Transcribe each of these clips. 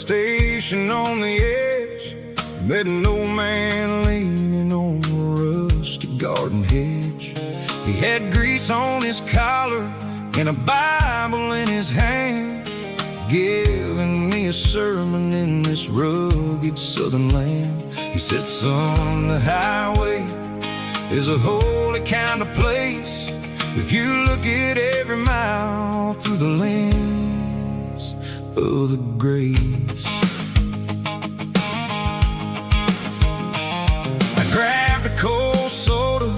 station on the edge, met an old man leaning on a rusty garden hedge. He had grease on his collar and a Bible in his hand, giving me a sermon in this rugged southern land. He said, son, the highway is a holy kind of place if you look at every mile through the lens of the grace. I grabbed a cold soda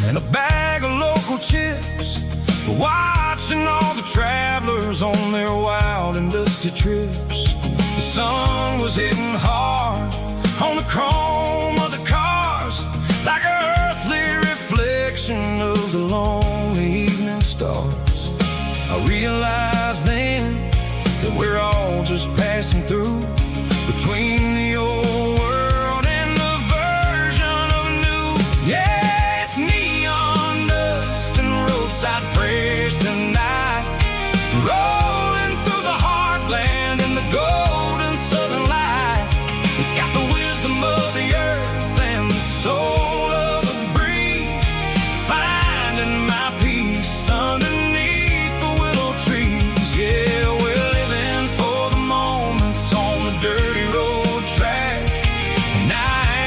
and a bag of local chips, watching all the travelers on their wild and dusty trips. The sun was hitting hard on the chrome of the cars, like an earthly reflection of the lonely evening stars. I realized then that we're all just passing through between the old world and the version of new. Yeah, it's neon dust and roadside prayers tonight, rolling through the heartland in the golden southern light. It's got the wisdom of the earth and the soul of the breeze, finding my peace underneath the willow trees. Yeah, we're living for the moments on the dirty road track, and I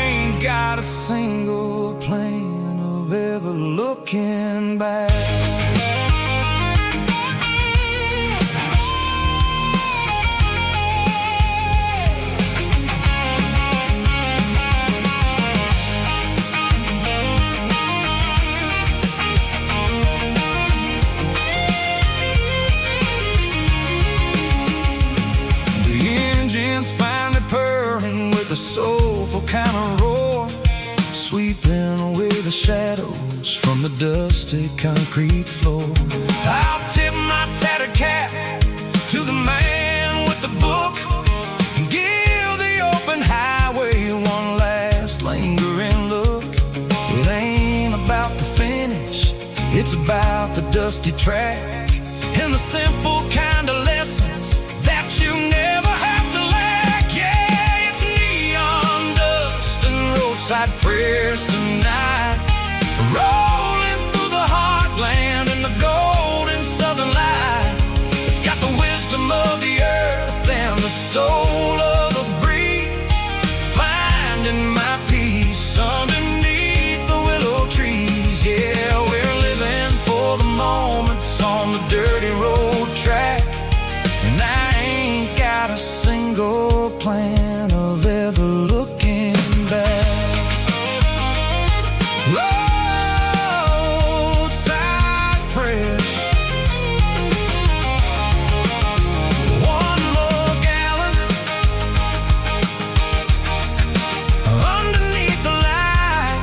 ain't got a single plan of ever looking back. Finally purring with a soulful kind of roar, sweeping away the shadows from the dusty concrete floor. I'll tip my tattered cap to the man with the book and give the open highway one last lingering look. It ain't about the finish, it's about the dusty track and the simple kind of lessons that you never have to lack. Yeah, it's neon dust and roadside prayers tonight, rolling through the heartland in the golden southern light. It's got the wisdom of the earth and the soul of the breeze, finding my peace underneath the willow trees. Yeah, we're living for the moments on the dirty road track, and I ain't got a single plan of ever looking back. Roadside prayers, one more gallon underneath the light.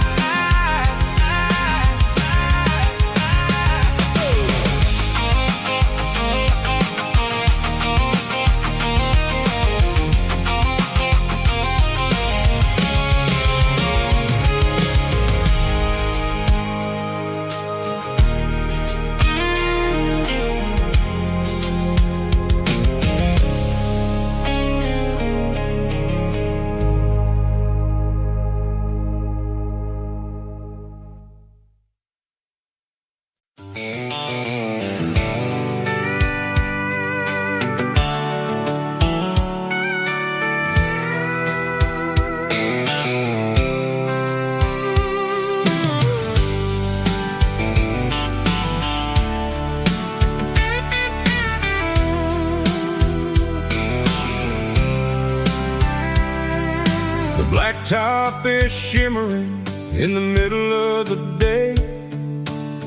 The blacktop is shimmering in the middle of the day.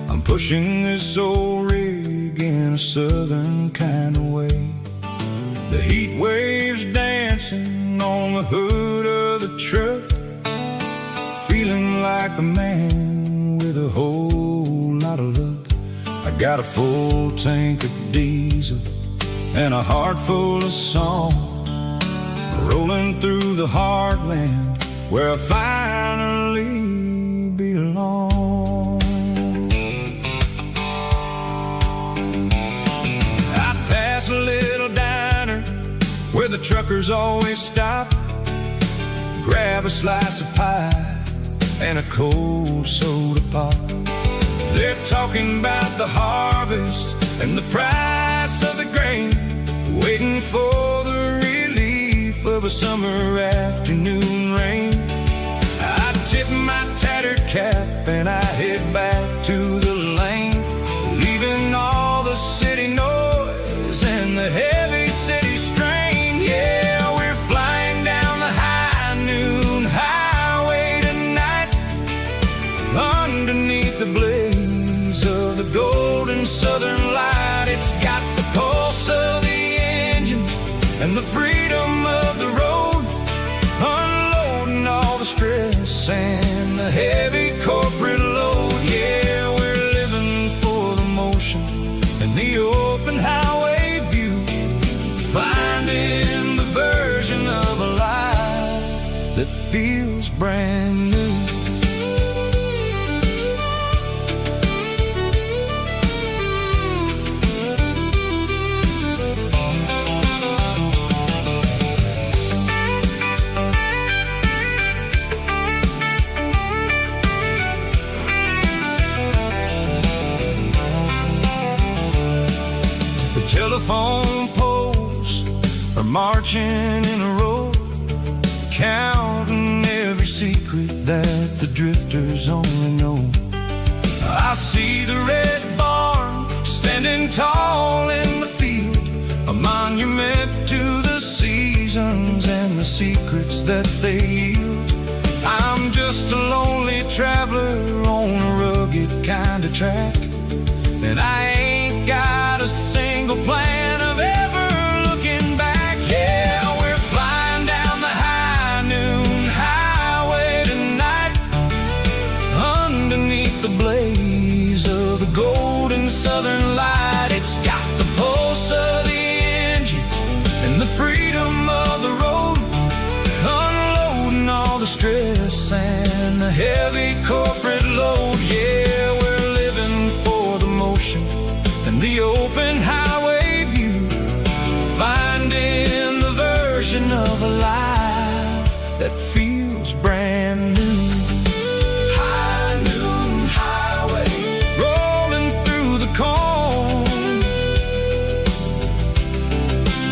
I'm pushing this old rig in a southern kind of way. The heat waves dancing on the hood of the truck, feeling like a man with a whole lot of luck. I got a full tank of diesel and a heart full of song, rolling through the heartland where I finally belong. I pass a little diner where the truck truckers always stop, grab a slice of pie and a cold soda pop. They're talking about the harvest and the price of the grain, waiting for the relief of a summer afternoon rain. I tip my tattered cap and I head back to the lane, leaving all the city noise and the heavy city strain. Yeah, we're flying down the high noon highway tonight, underneath the blaze of the golden southern light. It's got the pulse of the engine and the freedom of the road, unloading all the stress and the heavy corporate load. Yeah, we're living for the motion and the open highway view, finding the version of a life that feels brand new. Telephone poles are marching in a row, counting every secret that the drifters only know. I see the red barn standing tall in the field, a monument to the seasons and the secrets that they yield. I'm just a lonely traveler on a rugged kind of track, and I ain't got a single plan of ever looking back. Yeah, we're flying down the high noon highway tonight, underneath the blaze of the golden southern light. It's got the pulse of the engine and the freedom of the road, unloading all the stress and the heavy corporate load. Yeah, we're living for the motion and the open highway view, finding the version of a life that feels brand new. High noon highway, rolling through the corn,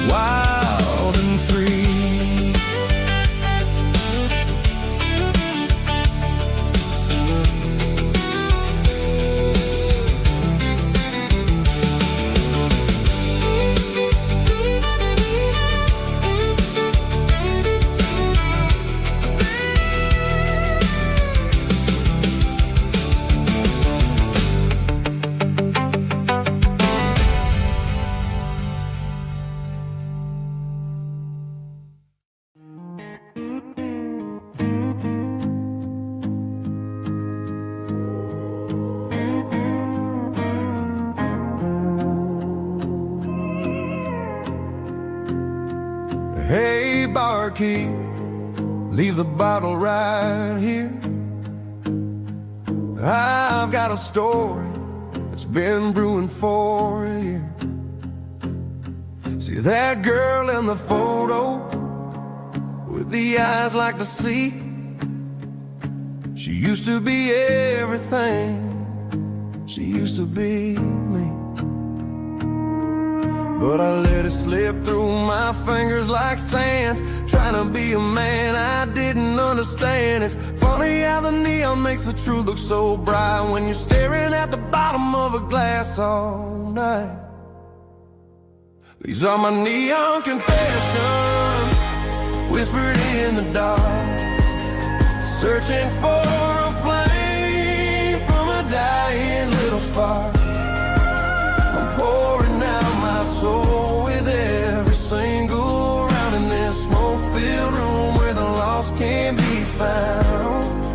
wild and free. Hey, barkeep, leave the bottle right here. I've got a story that's been brewing for a year. See that girl in the photo with the eyes like the sea? She used to be everything, she used to be me. But I let it slip through my fingers like sand, trying to be a man I didn't understand. It's funny how the neon makes the truth look so bright when you're staring at the bottom of a glass all night. These are my neon confessions, whispered in the dark, searching for a flame from a dying little spark. I'm pouring out my soul with every single round in this smoke-filled room where the lost can't be found.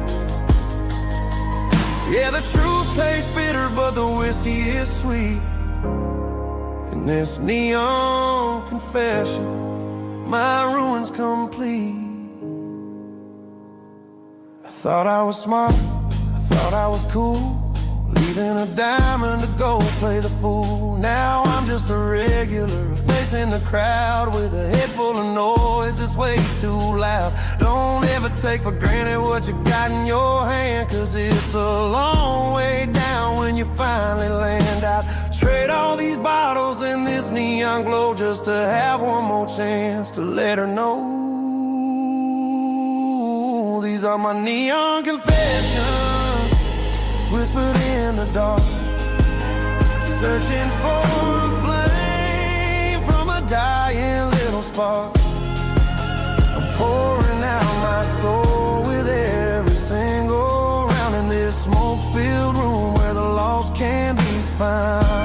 Yeah, the truth tastes bitter, but the whiskey is sweet. In this neon confession, my ruin's complete. I thought I was smart, I thought I was cool, leaving a diamond to go play the fool. Now I'm just a regular, facing the crowd with a head full of noise that's way too loud. Don't ever take for granted what you got in your hand, 'cause it's a long way down when you finally land out. Trade all these bottles and this neon glow just to have one more chance to let her know. These are my neon confessions, whispered in the dark, searching for a flame from a dying little spark. I'm pouring out my soul with every single round in this smoke-filled room where the lost can be found.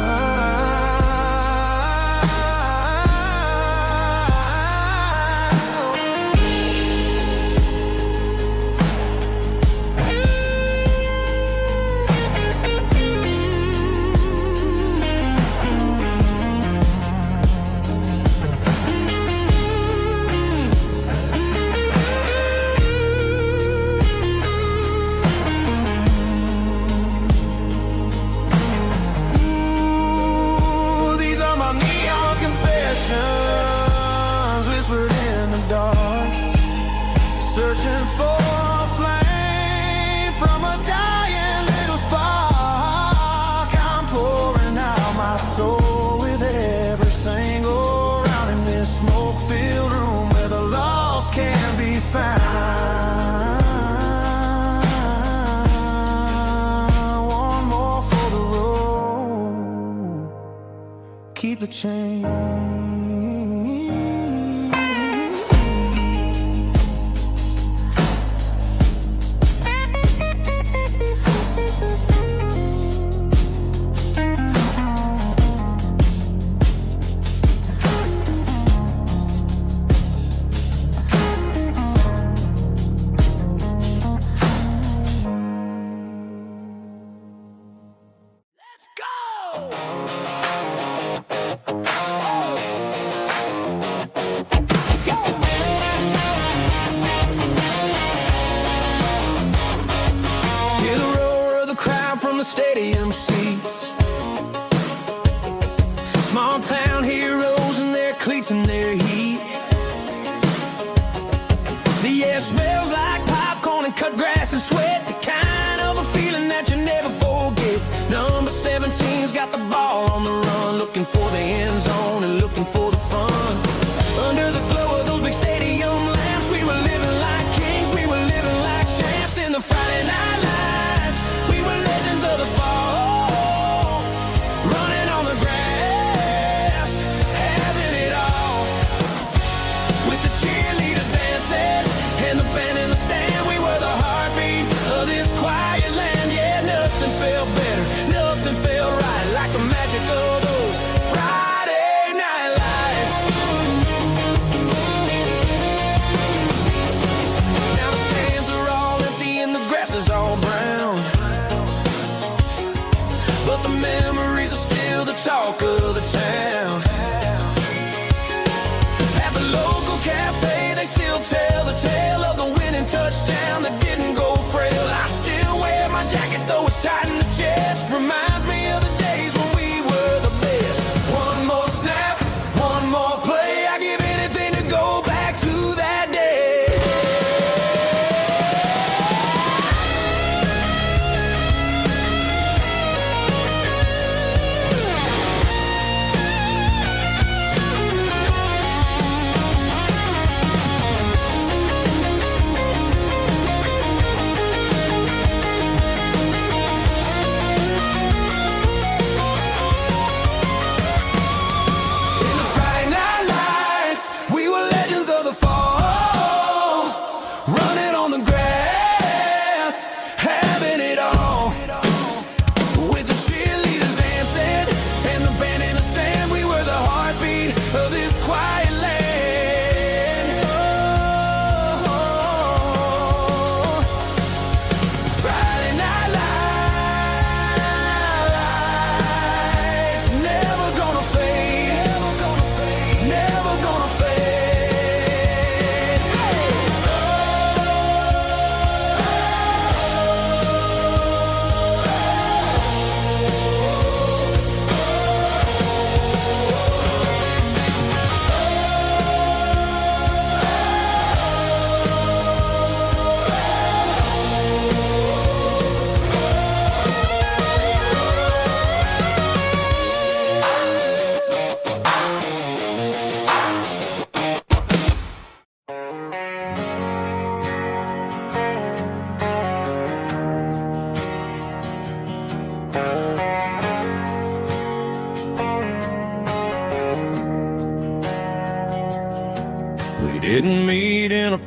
Whispered in the dark, searching for a flame from a dying little spark. I'm pouring out my soul with every single round in this smoke-filled room where the lost can be found. One more for the road, keep the change. Stadium seats, small town heroes in their cleats and their heat. The air smells like popcorn and cut grass and sweat, the kind of a feeling that you never forget. Number 17's got the ball on the run, looking for the end zone and looking for the fun. Under the glow of those big stadium lamps, we were living like kings, we were living like champs in the Friday night lights. We were legends of the fall, running on the grass, having it all, with the cheerleaders dancing and the band in the stand. We were the heartbeat of this quiet land. Yeah, nothing felt better, nothing felt right like the magic of those Friday night lights.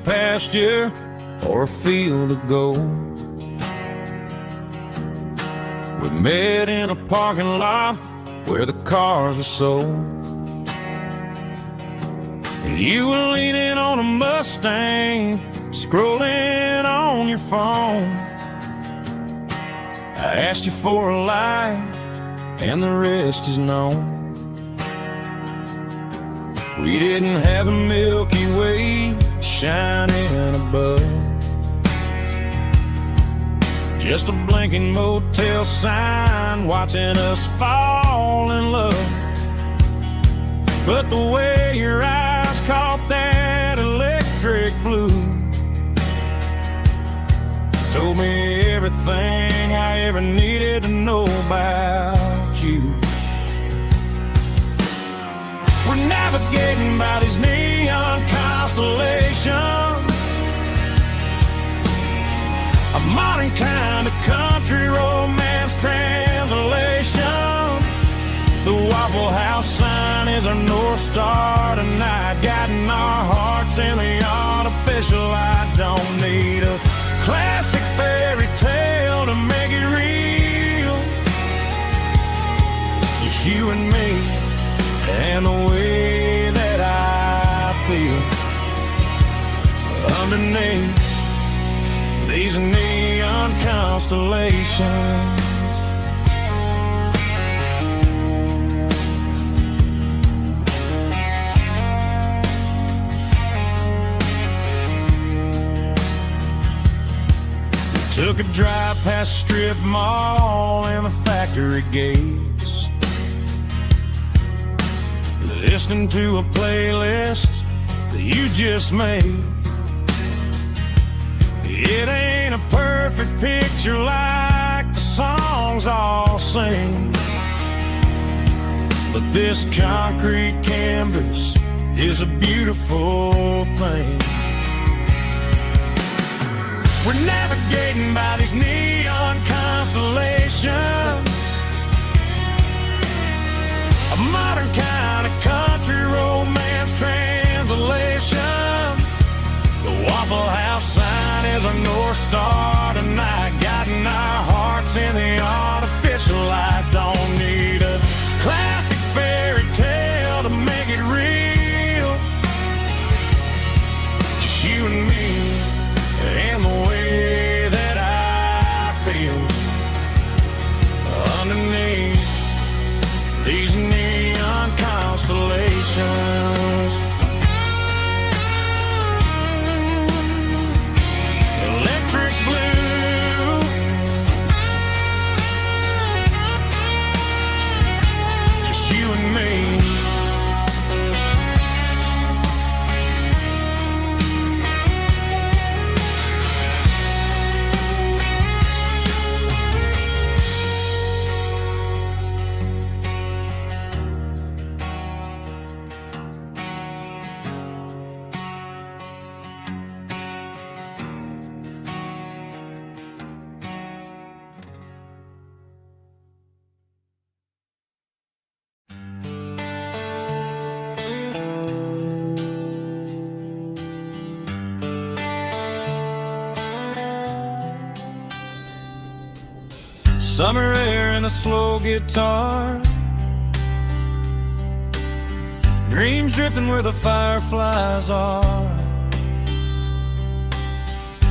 pasture or a field of gold. We met in a parking lot where the cars are sold. You were leaning on a Mustang, scrolling on your phone. I asked you for a light, and the rest is known. We didn't have a Milky Way shining above, just a blinking motel sign watching us fall in love. But the way your eyes caught that electric blue told me everything I ever needed to know about you. We're navigating by these neon constellations, a modern kind of country romance translation. The Waffle House sign is our North Star tonight, guiding our hearts in the artificial light. Don't need a classic fairy tale to make it real, just you and me and the way that I feel underneath these neon constellations. Took a drive past strip mall and the factory gates, listening to a playlist that you just made. It ain't a perfect picture like the songs all sing, but this concrete canvas is a beautiful thing. We're navigating by these neon constellations, a modern kind of country romance translation. The Waffle House sign is our North Star tonight, guiding our hearts in the artificial light. Don't need a classic fairy tale to make it real, just you and me and the way that I feel underneath these neon constellations. Electric blue, just you and me. Summer air and a slow guitar, dreams drifting where the fireflies are,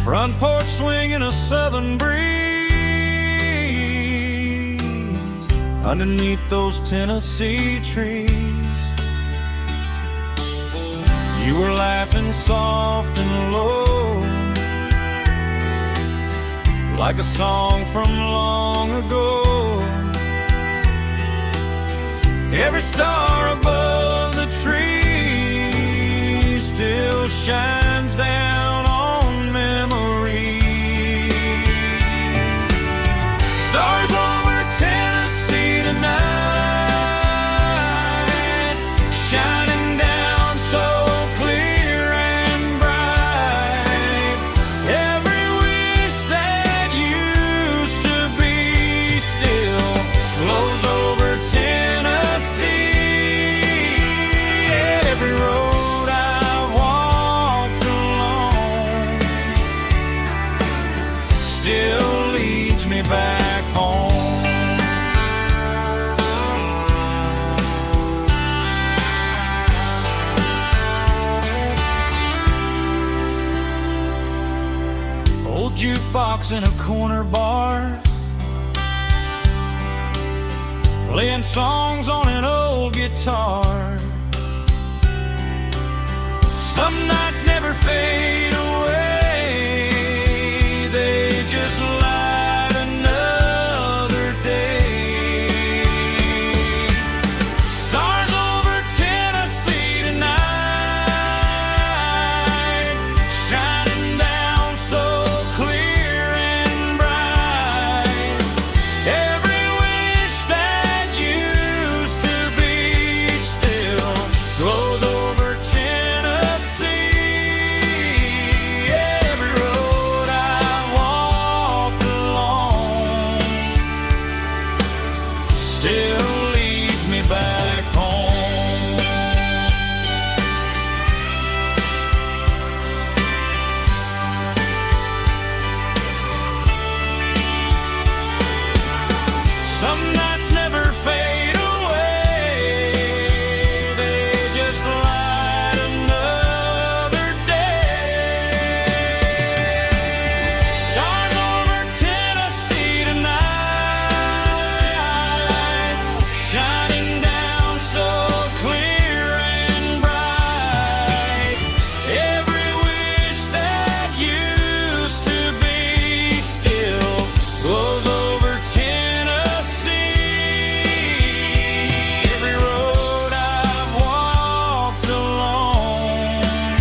front porch swinging a southern breeze underneath those Tennessee trees. You were laughing soft and low, like a song from long ago. Every star above the tree still shines down on memories. Stars over Tennessee tonight, shining down so clear and bright. Every wish that used to be still glows over Tennessee. Every road I've walked jukebox in a corner bar, playing songs on an old guitar. Some nights never fade away, they just light another day. Stars over Tennessee tonight, shining down so clear and bright. Every wish that used to be still glows over Tennessee. Every road I've walked along still leads me back home. Some nights never fade away, they just light another day. Stars over Tennessee tonight, shining down so clear and bright. Every wish that used to be still glows over Tennessee. Every road I've walked along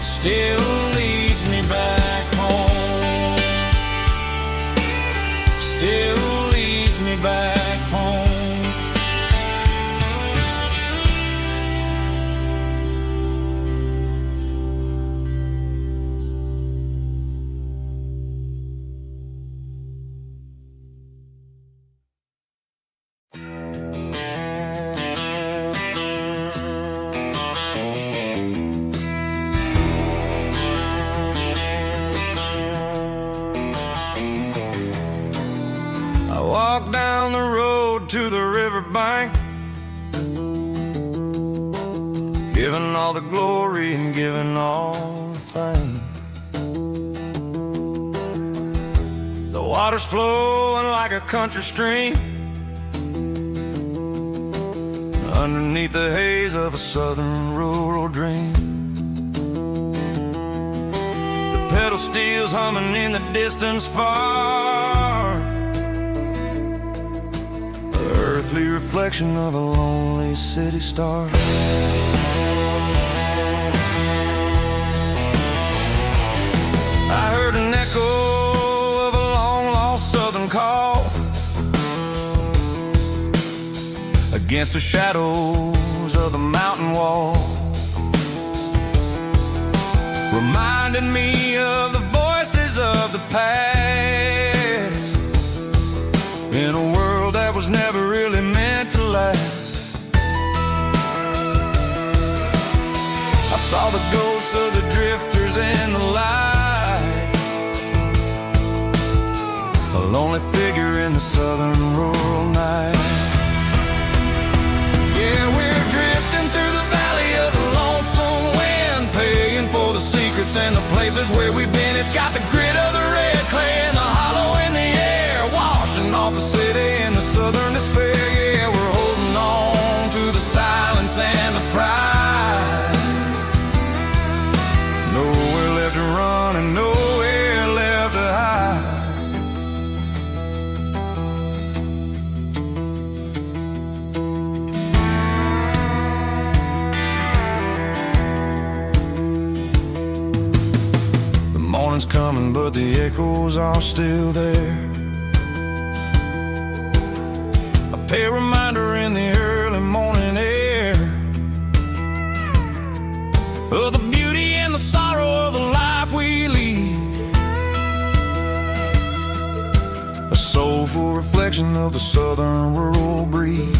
still leads me back home. Still leads me back home. I walk down the road to the riverbank, giving all the glory and giving all the thanks. The water's flowing like a country stream underneath the haze of a southern rural dream. The pedal steel's humming in the distance far, the earthly reflection of a lonely city star. I heard an echo of a long-lost southern call against the shadows of the mountain wall, reminding me of the voices of the past in a world that was never really meant to last. I saw the ghosts of the drifters in the light, a lonely figure in the southern rural night. Yeah, we're drifting through the valley of the lonesome wind, paying for the secrets and the places where we've been. It's got the grit of the red clay and the hollow in the air, washing off the city in the southern despair. Yeah, we're holding on to the silence and the pride. Nowhere left to run and nowhere left to hide. The morning's coming, but the echoes are still there. A pale reminder in the early morning air of the beauty and the sorrow of the life we lead, a soulful reflection of the southern rural breed.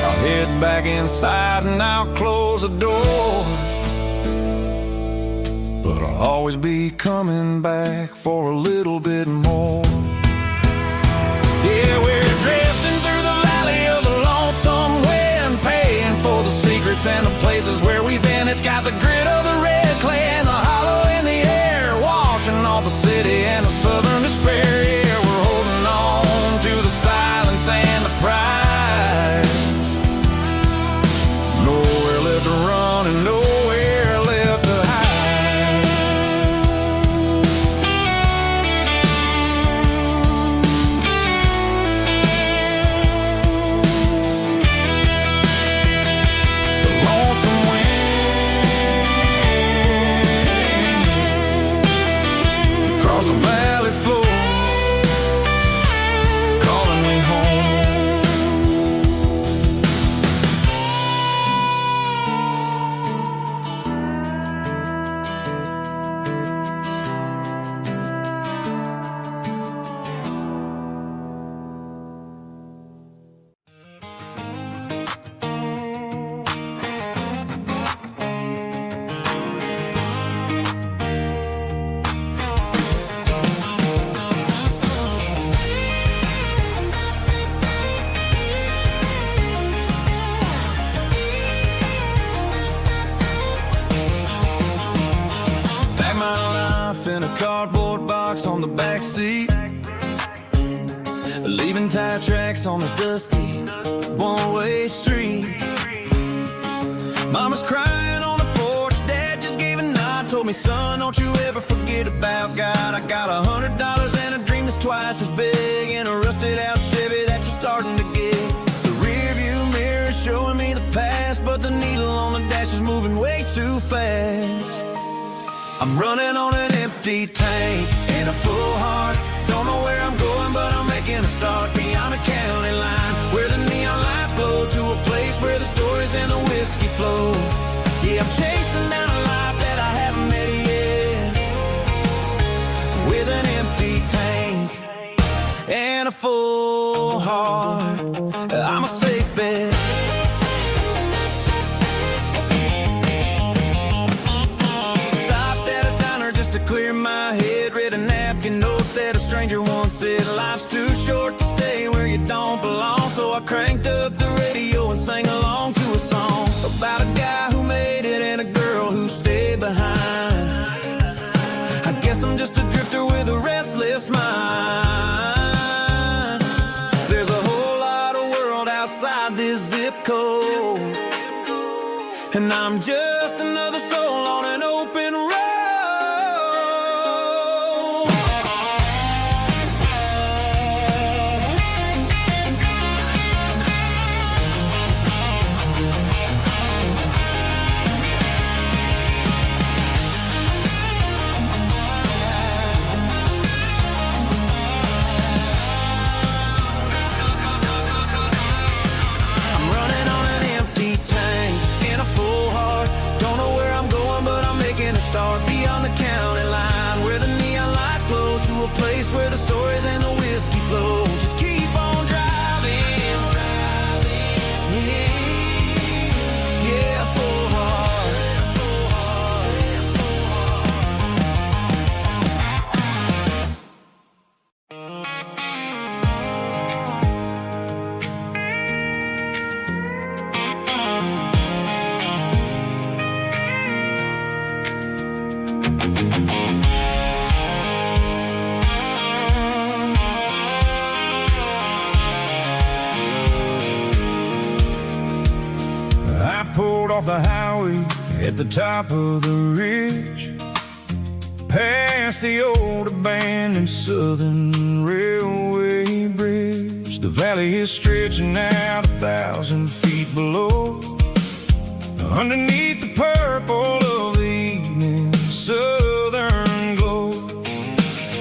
I'll head back inside and I'll close the door, but I'll always be coming back for a little bit more. Yeah, we're drifting through the valley of the lonesome wind, paying for the secrets and the places where we've been. It's got the grit of the red cardboard box on the back seat, leaving tire tracks on this dusty one-way street. Mama's crying on the porch, Dad just gave a nod, told me, son, don't you ever forget about God. I got $100 and a dream that's twice as big, and a rusted out Chevy that you're starting to get. The rear view mirror is showing me the past, but the needle on the dash is moving way too fast. I'm running on an empty tank and a full heart. Don't know where I'm going, but I'm making a start beyond a county line, where the neon lights glow, to a place where the stories and the whiskey flow. Yeah, I'm chasing down a life that I haven't met yet, with an empty tank and a full heart. I'm a safe bet. Clear my head, read a napkin note that a stranger once said, life's too short to stay where you don't belong. So I cranked up the radio and sang along to a song about a guy who made it and a girl who stayed behind. I guess I'm just a drifter with a restless mind. There's a whole lot of world outside this zip code, and I'm just another soul on an open road. Start beyond the county line, where the neon lights glow, to a place where the stories and the whiskey flow. Just keep on driving, yeah, full heart. I pulled off the highway at the top of the ridge, past the old abandoned Southern Railway bridge. The valley is stretching out 1,000 feet below, underneath the purple of the evening southern glow.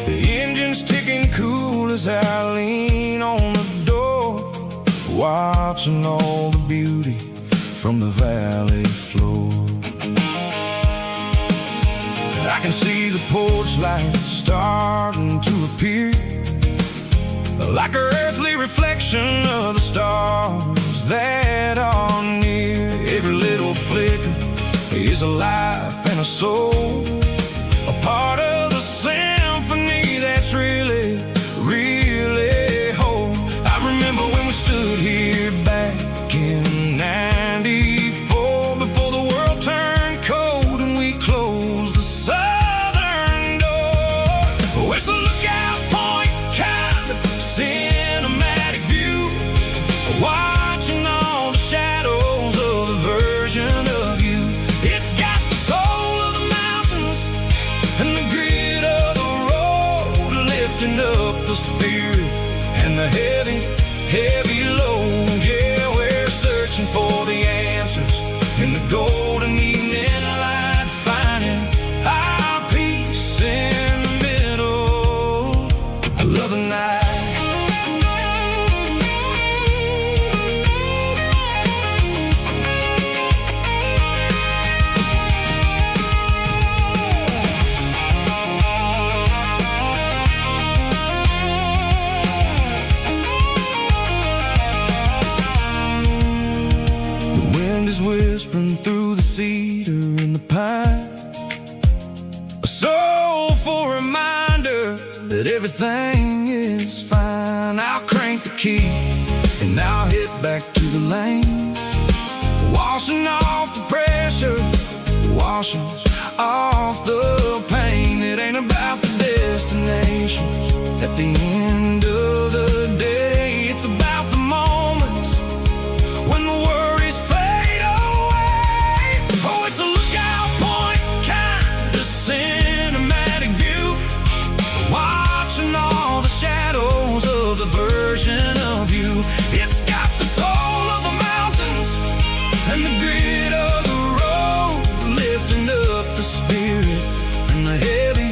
The engine's ticking cool as I lean on the door, watching all the beauty from the valley floor. I can see the porch lights starting to appear, like an earthly reflection of the stars that are near. Every little flicker is a life and a soul, a part of the symphony that's really, really whole. I remember when we stood here back in '94, before the world turned cold and we closed the southern door. Oh, it's a lookout point, kind of cinematic view, watching all the shadows of the version of you. It's got the soul of the mountains and the grit of the road, lifting up the spirit and the heavy, heavy load. Yeah, we're searching for the answers in the golden evening light, finding our peace in the middle of the night. The wind is whispering through the cedar and the pine, a soulful reminder that everything is fine. I'll crank the key and I'll hit back to the lane, washing off the pressure, washing off the pain. It ain't about the At the end of the day, it's about the moments when the worries fade away. Oh, it's a lookout point, kind of cinematic view, watching all the shadows of the version of you. It's got the soul of the mountains and the grit of the road, lifting up the spirit and the heavy,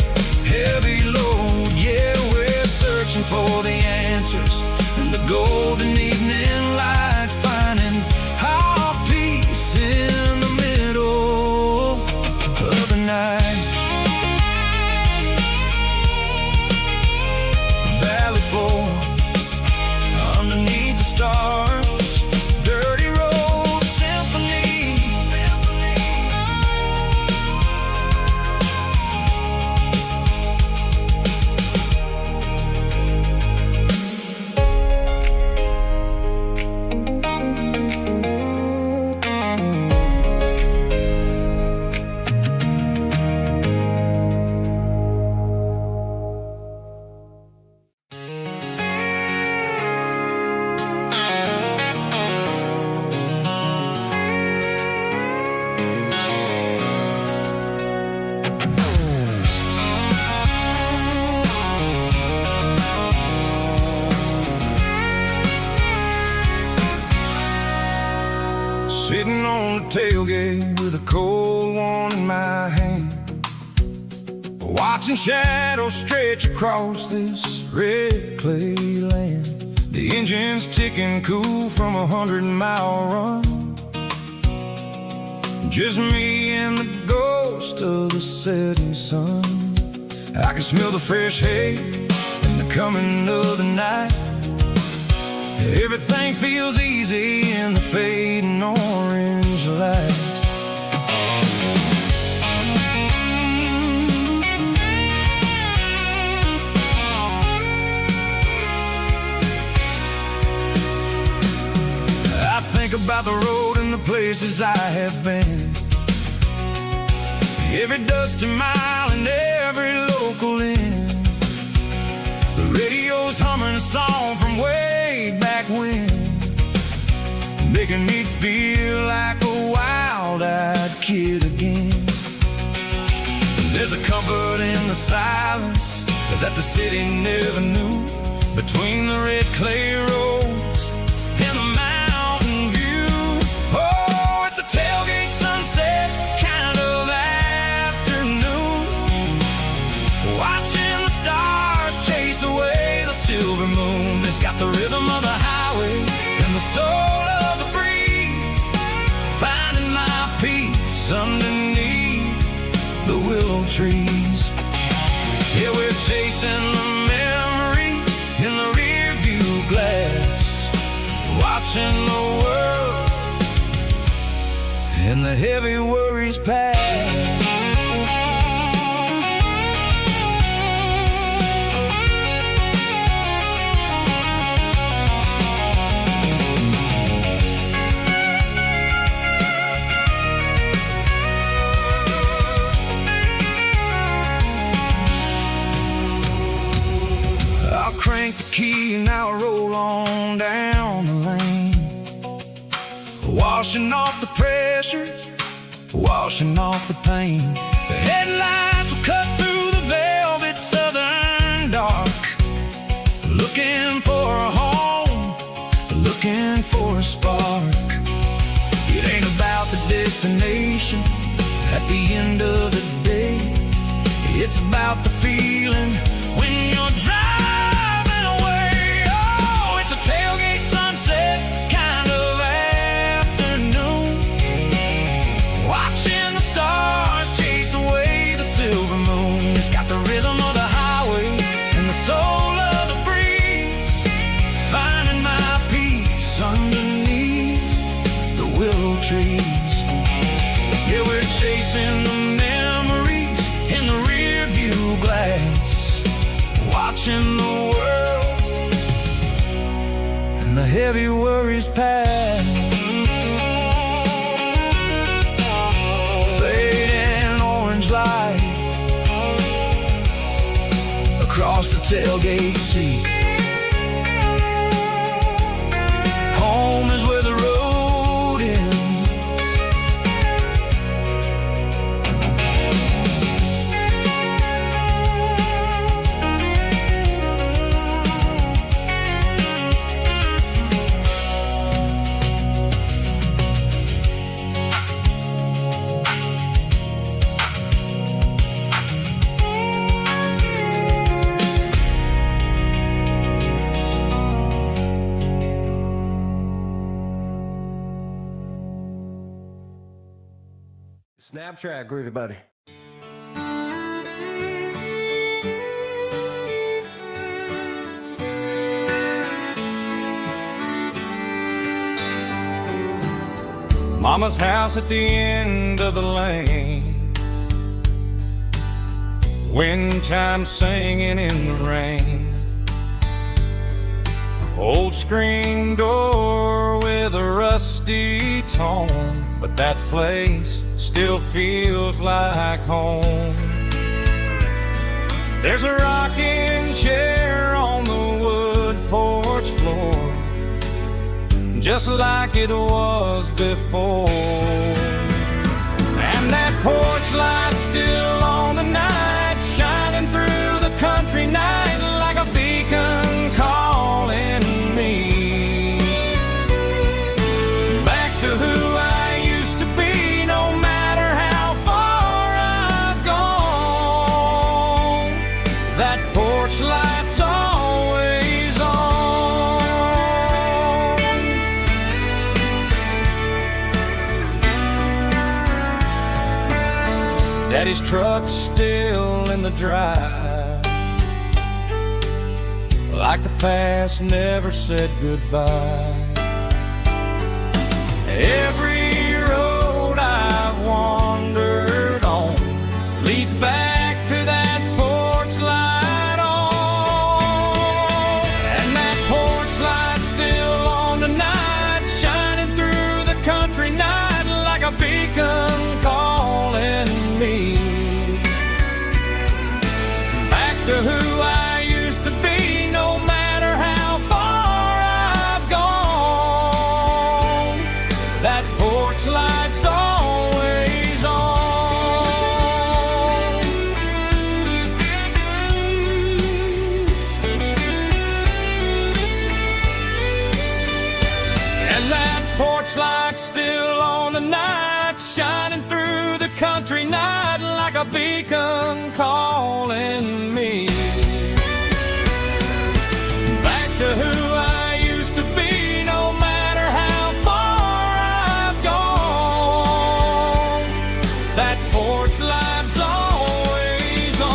heavy load. Yeah, we're searching for the answers in the golden evening light, finding our peace in the middle of the night. Valley floor, underneath the stars, dirty road symphony. Sitting on the tailgate with a cold one in my hand, watching shadows stretch across this red clay land. The engine's ticking cool from 100-mile run, just me and the ghost of the setting sun. I can smell the fresh hay and the coming of the night. Everything feels easy in the fading orange light. I think about the road and the places I have been, every dusty mile and every local inn. The radio's humming a song from way back when, making me feel like a wild-eyed kid again. There's a comfort in the silence that the city never knew, between the red clay roads and the mountain view. Oh, it's a tailgate sunset kind of afternoon, watching the stars chase away the silver moon. It's got the rhythm of the highway and the soul of the breeze, finding my peace underneath the willow trees. Yeah, we're chasing the memories in the rear view glass, watching the world and the heavy worries pass. Crank the key and I'll roll on down the lane, washing off the pressure, washing off the pain. The headlights will cut through the velvet southern dark, looking for a home, looking for a spark. It ain't about the destination at the end of the day, it's about the feeling when you're driving. Tailgate sunset kind of afternoon, watching the stars chase away the silver moon. It's got the rhythm of the highway and the soul of the breeze, finding my peace underneath the willow trees. Yeah, we're chasing the memories in the rear view glass, watching the world the heavy worries pass. Fading orange light across the tailgate. Rap track, groovy buddy. Mama's house at the end of the lane, wind chimes singing in the rain. Old screen door with a rusty tone, but that place still feels like home. There's a rocking chair on the wood porch floor, just like it was before. And that porch light's still on tonight, shining through the country night like a beacon calling me back to who I used to be. No matter how far I've gone, that porch light's always on. Daddy's truck's still in the drive, like the past never said goodbye. Every road I've wandered on leads back to that porch light on. And that porch light's still on tonight, shining through the country night like a beacon calling me back to who I used to be. No matter how far I've gone, that porch light's always on. And that porch light's still on tonight, shining through the country night like a beacon calling me back to who I used to be. No matter how far I've gone, that porch light's always on,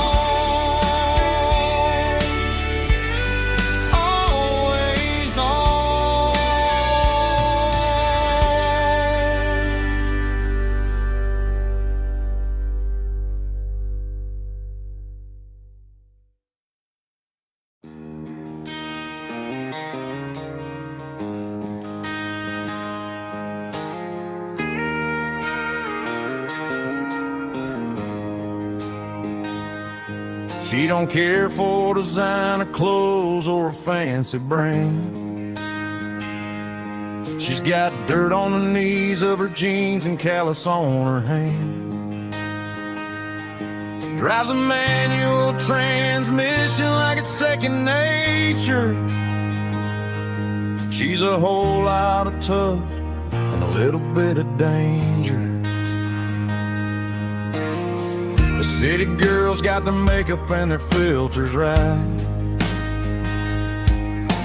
always on. She don't care for designer clothes or a fancy brand. She's got dirt on the knees of her jeans and callus on her hand. Drives a manual transmission like it's second nature. She's a whole lot of tough and a little bit of danger. The city girls got their makeup and their filters right,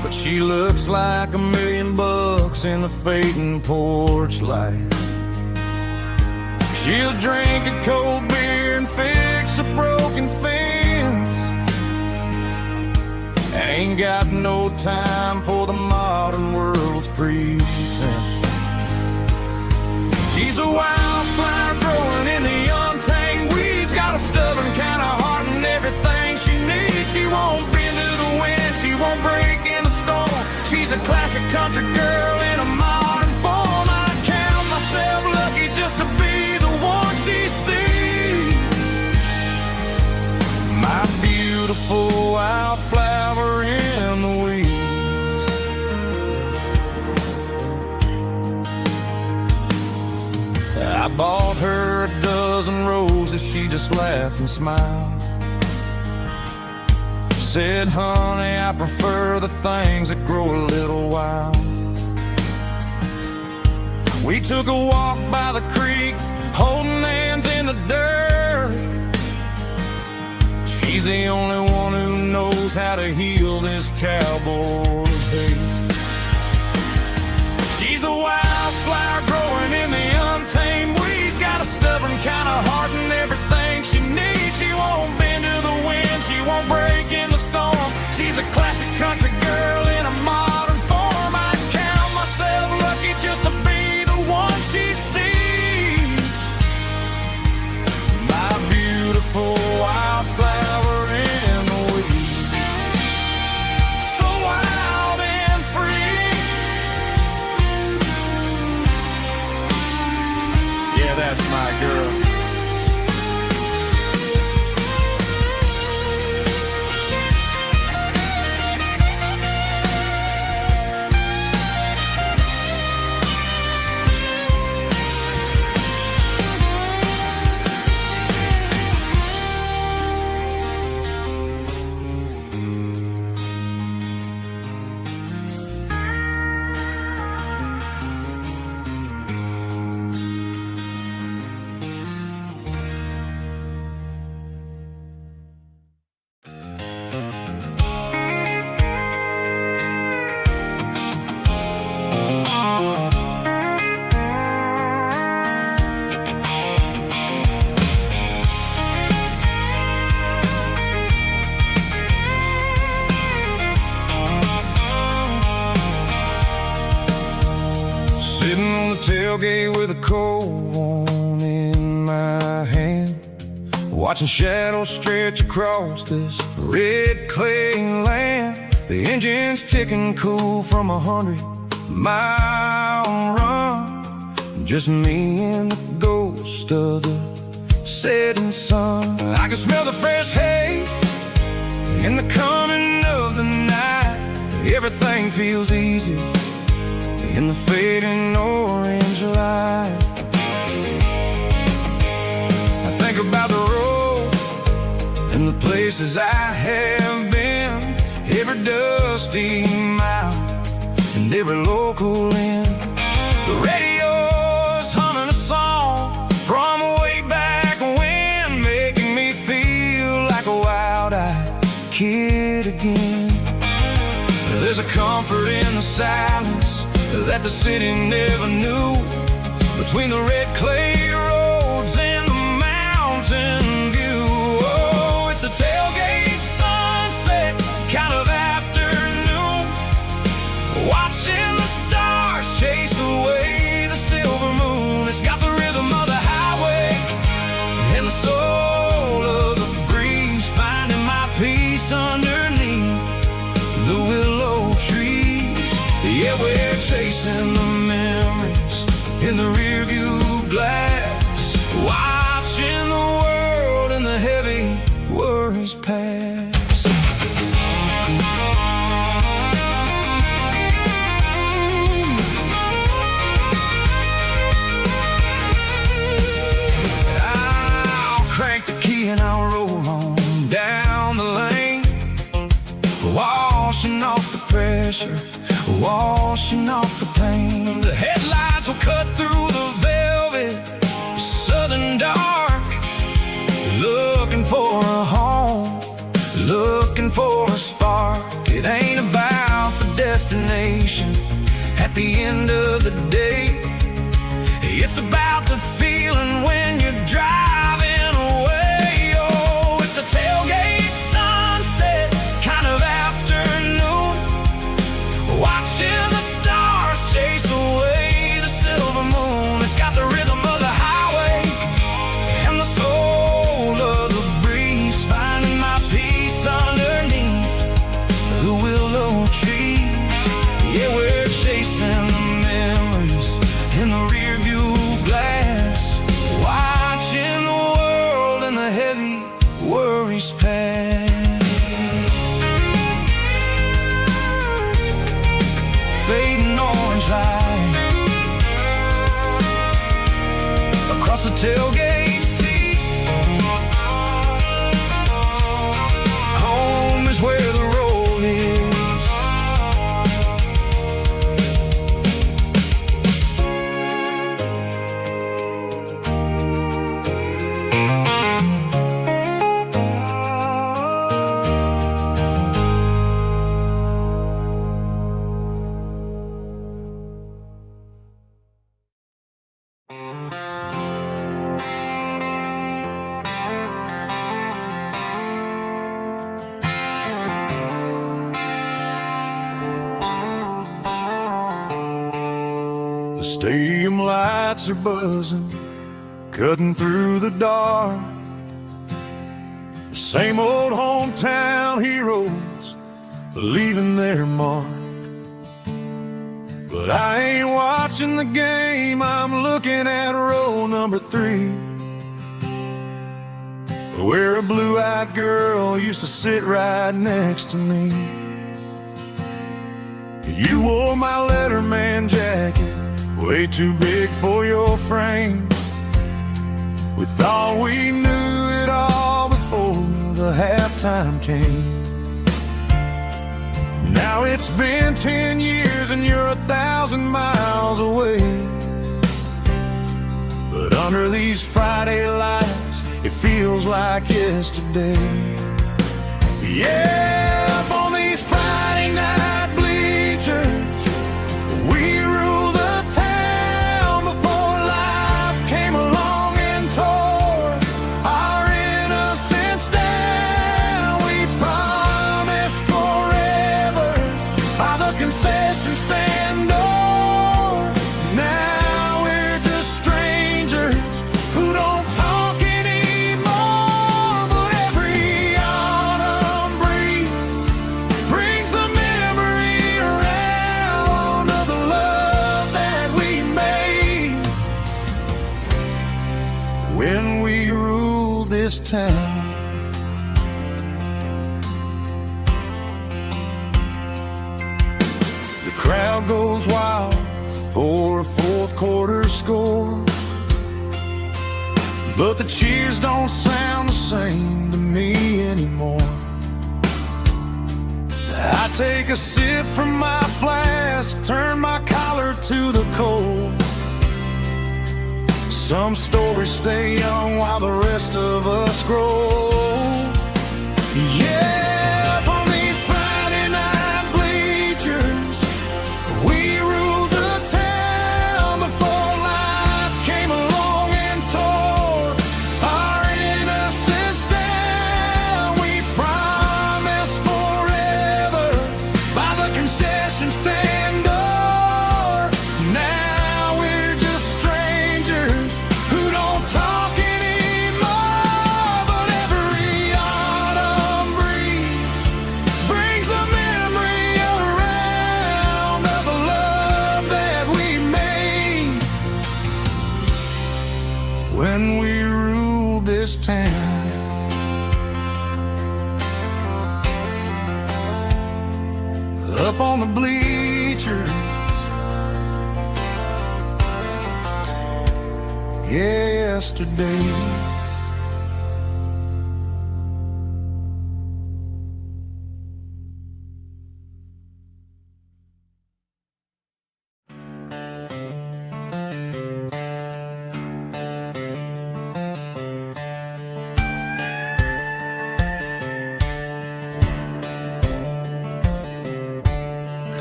but she looks like $1 million in the fading porch light. She'll drink a cold beer and fix a broken fence, ain't got no time for the modern world's pretense. She's a wildflower growing in the untamed weeds, got a stubborn kind of heart and everything she needs. She won't bend to the wind, she won't break in the storm. She's a classic country girl in a modern form. I count myself lucky just to be the one she sees. My beautiful wildflower in the weeds. I bought her a dozen roses, she just laughed and smiled. Said, honey, I prefer the things that grow a little wild. We took a walk by the creek, holding hands in the dirt. She's the only one who knows how to heal this cowboy's hate. She's a wildflower growing in the untamed weeds, got a stubborn kind of tailgate with a cold one in my hand, watching shadows stretch across this red clay land. The engine's ticking cool from 100-mile run. Just me and the ghost of the setting sun. I can smell the fresh hay in the coming of the night. Everything feels easy in the fading orange light. I think about the road and the places I have been, every dusty mile and every local inn. The radio's humming a song from way back when, making me feel like a wild-eyed kid again. There's a comfort in the silence that the city never knew, between the red clay roads and the mountain view. Oh, it's a tailgate sunset kind of afternoon, watching the stars chase away the silver moon. It's got the rhythm of the highway and the soul of the breeze, finding my peace underneath the willow trees. Yeah, we're chasing the memories in the rearview glass, watching the world and the heavy worries pass. I'll crank the key and I'll roll on down the lane, washing off the pressure, washing off the pain. The headlights will cut through the velvet southern dark, looking for a home, looking for a spark. It ain't about the destination at the end of the day, it's about the feeling when you're driving away. Oh, it's a tailgate sunset kind of afternoon, watching the stars chase away the silver moon. It's got the rhythm of the highway and the soul of the breeze, finding my peace underneath the willow trees. Yeah, we're chasing the memories in the rearview glass, watching the world and the heavy worries pass. Fading orange light across the tailgate seat. Home is where the road is. The stadium lights are buzzing, cutting through the dark. The same old hometown heroes leaving their mark. But I ain't watching the game, I'm looking at row number 3, where a blue-eyed girl used to sit right next to me. You wore my Letterman jacket, way too big for your frame. We thought we knew it all before the halftime came. Now it's been 10 years and you're 1,000 miles away, but under these Friday lights it feels like yesterday. Yeah, up on these Friday night bleachers we rule the town, before life came along and tore our innocence down. We promised forever by the concession stand door. Now we're this town. The crowd goes wild for a fourth quarter score, but the cheers don't sound the same to me anymore. I take a sip from my flask, turn my collar to the cold. Some stories stay young while the rest of us grow. Yeah, up on these Friday night bleachers, we ruled the town before life came along and tore our innocence down. We promised forever by the concession stand door. Now we're just strangers who don't talk anymore. But every autumn breeze brings the memory around of the love that we made when we ruled this town. Up on the bleachers, yesterday.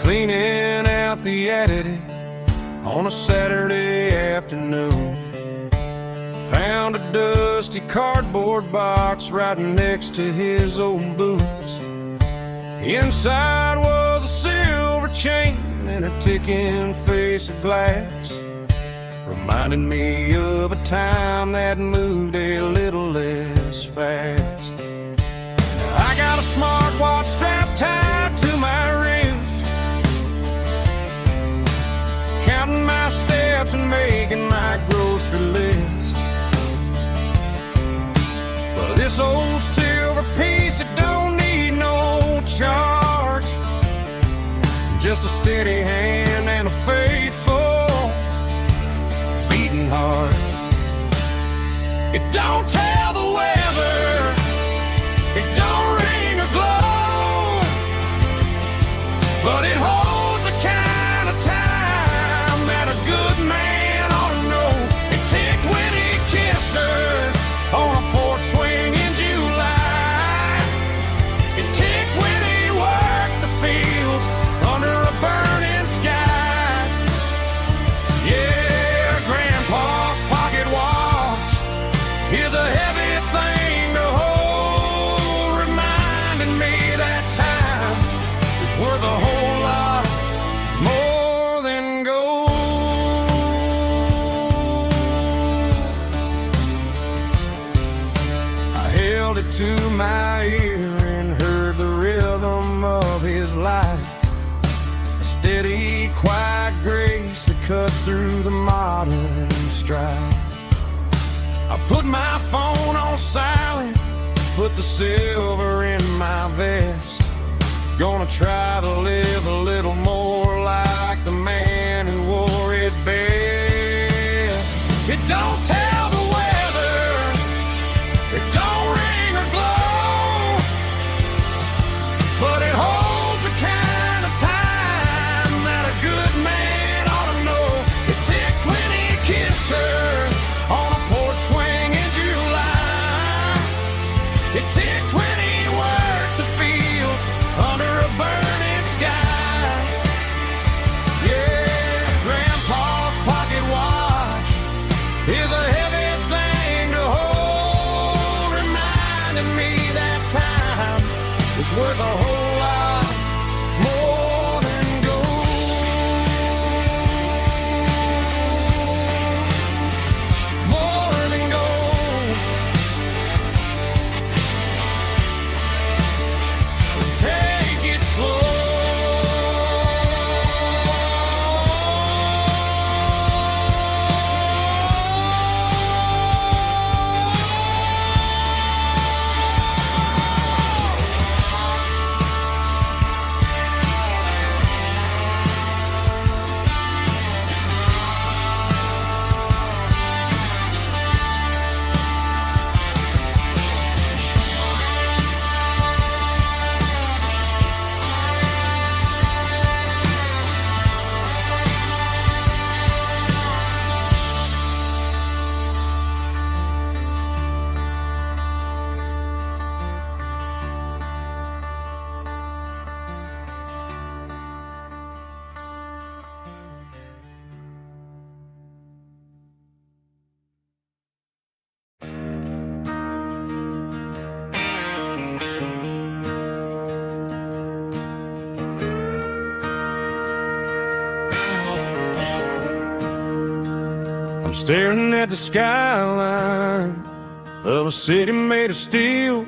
Cleaning out the attic on a Saturday afternoon, found a dusty cardboard box right next to his old boots. Inside was a silver chain and a ticking face of glass, reminding me of a time that moved a little less fast. Now I got a smartwatch strapped tied to my wrist, counting my steps and making my grocery list. But this old silver piece, it don't need no charge, just a steady hand and a faithful beating heart. It don't tell the weather, it don't ring or glow, but it holds the kind of time that a good man ought to know. It ticked when he kissed her on a porch swing in July. It ticked when he worked the fields under a burning sky. Yeah, Grandpa's pocket watch is a heavy thing to hold, reminding me that time is worth a whole lot more than gold. I held it to my ear and heard the rhythm of his life, a steady, quiet grace that cut through the modern strife. I put my phone on silent, put the silver in my vest. Gonna try to live a little more like the man who wore it best. It don't tell the weather, it don't ring or glow, but it holds the kind of time that a good man ought to know. It ticked when he kissed her on a porch swing in July. It ticked when he worked the fields under a burning sky. Yeah, Grandpa's pocket watch is a heavy thing to hold, reminding me that time is worth a whole lot more than gold. More than gold. staring at the skyline of a city made of steel,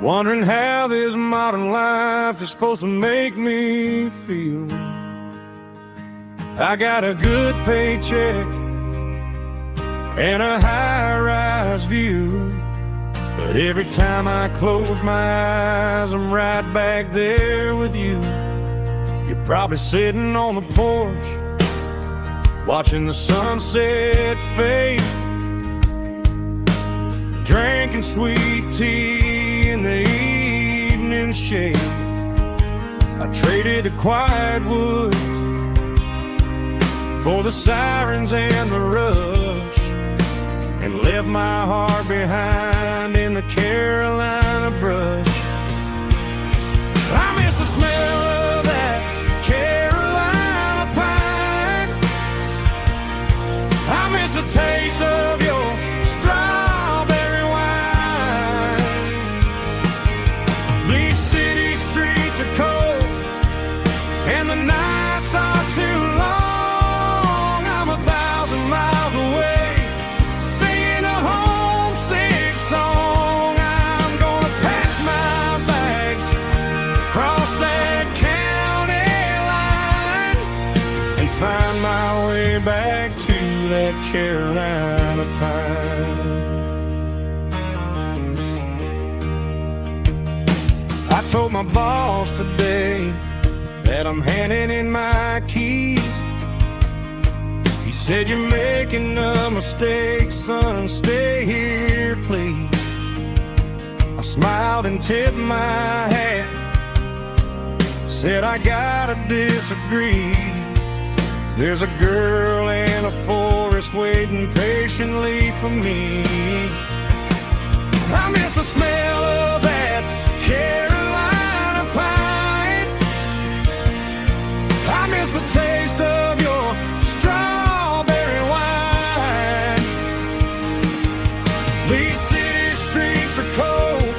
wondering how this modern life is supposed to make me feel. I got a good paycheck and a high-rise view, but every time I close my eyes, I'm right back there with you. You're probably sitting on the porch, watching the sunset fade, drinking sweet tea in the evening shade. I traded the quiet woods for the sirens and the rush, and left my heart behind in the Carolina brush. I miss the smell of that Carolina pine. I miss the taste of your strawberry wine. These city streets are cold and the nights are too long. I'm 1,000 miles away, singing a homesick song. I'm gonna pack my bags, cross that county line, and find my way back to that Carolina pine. I told my boss today that I'm handing in my keys. He said, "You're making a mistake, son, stay here, please." I smiled and tipped my hat, said, "I gotta disagree. There's a girl in a forest waiting patiently for me." I miss the smell of that Carolina pine. I miss the taste of your strawberry wine. These city streets are cold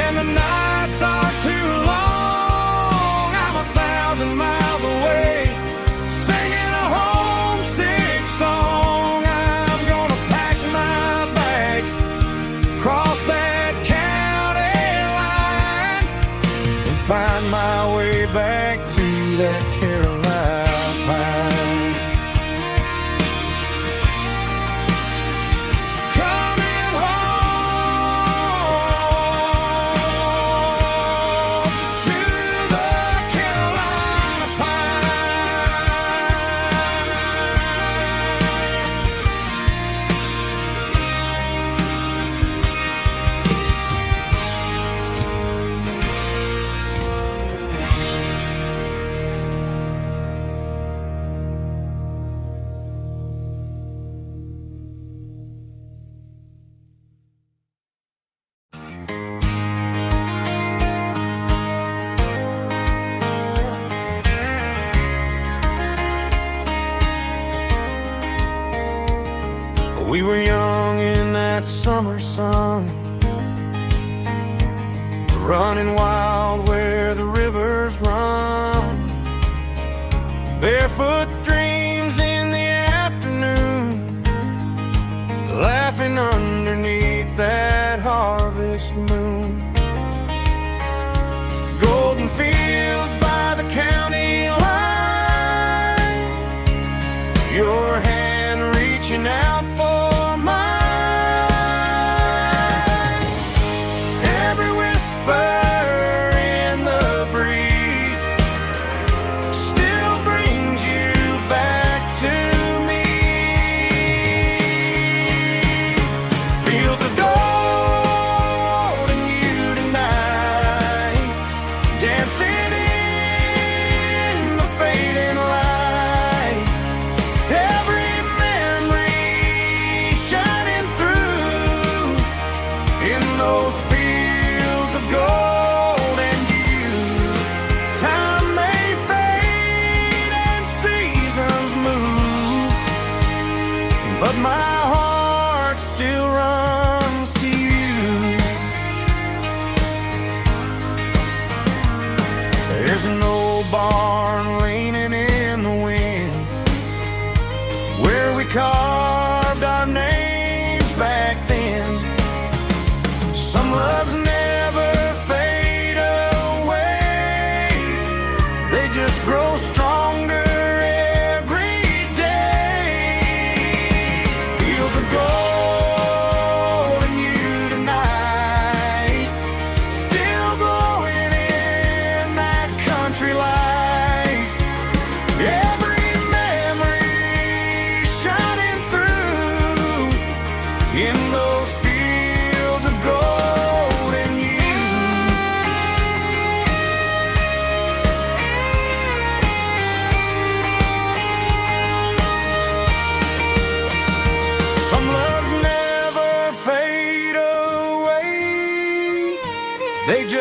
and the nights are too long. I'm 1,000 miles away, singing a homesick song. I'm gonna pack my bags, cross that county line, and find my way back to that Carolina pine. Coming home to the Carolina We were young in that summer sun, running wild where the rivers run, barefoot dreams in the afternoon, laughing underneath that harvest moon. Golden fields by the county line, your hand reaching out for in the breeze still brings you back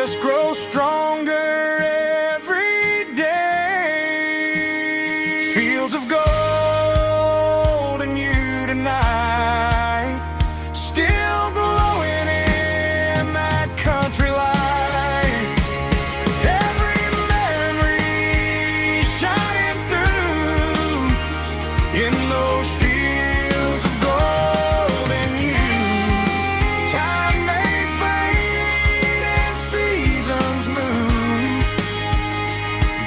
just grow stronger every day. Fields of gold and you tonight, still glowing in that country light. Every memory shining through in those fields of gold and you. Time may fade and seasons move,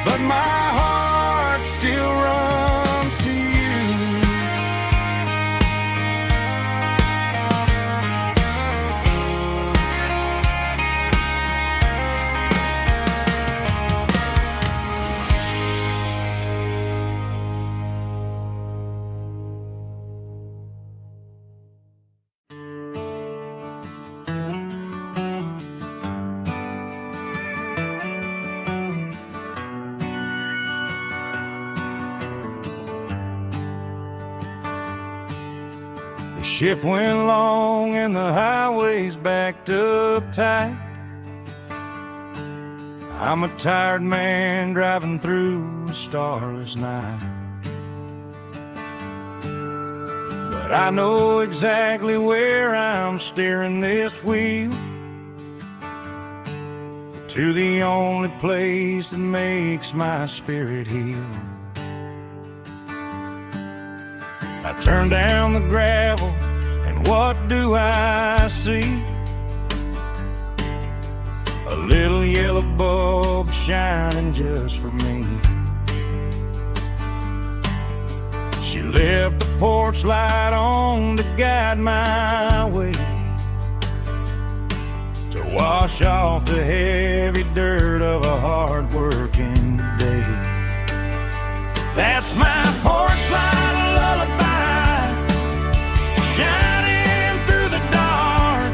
but my heart still runs to you. The shift went long and the highway's backed up tight. I'm a tired man driving through a starless night. But I know exactly where I'm steering this wheel, to the only place that makes my spirit heal. I turn down the gravel, and what do I see? A little yellow bulb shining just for me. She left the porch light on to guide my way, to wash off the heavy dirt of a hard-working day. That's my porch light lullaby, shining through the dark,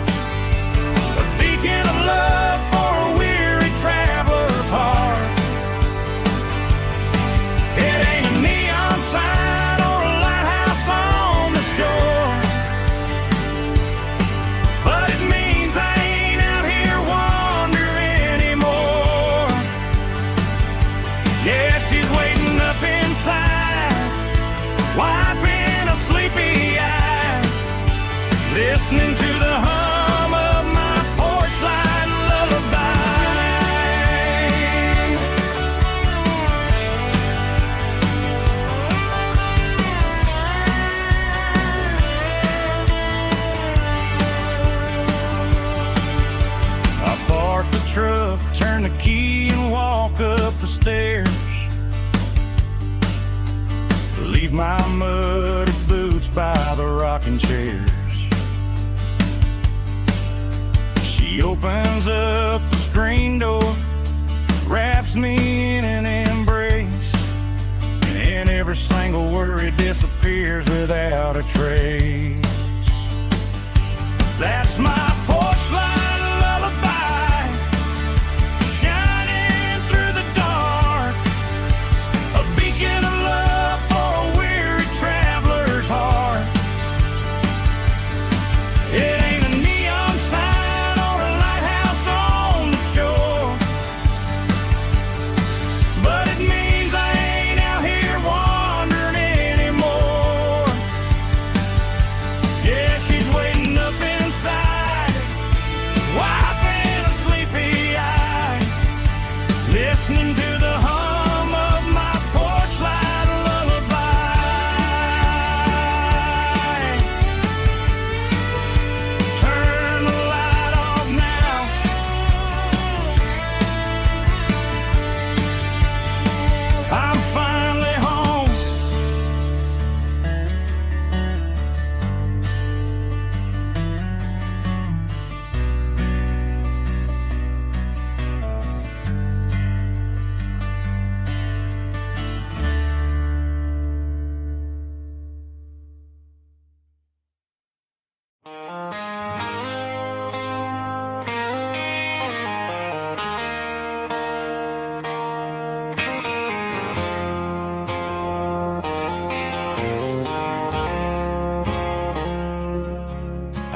a beacon of love for a weary traveler's heart. It ain't a neon sign or a lighthouse on the shore, but it means I ain't out here wandering anymore. Yeah, she's waiting up inside, wiping a sleepy eye, listening to the hum of my porch light lullaby. I park the truck, turn the key and walk up the stairs, leave my muddy boots by the rocking chairs. She opens up the screen door, wraps me in an embrace, and every single worry disappears without a trace. That's my porch light lullaby, shining through the dark, a beacon of love for a weary traveler's heart. It ain't a neon sign or a lighthouse on the shore, but it means I ain't out here wandering anymore.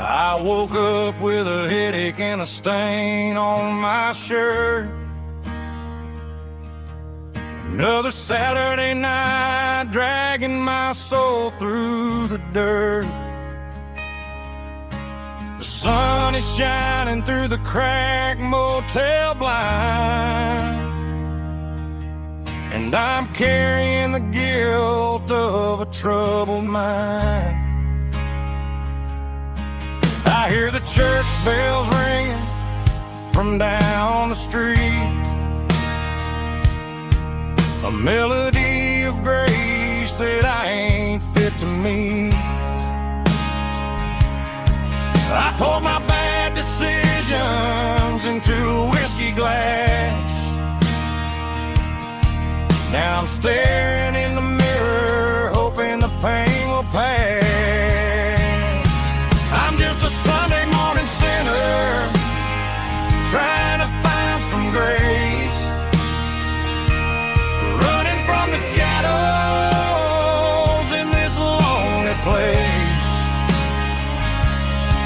I woke up with a headache and a stain on my shirt. Another Saturday night, dragging my soul through the dirt. The sun is shining through the cracked motel blind, and I'm carrying the guilt of a troubled mind. I hear the church bells ringing from down the street, a melody of grace that I ain't fit to meet. I poured my bad decisions into a whiskey glass. Now I'm staring in the mirror, hoping the pain will pass. I'm just a Sunday morning sinner, trying to find some grace, running from the shadows in this lonely place.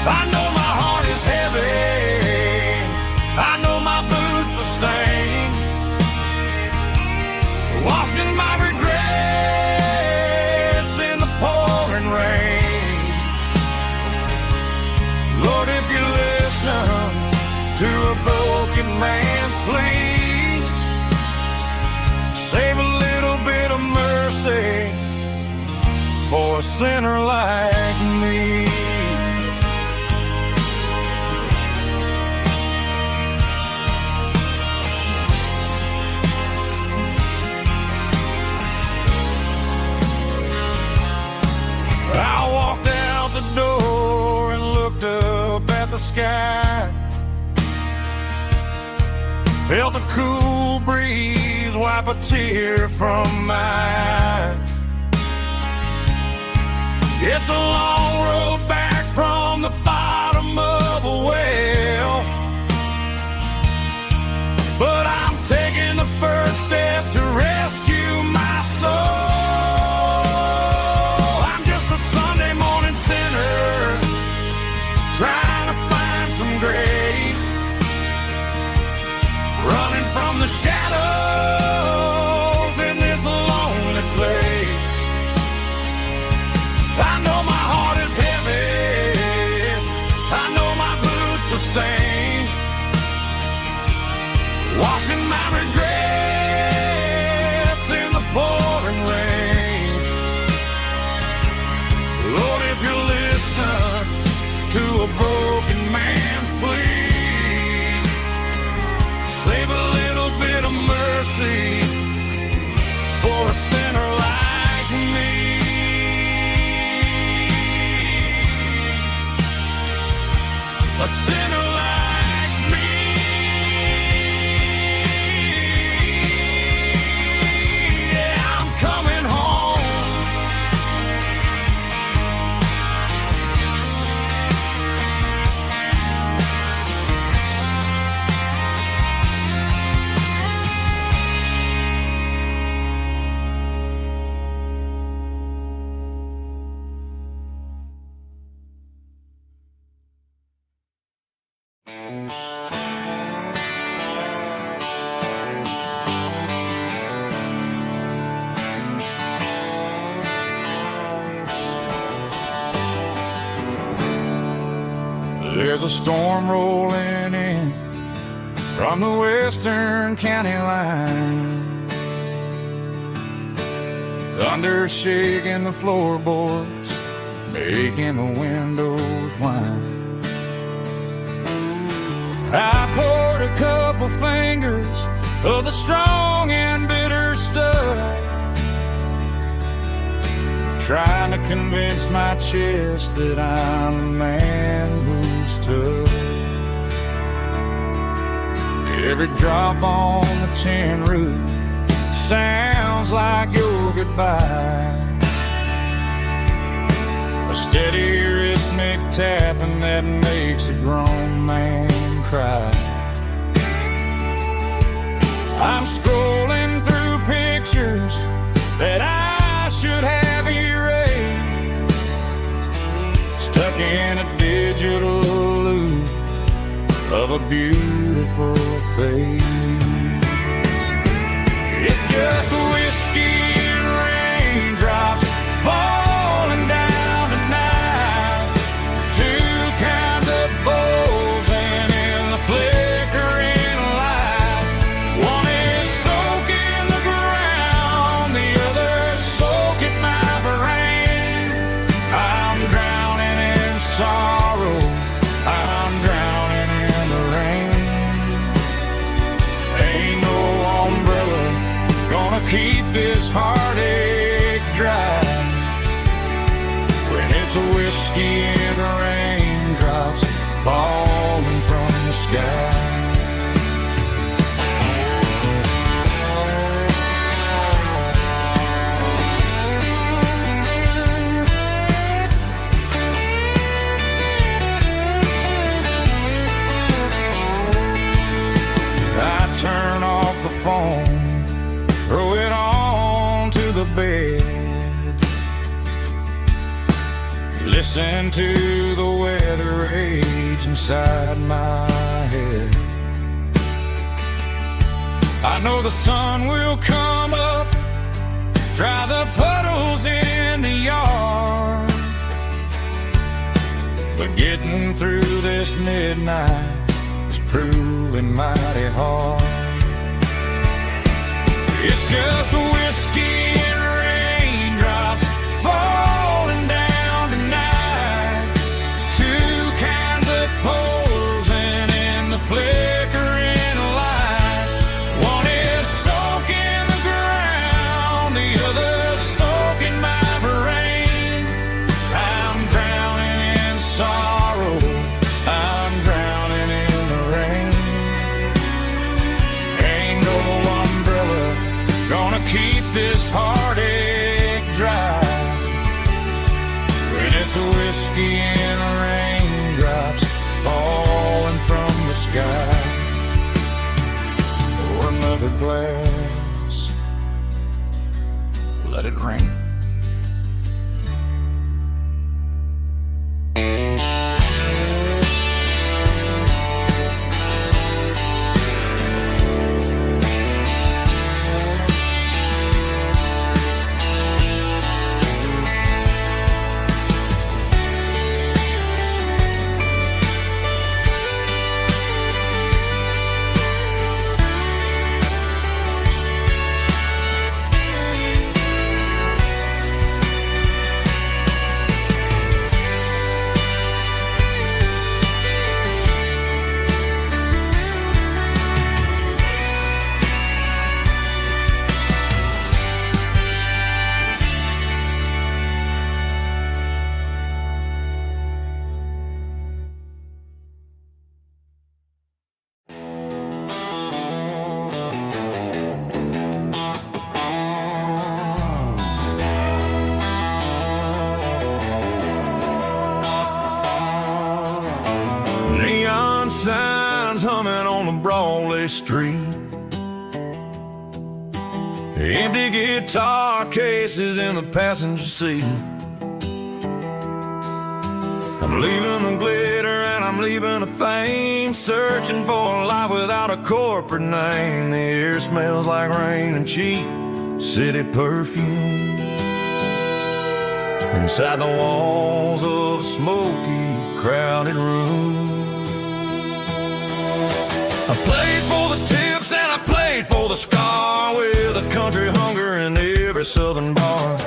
I know my heart is heavy, I know my boots are stained, washing my regrets in the pouring rain. Lord, if you listen to a broken man's plea, save a little bit of mercy for a sinner like me. I walked out the door and looked up at the sky, felt the cool breeze wipe a tear from my eye. It's a long road back from the bottom of a well, but I'm taking the first step to rescue my soul. Trying to find some grace, running from the shadows in this lonely place. I know my heart is heavy, I know my boots are stained, washing my regrets in the pouring rain. Lord, if you listen to a broken man's plea, save a little bit of mercy for a sinner like me. A sinner like me. Yeah, I'm coming home. There's a storm rolling in from the western county line, thunder shaking the floorboards, making the windows whine. I poured a couple fingers of the strong and bitter stuff, trying to convince my chest that I'm a man who's tough. Every drop on the tin roof sounds like your goodbye, a steady rhythmic tapping that makes a grown man cry. I'm scrolling through pictures that I should have erased, stuck in a digital of a beautiful face. It's just whiskey and raindrops falling down tonight. Two kinds of bowls and in the flickering light. One is soaking the ground, the other soaking my brain. I'm drowning in sorrow, I'm drowning in the rain. Ain't no umbrella gonna keep this heartache dry when it's a whiskey and raindrops falling from the sky. I turn off the phone, throw it on to the bed, listen to the weather rage inside my head. I know the sun will come up, dry the puddles in the yard, but getting through this midnight is proving mighty hard. It's just whiskey and raindrops falling down tonight. Two kinds of poles and in the flickering light. One is soaking the ground, the other soaking my brain. I'm drowning in sorrow, I'm drowning in the rain. Ain't no umbrella gonna keep this heartache dry when it's a whiskey and raindrops falling from the sky. Pour another glass, let it rain. Neon signs humming on the Broadway street. Empty guitar cases in the passenger seat. I'm leaving the glitter and I'm leaving the fame, searching for a life without a corporate name. The air smells like rain and cheap city perfume. Inside the walls of a smoky, crowded room. I played for the tips and I played for the scar, with a country hunger in every southern bar.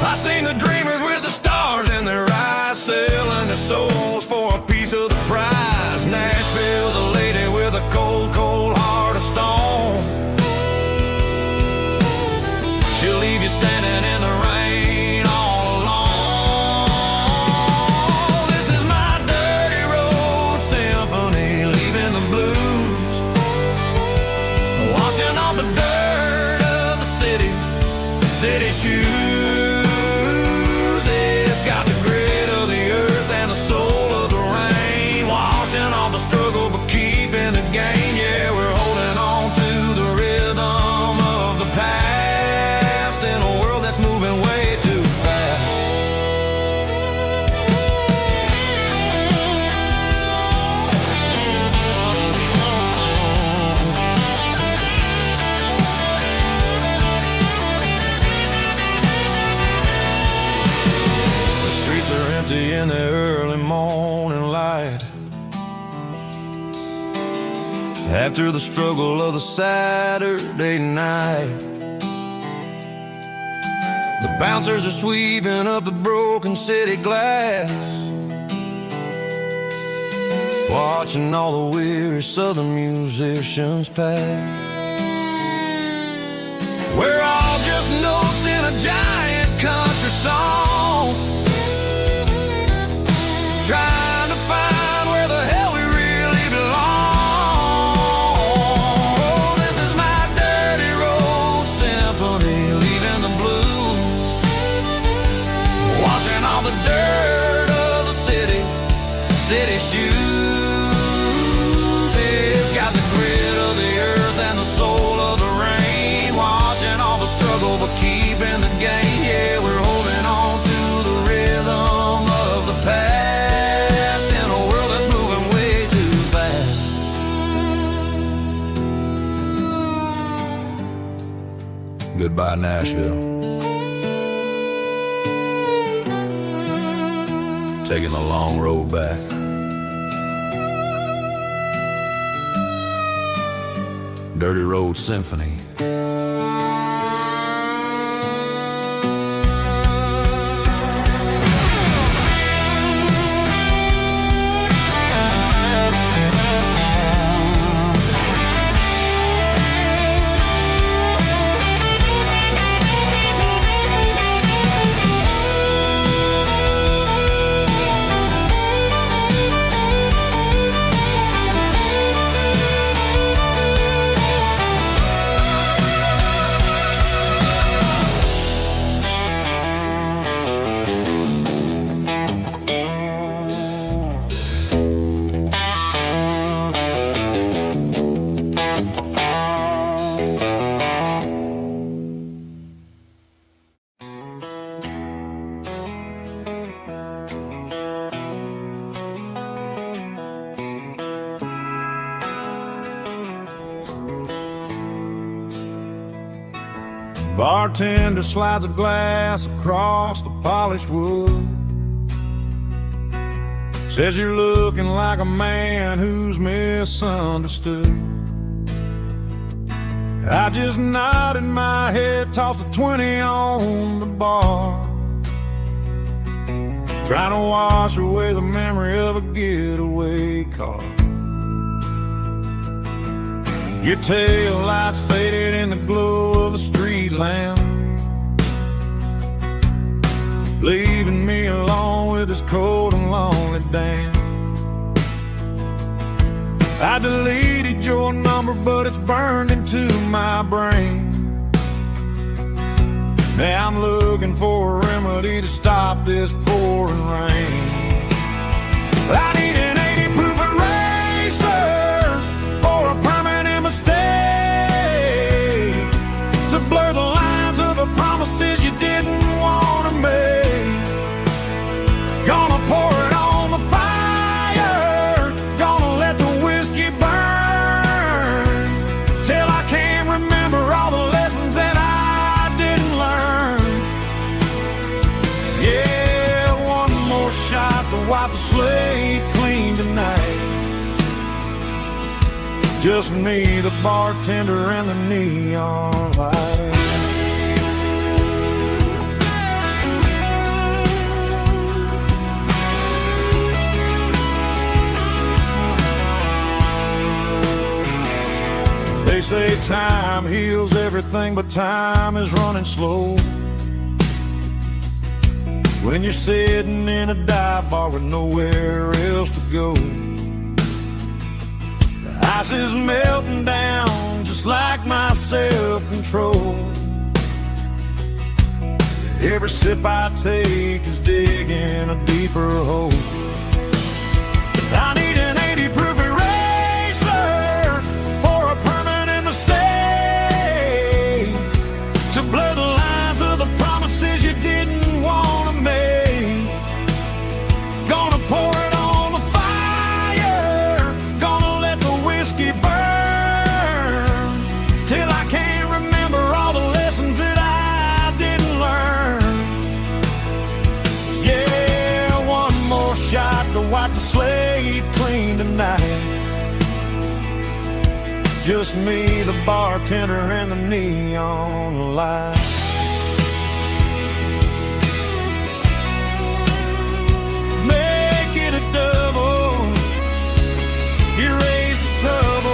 I seen the dreamers with the stars in their eyes, selling their souls for a piece of the prize. Nashville's a lady with a cold, cold heart of stone. She'll leave you standing in the rain all alone. This is my dirty road symphony, leaving the blues, washing off the dirt of the city shoes. after the struggle of the Saturday night. The bouncers are sweeping up the broken city glass, watching all the weary southern musicians pass. We're all just notes in a giant country song, trying to find where the hell we really belong. Oh, this is my dirty road symphony, leaving the blues, washing all the dirt of the city shoes. It's got the grit of the earth and the soul of the rain, washing all the struggle but keeping the game. Yeah, we're holding on to the rhythm of the past in a world that's moving way too fast. Goodbye, Nashville. Taking the long road back. Dirty Road Symphony. Bartender slides a glass across the polished wood, says you're looking like a man who's misunderstood. I just nodded my head, tossed a 20 on the bar, trying to wash away the memory of a getaway car. Your tail lights faded in the glow of a street lamp, leaving me alone with this cold and lonely damn. I deleted your number, but it's burned into my brain. Now I'm looking for a remedy to stop this pouring rain. I need an 80 proof eraser for a permanent mistake, to blur the lines of the promises you didn't want to make. Gonna pour it on the fire, gonna let the whiskey burn, till I can't remember all the lessons that I didn't learn. Yeah, one more shot to wipe the slate clean tonight. Just me, the bartender, and the neon light. They say time heals everything, but time is running slow when you're sitting in a dive bar with nowhere else to go. The ice is melting down just like my self-control. Every sip I take is digging a deeper hole. I need an 80 proof eraser for a permanent mistake, to blur the lines of the promises you didn't want to make. Gonna pour it on the fire, gonna let the whiskey burn, till I can't remember all the lessons that I didn't learn. Yeah, one more shot to wipe the slate clean tonight. just me, the bartender, and the neon light. Make it a double, erase the trouble.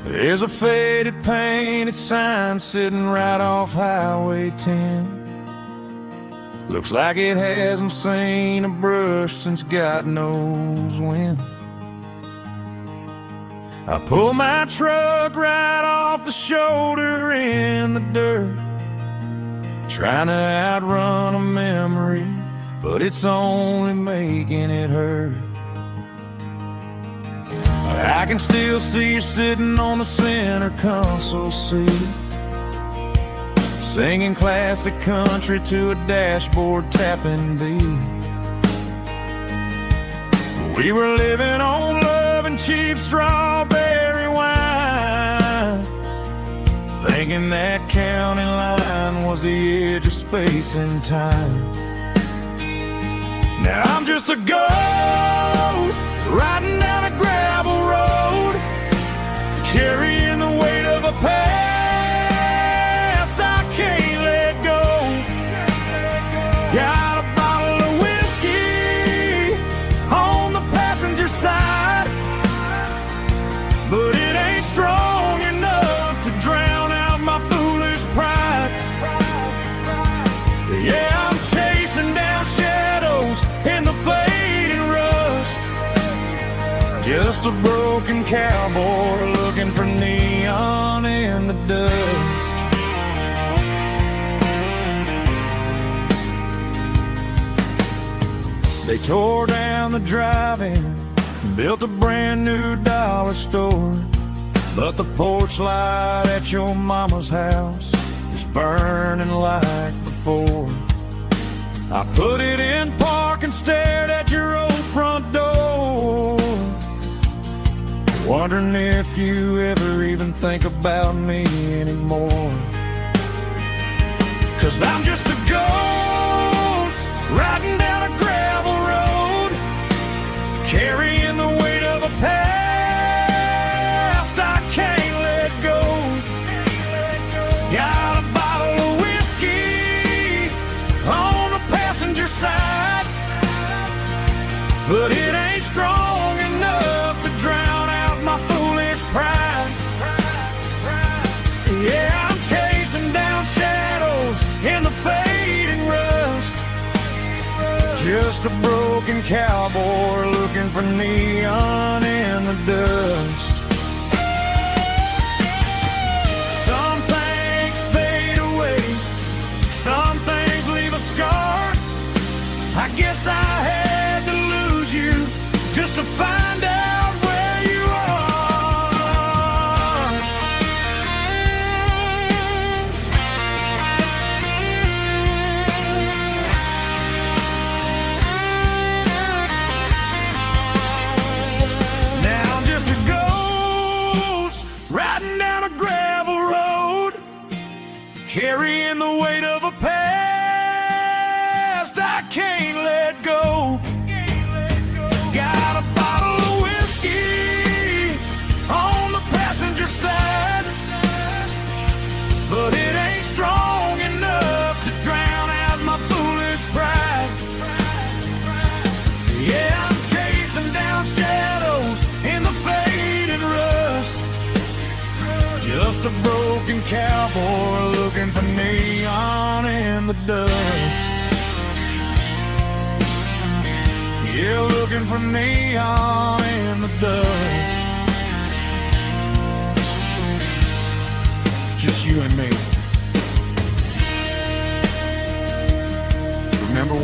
There's a faded painted sign sitting right off Highway 10. Looks like it hasn't seen a brush since God knows when. I pull my truck right off the shoulder in the dirt, trying to outrun a memory, but it's only making it hurt. I can still see you sitting on the center console seat, singing classic country to a dashboard tapping beat. We were living on love and cheap strawberry wine, thinking that county line was the edge of space and time. Now I'm just a ghost riding down a gravel road, carrying the weight of a past I can't let go. Got a bottle of whiskey on the passenger side, but it ain't strong enough to drown out my foolish pride. Yeah, I'm chasing down shadows in the fading rust, just a broken cowboy looking for neon in the dust. They tore down the drive-in, built a brand new dollar store, but the porch light at your mama's house is burning like before. I put it in park and stared at your old front door, wondering if you ever even think about me anymore. 'Cause I'm just a ghost riding down a gravel road, carrying the weight of a past I can't let go. Got a bottle of whiskey on the passenger side, but it ain't strong enough to drown out my foolish pride. Yeah, I'm chasing down shadows in the fading rust, just a broken cowboy looking for neon in the dust. Some things fade away, some things leave a scar. I guess I had to lose you just to find out where you are. Now I'm just a ghost riding down a gravel road, carrying the weight of a past I can't let go. Got a bottle of whiskey on the passenger side, but it ain't strong enough to drown out my foolish pride. Yeah, I'm chasing down shadows in the fading rust, just a broken cowboy looking for neon in the dust. Yeah, looking for neon in the dust. Just you and me. Remember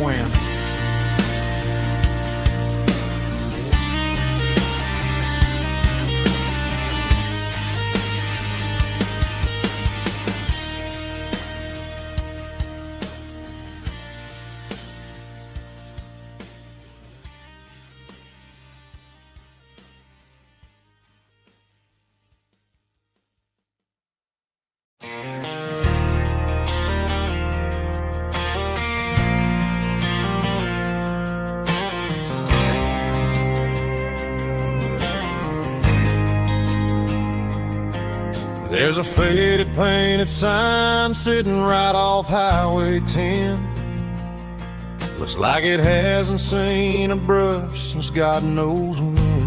There's a faded painted sign sitting right off Highway 10. Looks like it hasn't seen a brush since God knows when.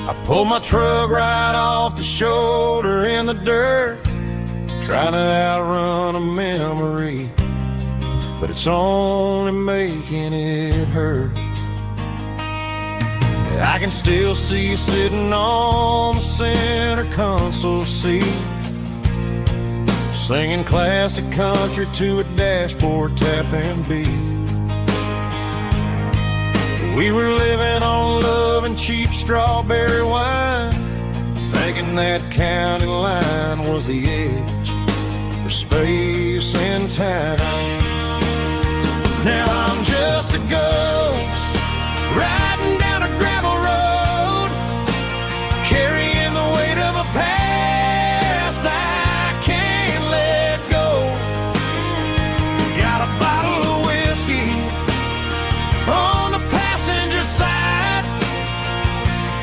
I pulled my truck right off the shoulder in the dirt, trying to outrun a memory, but it's only making it hurt. I can still see you sitting on the center console seat, singing classic country to a dashboard tapping beat. We were living on love and cheap strawberry wine, thinking that county line was the edge for space and time. Now I'm just a ghost riding down a gravel road, carrying the weight of a past I can't let go. Got a bottle of whiskey on the passenger side,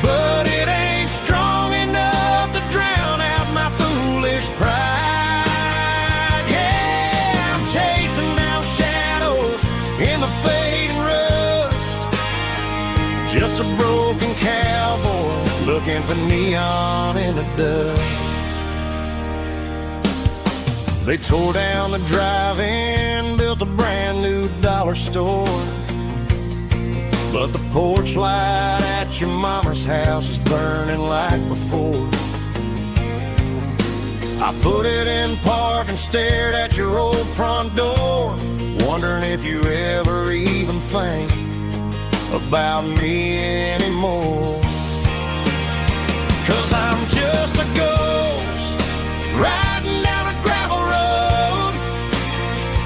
but it ain't strong enough to drown out my foolish pride. Yeah, I'm chasing down shadows in the fading rust, just a broken cowboy looking for neon in the dust. They tore down the drive-in, built a brand new dollar store, but the porch light at your mama's house is burning like before. I put it in park and stared at your old front door, wondering if you ever even think about me anymore. 'Cause I'm just a ghost riding down a gravel road,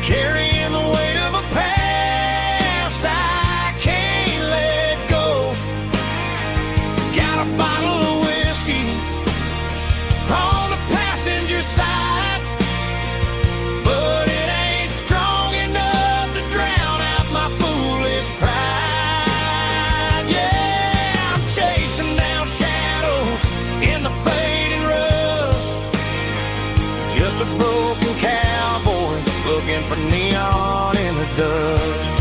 carrying the weight of a past I can't let go. Got a bottle of whiskey on the passenger side, but it ain't strong enough to drown out my foolish pride. Yeah, I'm chasing down shadows in the fading rust, just a broken cowboy looking for neon in the dust.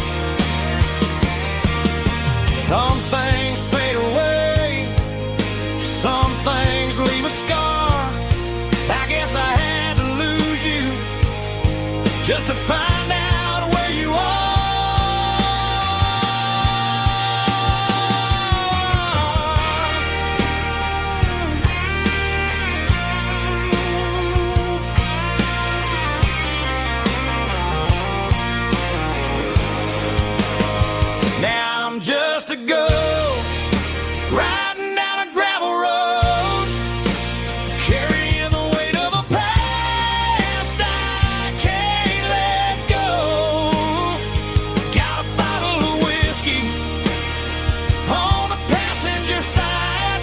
Some things fade away, some things leave a scar. I guess I had to lose you just to find out where you are. Now I'm just a ghost riding down a gravel road, carrying the weight of a past I can't let go. Got a bottle of whiskey on the passenger side,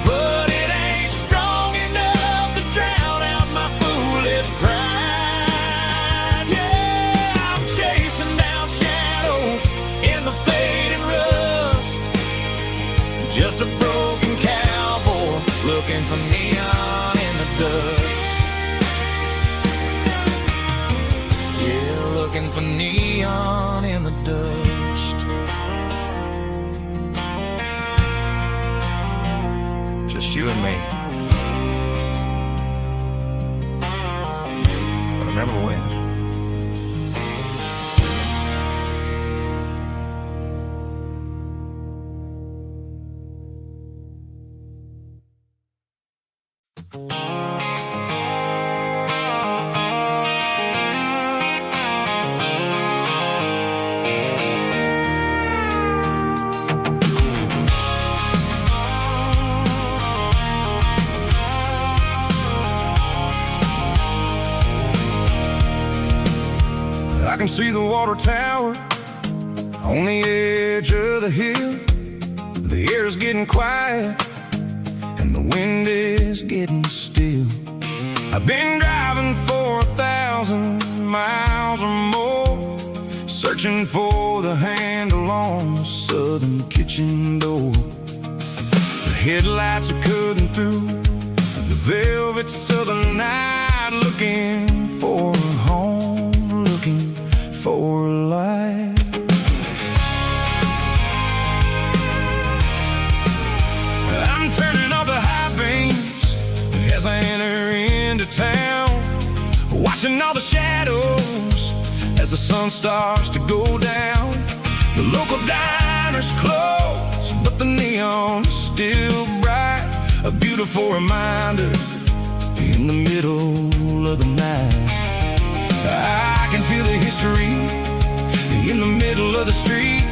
but it ain't strong enough to drown out my foolish pride. Yeah, I'm chasing down shadows in the fading rust, just a broken cowboy looking for neon in the dust. Yeah, looking for neon in the dust. Just you and me. But remember when? I can see the water tower on the edge of the hill. The air's getting quiet and the wind is getting still. I've been driving for 1,000 miles or more, searching for the handle on the southern kitchen door. The Headlights are cutting through the velvet southern night, looking for a home, looking for a life. I'm turning off the high beams as I enter into town, watching all the shadows as the sun starts to go down. The local diner's closed, but the neon's still bright, a beautiful reminder in the middle of the night. I can feel the history in the middle of the street,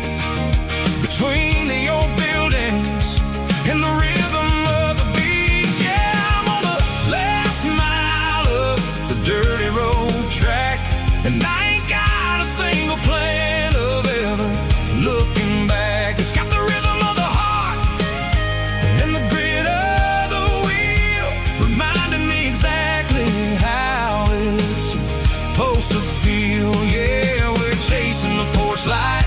between the old buildings and the rhythm of the beats. Yeah, I'm on the last mile of the dirty road track, and I ain't got a single plan of ever looking back. It's got the rhythm of the heart and the grit of the wheel, reminding me exactly how it's supposed to feel. Yeah, we're chasing the porch light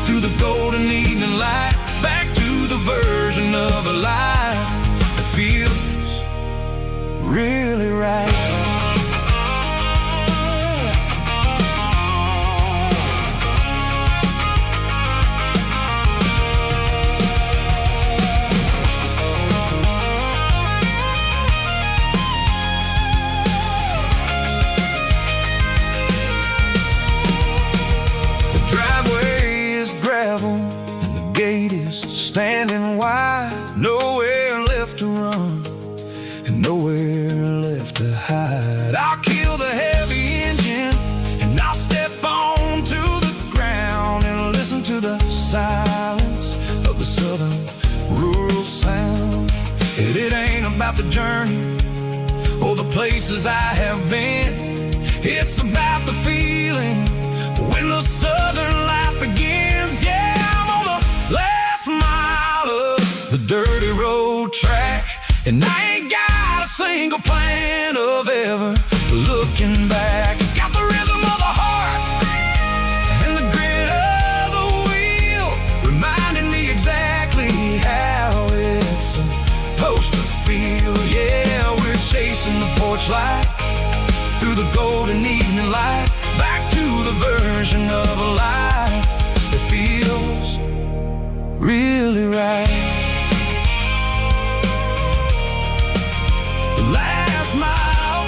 through the golden evening light, back to the version of a life that feels really right. Standing wide, nowhere left to run and nowhere left to hide. I'll kill the heavy engine and I'll step onto the ground and listen to the silence of the southern rural sound. And it ain't about the journey or the places I have been, it's about the feeling when the southern life begins. Yeah, I'm on the last mile of the dirty road track, and I ain't got a single plan of ever looking back. It's got the rhythm of the heart and the grit of the wheel, reminding me exactly how it's supposed to feel. Yeah, we're chasing the porch light through the golden evening light, back to the version of a life that feels really right. The last mile,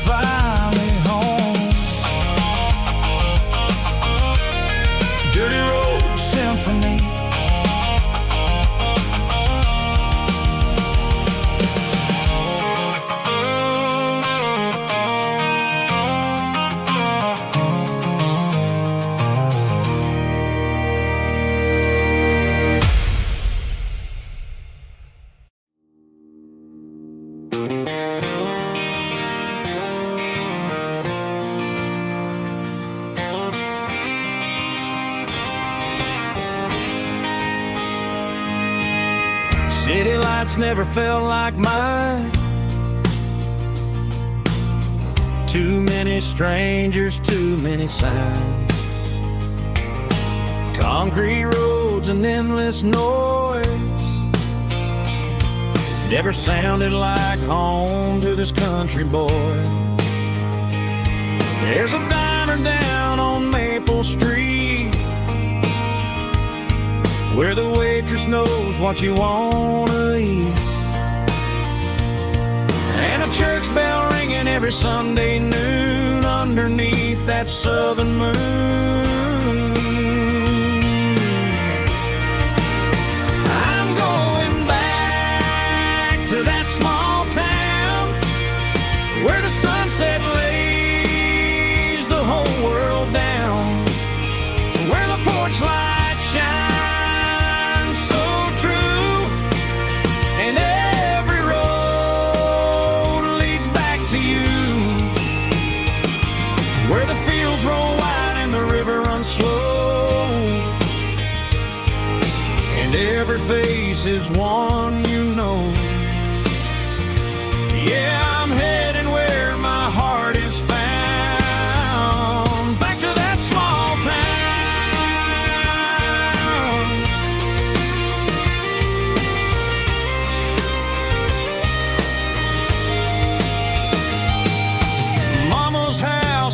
finally home. Dirty Road Symphony. City lights never felt like mine. Too many strangers, too many signs. Concrete roads and endless noise never sounded like home to this country boy. There's a diner down on Maple Street where the waitress knows what you wanna eat, and a church bell ringing every Sunday noon underneath that southern moon. I'm going back to that small town where the sunset lays the whole world down, where the porch lights shine slow, and every face is one you know. Yeah, I'm heading where my heart is found, back to that small town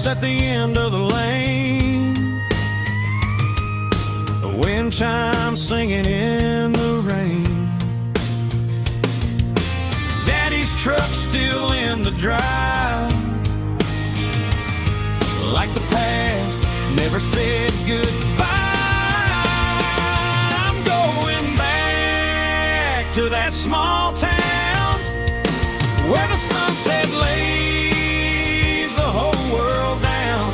house at the end of the lane. The wind chimes singing in the rain. Daddy's truck's still in the drive, like the past never said goodbye. I'm going back to that small town where the sunset lays the whole world down,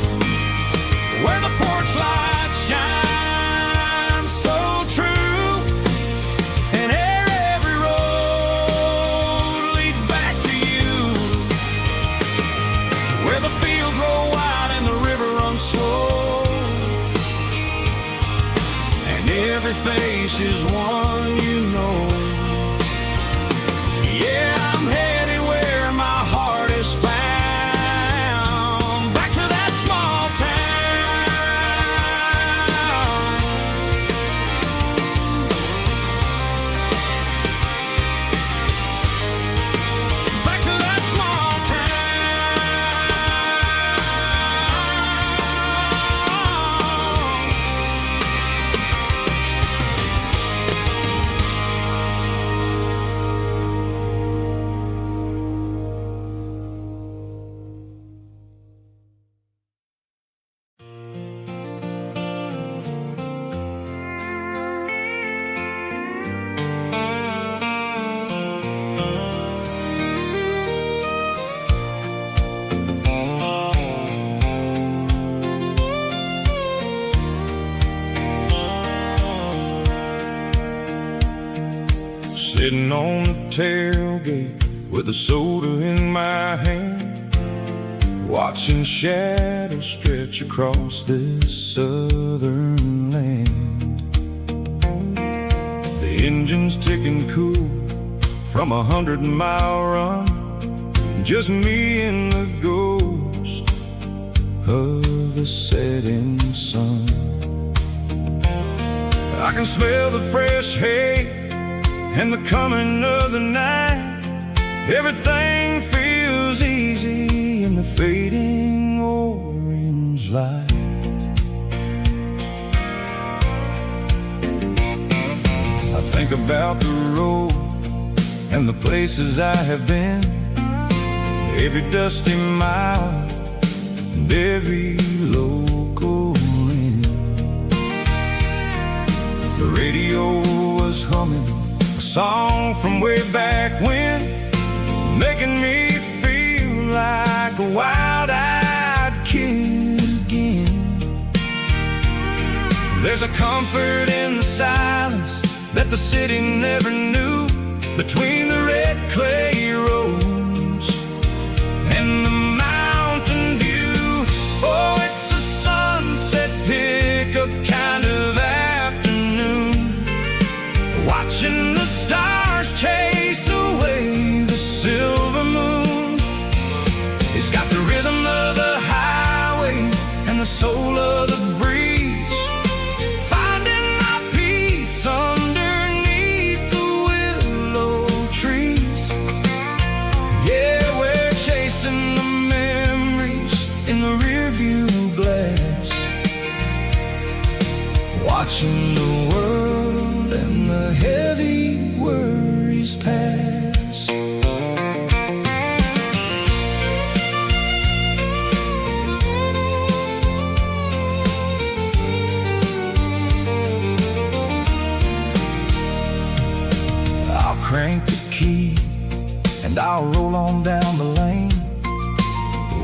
where the porch light shines so true, and every road leads back to you, where the fields roll wide and the river runs slow, and every face is one you know. Yeah, I'm headed where my heart is found, back to that small town. Back to that small Sitting on the tailgate with a soda in my hand, watching shadows stretch across this southern land. The engine's ticking cool from 100-mile run, just me and the ghost of the setting sun. I can smell the fresh hay and the coming of the night. Everything feels easy in the fading orange light. I think about the road and the places I have been, every dusty mile and every local inn. The radio was humming a song from way back when, making me feel like a wild-eyed kid again. There's a comfort in the silence that the city never knew, between the red clay roads and the mountain view. Oh, it's a sunset pickup kind of afternoon, watching the stars chase away the silver moon. It's got the rhythm of the highway and the soul of the breeze, finding my peace underneath the willow trees. Yeah, we're chasing the memories in the rearview glass, watching the world and the heavy worries pass. I'll crank the key and I'll roll on down the lane,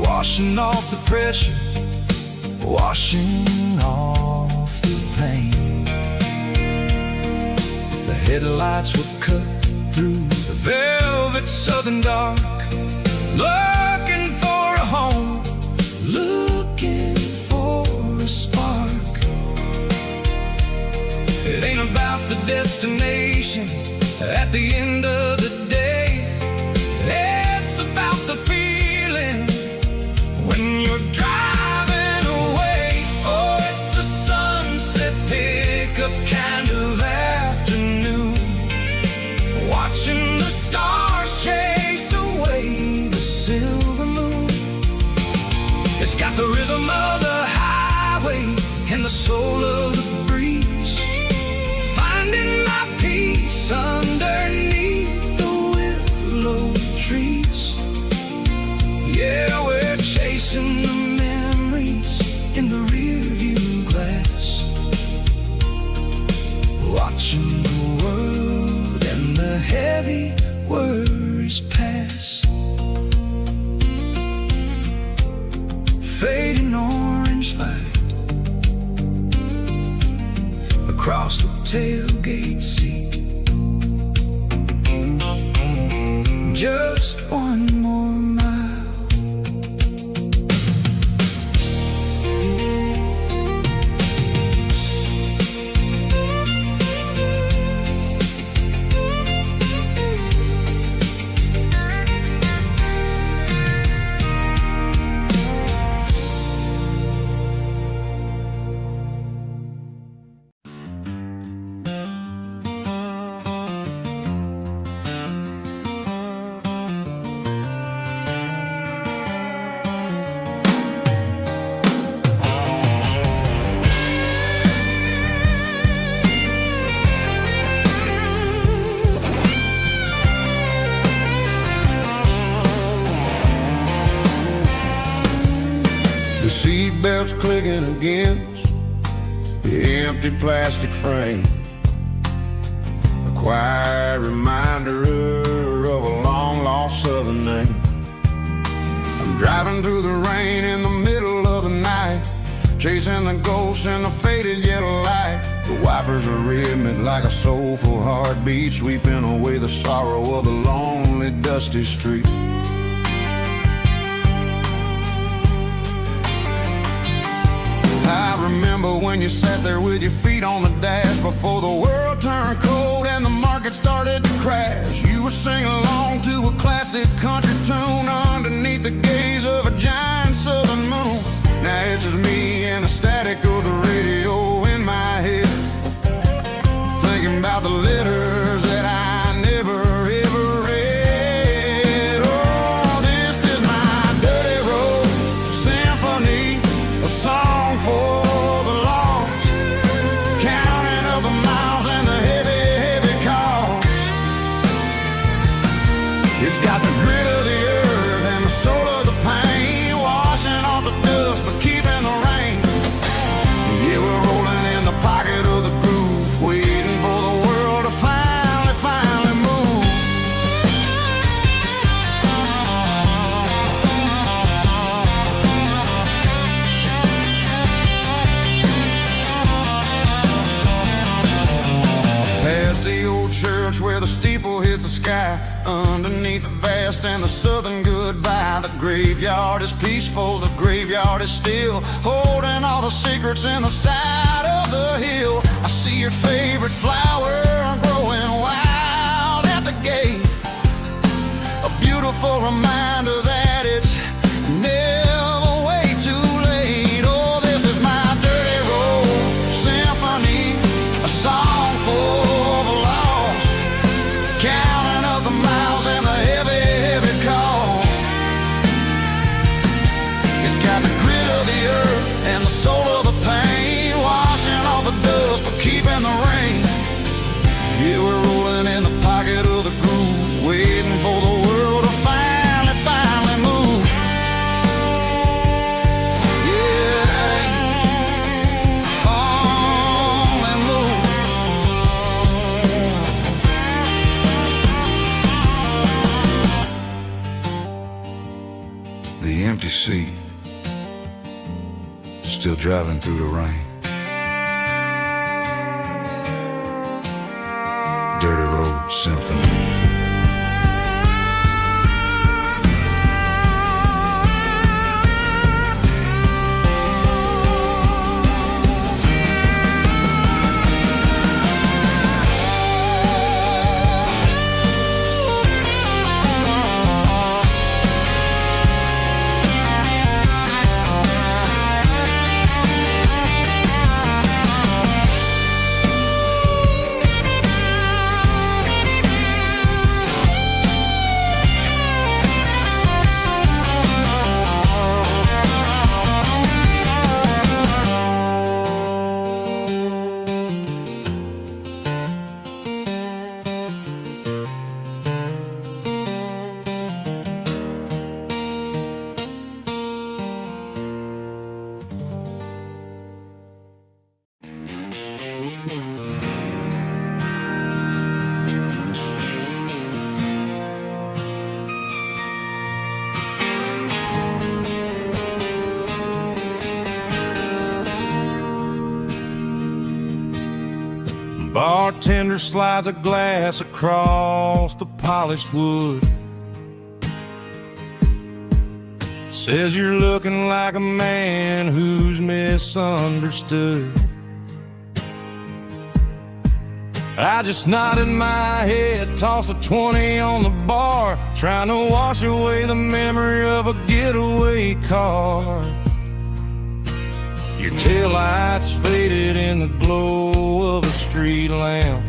washing off the pressure, washing off the pain. The headlights will cut through the velvet southern dark, looking for a home, looking for a spark. It ain't about the destination at the end of the day, it's about the feeling when you're driving away. Oh, it's a sunset pickup kind of afternoon, watching the stars chase away the silver moon. It's got the rhythm Chasing the memories in the rearview glass, watching the world and the heavy worries pass. Fading orange light across the tailgate seat. Just one more mile. The seatbelt's clicking against the empty plastic frame, a quiet reminder of a long-lost southern name. I'm driving through the rain in the middle of the night, chasing the ghosts in the faded yellow light. The wipers are rhythmic like a soulful heartbeat, sweeping away the sorrow of the lonely, dusty street. I remember when you sat there with your feet on the dash before the world turned cold and the market started to crash. You were singing along to a classic country tune underneath the gaze of a giant southern moon. Now it's just me and the static of the radio in my head, thinking about the letters that I never ever read. Oh, this is my dirty road symphony, a song for the lost, counting up the miles and the heavy, heavy cost. It's got the grit of the earth and the soul of the pain, washing off the dust but keeping the rain. Yeah, we're rolling in the pocket of the groove, waiting for the world to finally move. Past the old church where the steeple hits the sky, underneath the vast and the southern goodbye. The graveyard is peaceful, the graveyard is still, holding all the secrets in the side of the hill. I see your favorite flower growing wild at the gate, a beautiful reminder that it's never way too late. Oh, this is my dirty road symphony, a song for the lost, counting up the miles and the heavy, heavy call. It's got the grit of the earth and the soul of the pain, washing off the dust but keeping the rain. Yeah, we're rolling in the pocket of the groove, waiting for the world to finally move. Yeah, finally move. The empty seat, still driving through the rain. Dirty Road Symphony. bartender slides a glass across the polished wood. Says you're looking like a man who's misunderstood. I just nodded my head, tossed a 20 on the bar, trying to wash away the memory of a getaway car. Your taillights faded in the glow of a street lamp,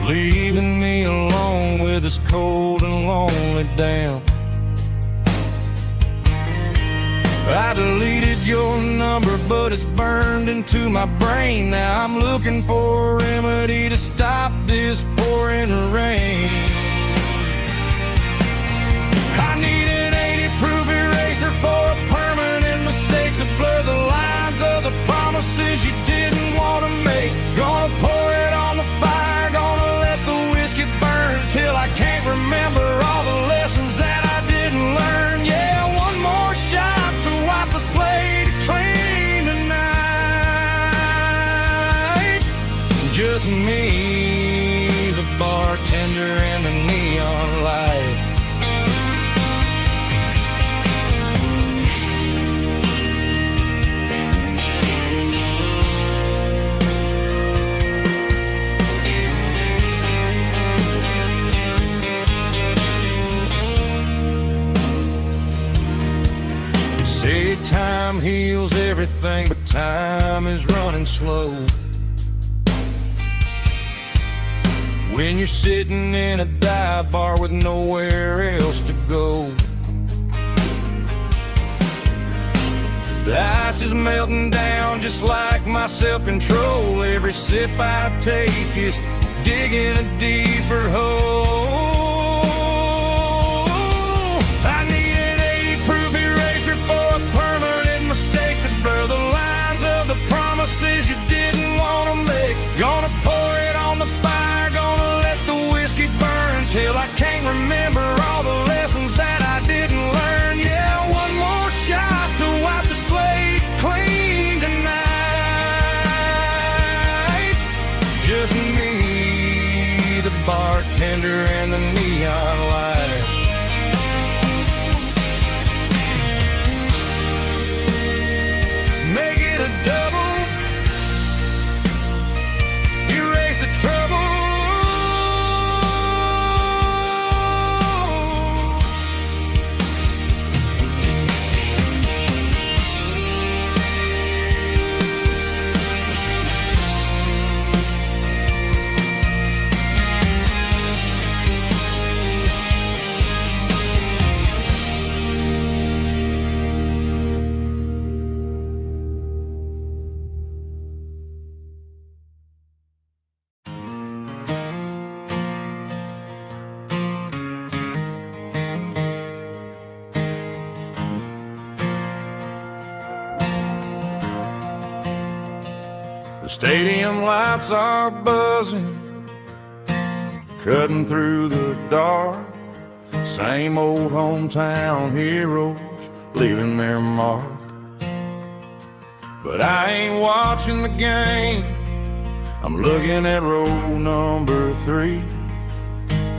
leaving me alone with this cold and lonely damp. I deleted your number, but it's burned into my brain. Now I'm looking for a remedy to stop this pouring rain. I need an 80-proof eraser for a permanent mistake to blur the lines of the promises you didn't want to make. Gonna pour it on the fire, gonna let the whiskey burn till I can't remember all the lessons that I didn't learn. Yeah, one more shot to wipe the slate clean tonight. Just me, the bartender, and the neon light. Say time heals everything, but time is running slow. When you're sitting in a dive bar with nowhere else to go, the ice is melting down just like my self-control. Every sip I take is digging a deeper hole. I need an 80-proof eraser for a permanent mistake to blur the lines of the promises you didn't want to make. Gonna pour it on the fire, gonna let the whiskey burn till I can't remember all the lessons that I didn't learn. Yeah, one more shot to wipe the slate clean tonight. Just me, the bartender, and the neon light. Make it a double, erase the trouble. The stadium lights are buzzing, cutting through the dark. Same old hometown heroes leaving their mark. But I ain't watching the game, I'm looking at row number 3,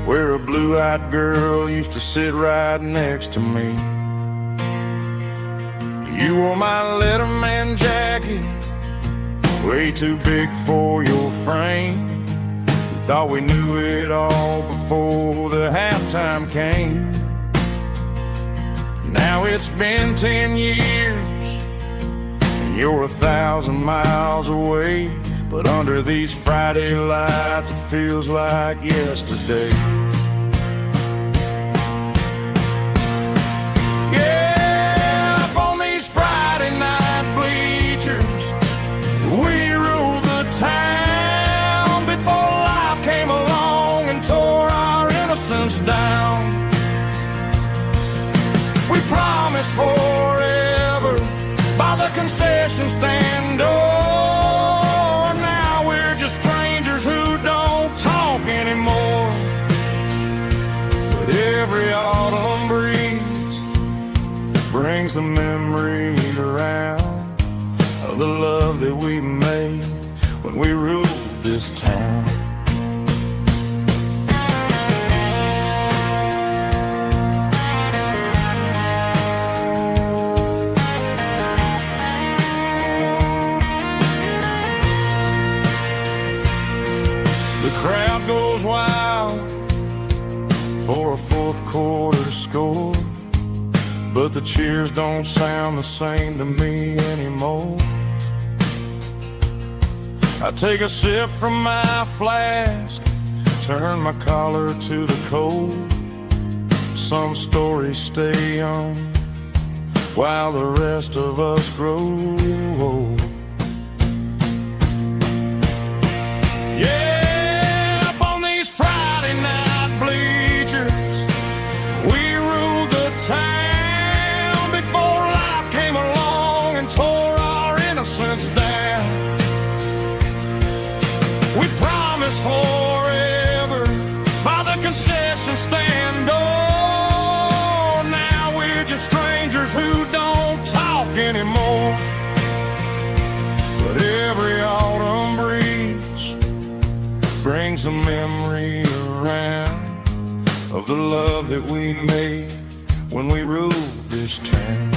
where a blue-eyed girl used to sit right next to me. You wore my Letterman jacket, way too big for your frame. We thought we knew it all before the halftime came. Now it's been 10 years and you're 1,000 miles away, but under these Friday lights it feels like yesterday. Yeah, up on these Friday night bleachers, we ruled the town before life came along and tore our innocence down. We promised forever by the concession stand door. Now we're just strangers who don't talk anymore. But every autumn breeze brings the memories around of the love that we made when we ruled this town. The crowd goes wild for a fourth quarter score, but the cheers don't sound the same to me anymore. I take a sip from my flask, turn my collar to the cold. Some stories stay young while the rest of us grow old. Yeah, up on these Friday night bleachers, we ruled the town before life came along and tore our innocence down. We promised forever by the concession stand door. Now we're just strangers who don't talk anymore. But every autumn breeze brings a memory around of the love that we made when we ruled this town.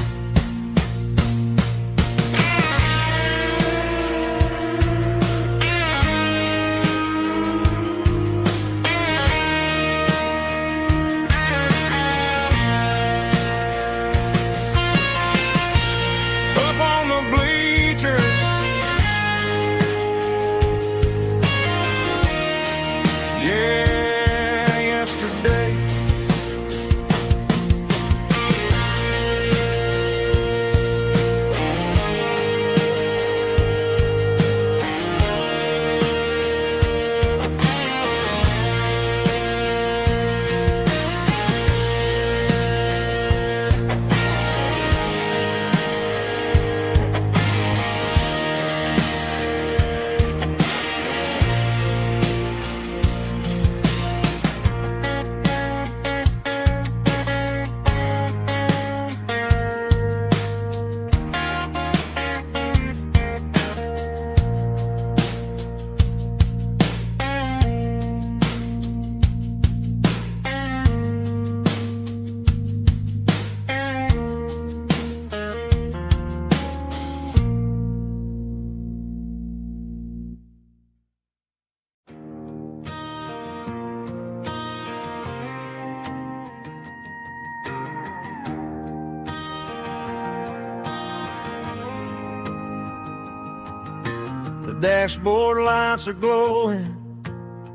The dashboard lights are glowing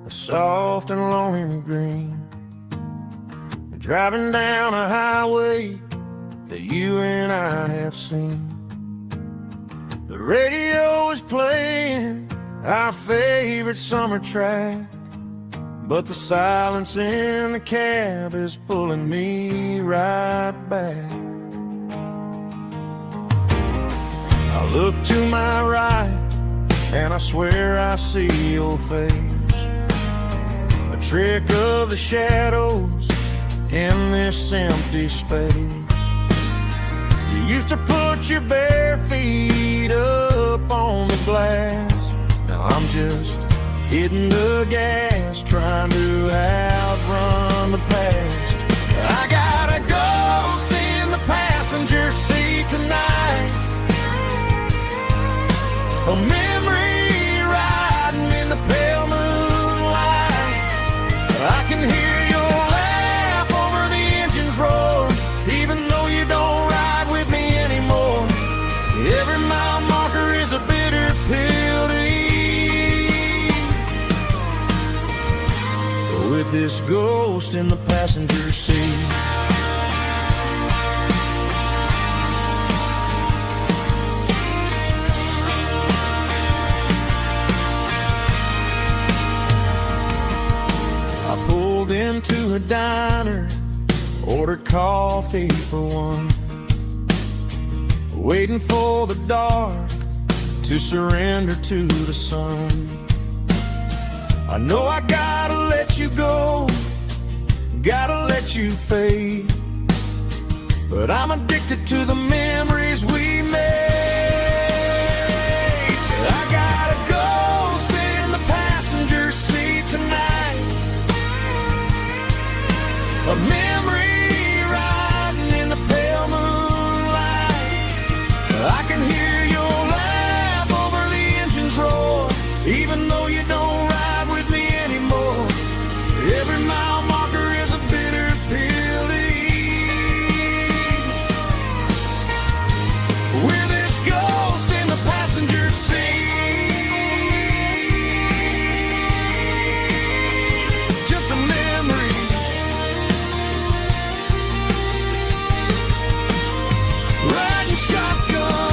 a soft and lonely green. Driving down a highway that you and I have seen. The radio is playing our favorite summer track, but the silence in the cab is pulling me right back. I look to my right and I swear I see your face, a trick of the shadows in this empty space. You used to put your bare feet up on the glass. Now I'm just hitting the gas, trying to outrun the past. I got a ghost in the passenger seat tonight, a memory riding in the pale moonlight. I can hear your laugh over the engine's roar, even though you don't ride with me anymore. Every mile marker is a bitter pill to eat, with this ghost in the passenger seat. I pulled into a diner, ordered coffee for one, waiting for the dark to surrender to the sun. I know I gotta let you go, gotta let you fade, but I'm addicted to the memories we made. I gotta go A memory riding in the pale moonlight. I can hear your laugh over the engine's roar, even though you don't ride with me anymore. Every mile marker is a bitter pill to eat. We're this ghost in the passenger seat. Just a memory. Riding shotgun.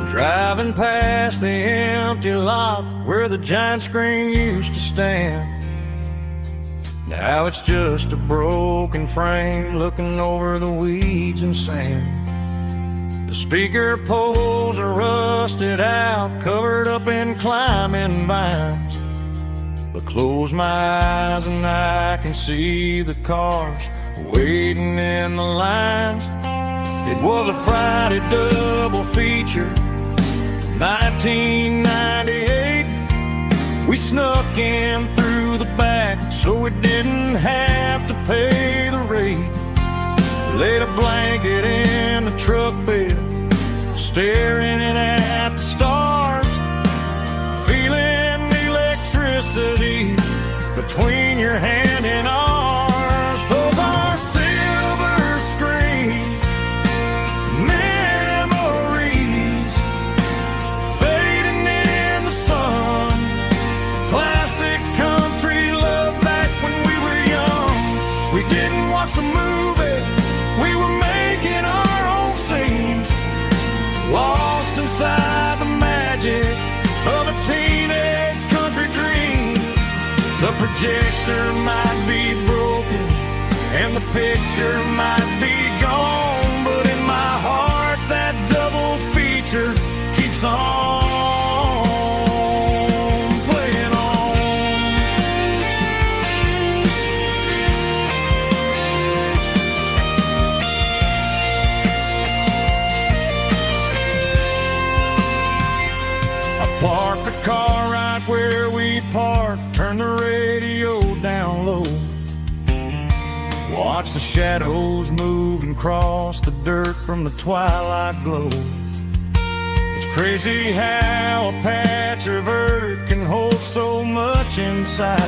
Driving past the empty lot where the giant screen used to stand. Now it's just a broken frame looking over the weeds and sand. The speaker poles are rusted out, covered up in climbing vines. But close my eyes and I can see the cars waiting in the lines. It was a Friday double feature, 1998. We snuck in through the back so we didn't have to pay the rate. Laid a blanket in the truck bed, staring at the stars, feeling the electricity between your hand and ours. Those are silver screen memories fading in the sun. Classic country love back when we were young. We didn't watch the movie, we were making our own scenes, lost inside the magic of a teenage country dream. The projector might be broken and the picture might be gone, but in my heart that double feature keeps on playing on. I parked the car right where we parked, turned the radio down low, watch the shadows move and cross the dirt from the twilight glow. It's crazy how a patch of earth can hold so much inside.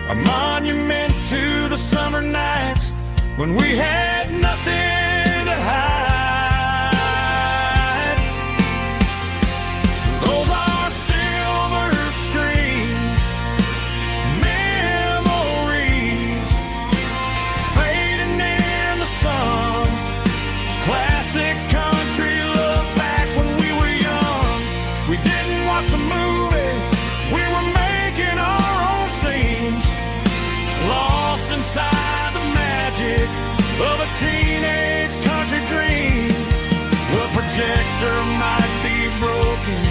A monument to the summer nights when we had nothing to hide. Those are silver screen memories fading in the sun. Classic country love back when we were young. We didn't watch the movie, we were making our own scenes, lost inside the magic of a teenage country dream. The projector might be broken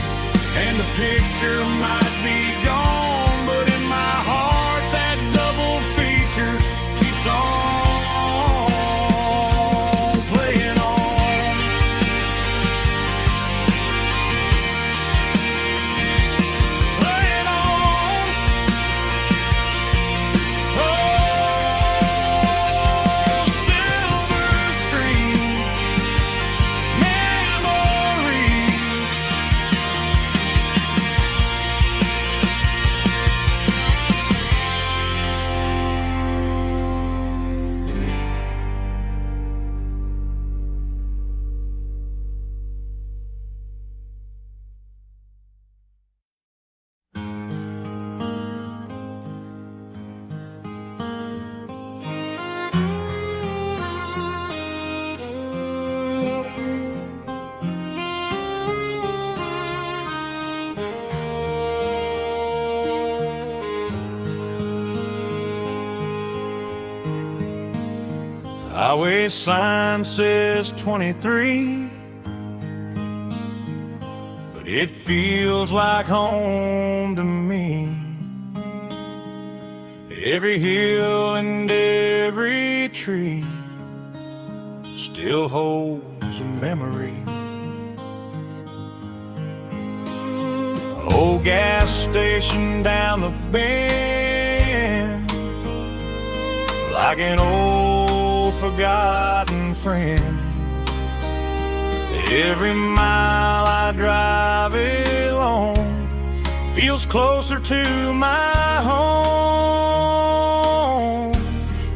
and the picture might be gone, but in my heart that double feature keeps on playing on. Playing on. Oh, silver screen memories. Highway sign says 23, but it feels like home to me. Every hill and every tree still holds a memory. Old gas station down the bend, like an old forgotten friend. Every mile I drive it along feels closer to my home.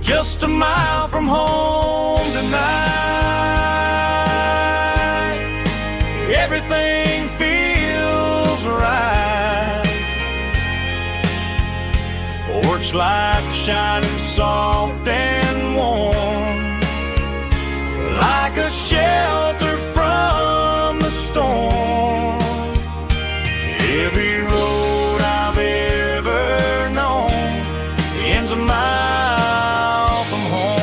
Just a mile from home tonight, everything feels right. Porch light shining soft and warm, like a shelter from the storm. Every road I've ever known ends a mile from home.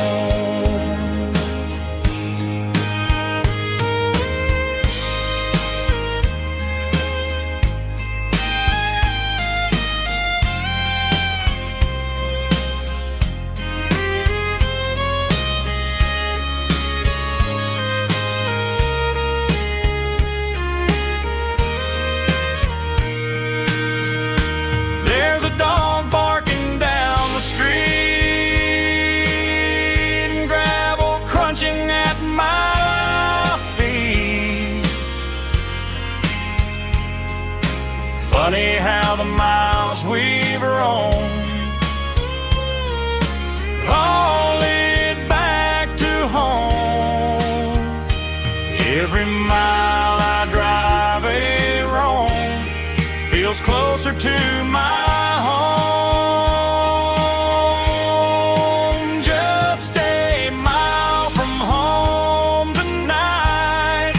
There's a dog barking down the street, and gravel crunching at my feet. Funny how the miles we've roamed all lead back to home. Every mile I drive a roam feels closer to my home. Just a mile from home tonight,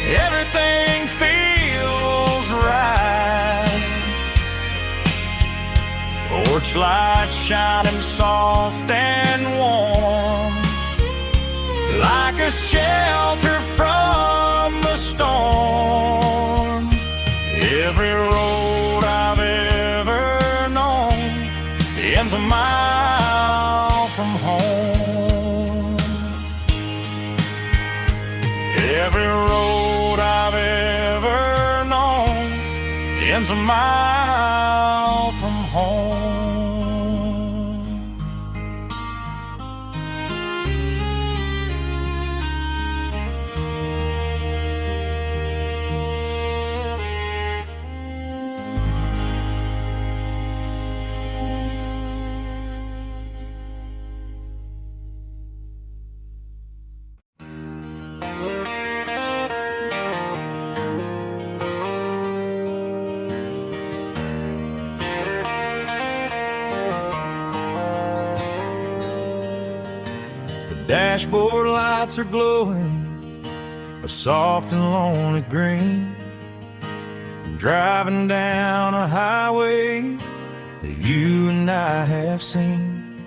everything feels right. Porch light shining soft and warm, like a shelter from the storm. Every road I've ever known ends a mile from home. Every road I've ever known ends a mile from home. Dashboard lights are glowing a soft and lonely green. I'm driving down a highway that you and I have seen.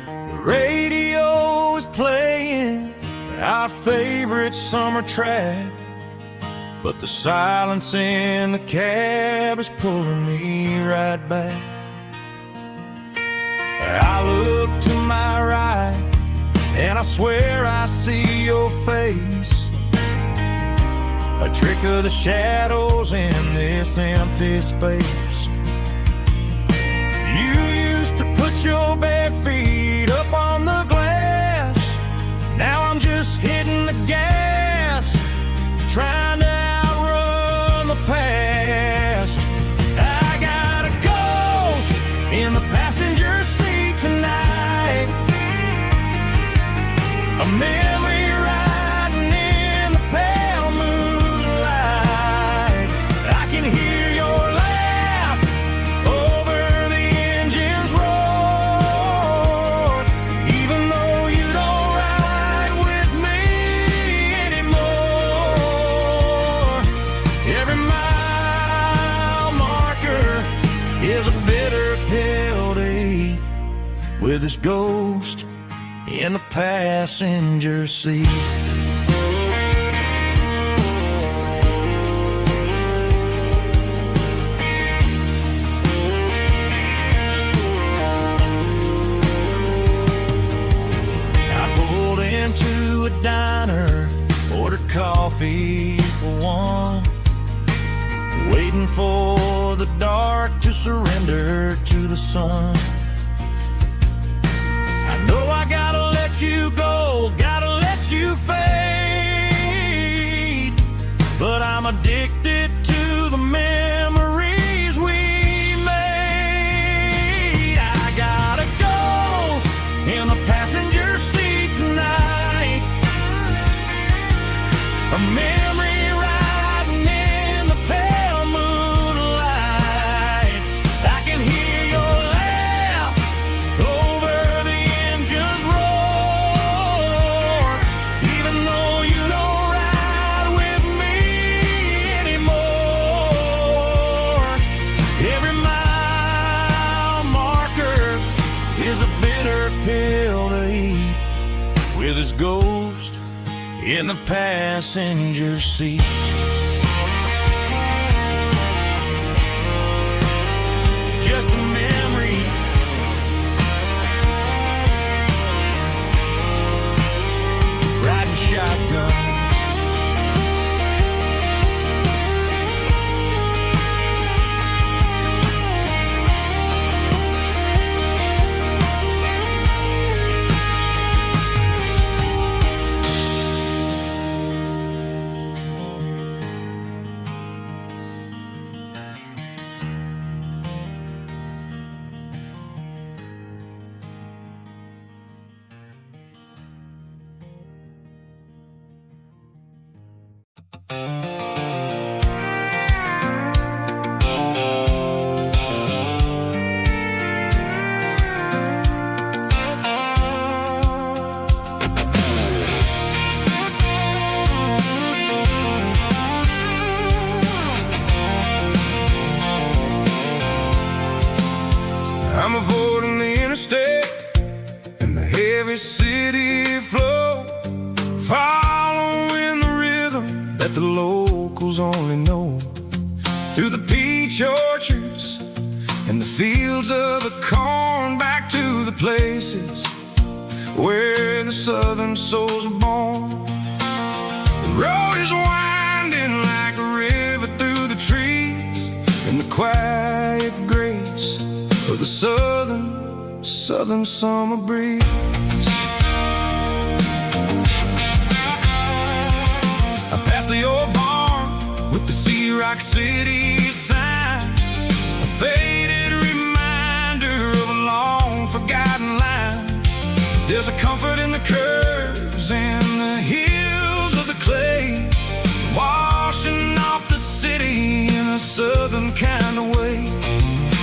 The radio is playing our favorite summer track, but the silence in the cab is pulling me right back. I look to my right and I swear I see your face, a trick of the shadows in this empty space. You used to put your bare feet up on the glass. Now I'm just hitting the gas, trying to outrun the past. I got a ghost in the passenger seat tonight, a memory riding in the pale moonlight. I can hear your laugh over the engine's roar, even though you don't ride with me anymore. Every mile marker is a bitter pill to eat with this ghost in the passenger seat. I pulled into a diner, ordered coffee for one, waiting for the dark to surrender to the sun. I know I gotta let you go, gotta let you fade, but I'm addicted to the memories we made. I got a ghost in the passenger seat tonight, a memory riding in the pale moonlight. I can hear your laugh over the engine's roar, even though you don't ride with me anymore. Every mile marker is a bitter pill to eat, with his ghost in the passenger seat. Just a memory, riding shotgun. I'm avoiding the interstate and the heavy city flow, following the rhythm that the locals only know, through the peach orchards and the fields of the corn, back to the places where the southern souls were born. The road is winding like a river through the trees, in the quiet grace of the southern summer breeze. I passed the old barn with the Sea Rock City sign, a faded reminder of a long forgotten line. There's a comfort in the curves and the hills of the clay, washing off the city in a southern kind of way.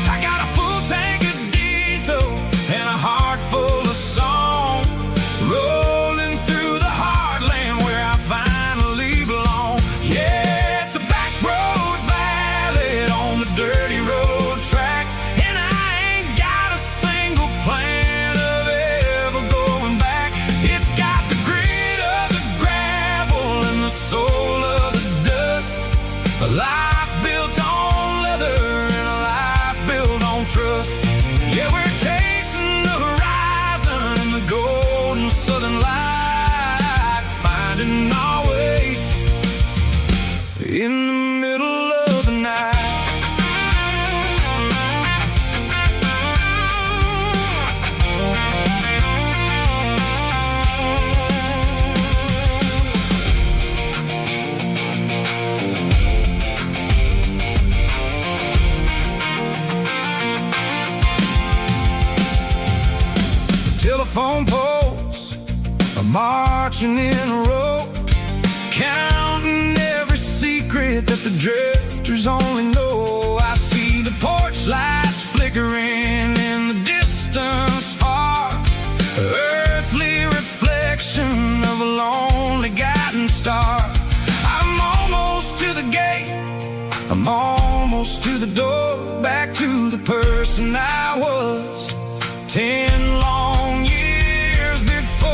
I got a full tank of diesel and a heart full of song, rolling through the heartland where I finally belong. Yeah, it's a back road ballad on the dirty road track, and I ain't got a single plan of ever going back. It's got the grit of the gravel and the soul of the dust, a life built on leather and a life built on trust. Yeah, we're chasing the horizon and the golden southern light, finding our way in the middle of the night. Telephone poles are marching in a row, counting every secret that the drifters only know. I see the porch lights flickering in the distance far, earthly reflection of a lonely guiding star. I'm almost to the gate, I'm almost to the door, back to the person I was 10 long years before.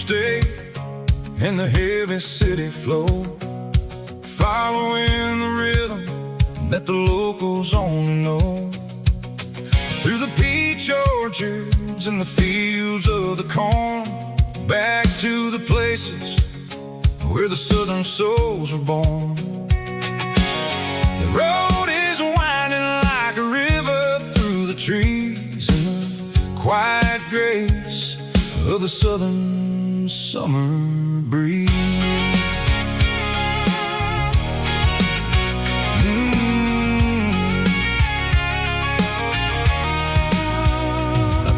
stay in the heavy city flow, following the rhythm that the locals only know. Through the peach orchards and the fields of the corn, back to the places where the southern souls were born. The road is winding like a river through the trees in the quiet grace of the southern summer breeze.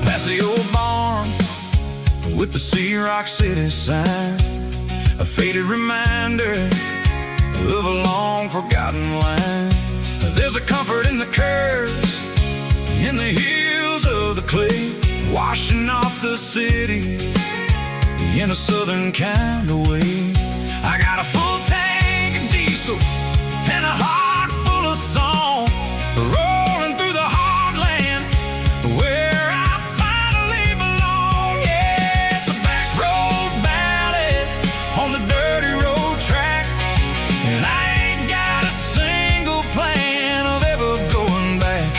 Past the old barn with the Sea Rock City sign, a faded reminder of a long forgotten line. There's a comfort in the curves, in the hills of the clay, washing off the city in a southern kind of way. I got a full tank of diesel and a heart full of song, rolling through the heartland where I finally belong. Yeah, it's a back road ballad on the dirty road track, and I ain't got a single plan of ever going back.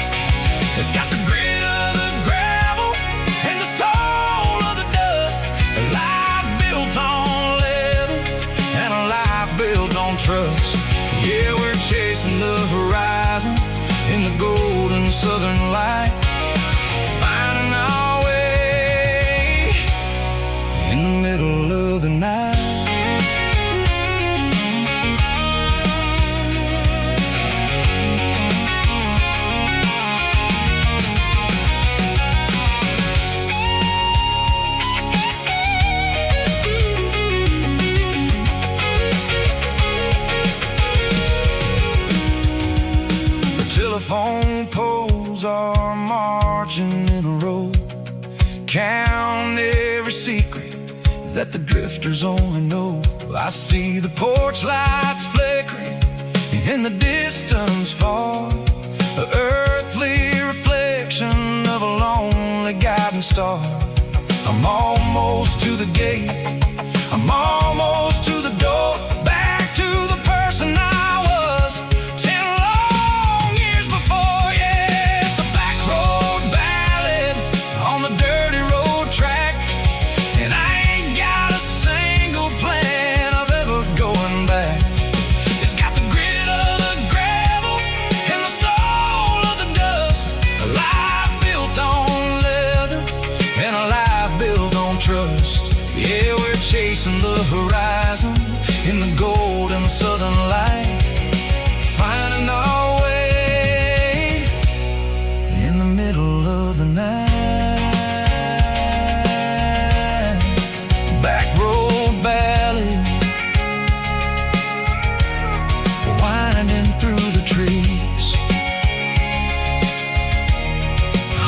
It's got the grit of the gravel and the soul of the dust, a life built on leather and a life built on trust. Yeah, we're chasing the horizon in the golden southern light, finding our way in the middle of the night. Telephone poles are marching in a row, count every secret that the drifters only know. I see the porch lights flickering in the distance far, the earthly reflection of a lonely guiding star. I'm almost to the gate, I'm almost to the door, back to the person I was 10 long years before. Yeah, it's a back road ballad on the dirty road track, and I ain't got a single plan of ever going back. It's got the grit of the gravel and the soul of the dust, a life built on leather and a life built on trust. Yeah, we're chasing the horizon in the golden southern light, finding our way in the middle of the night. Back road ballad, winding through the trees.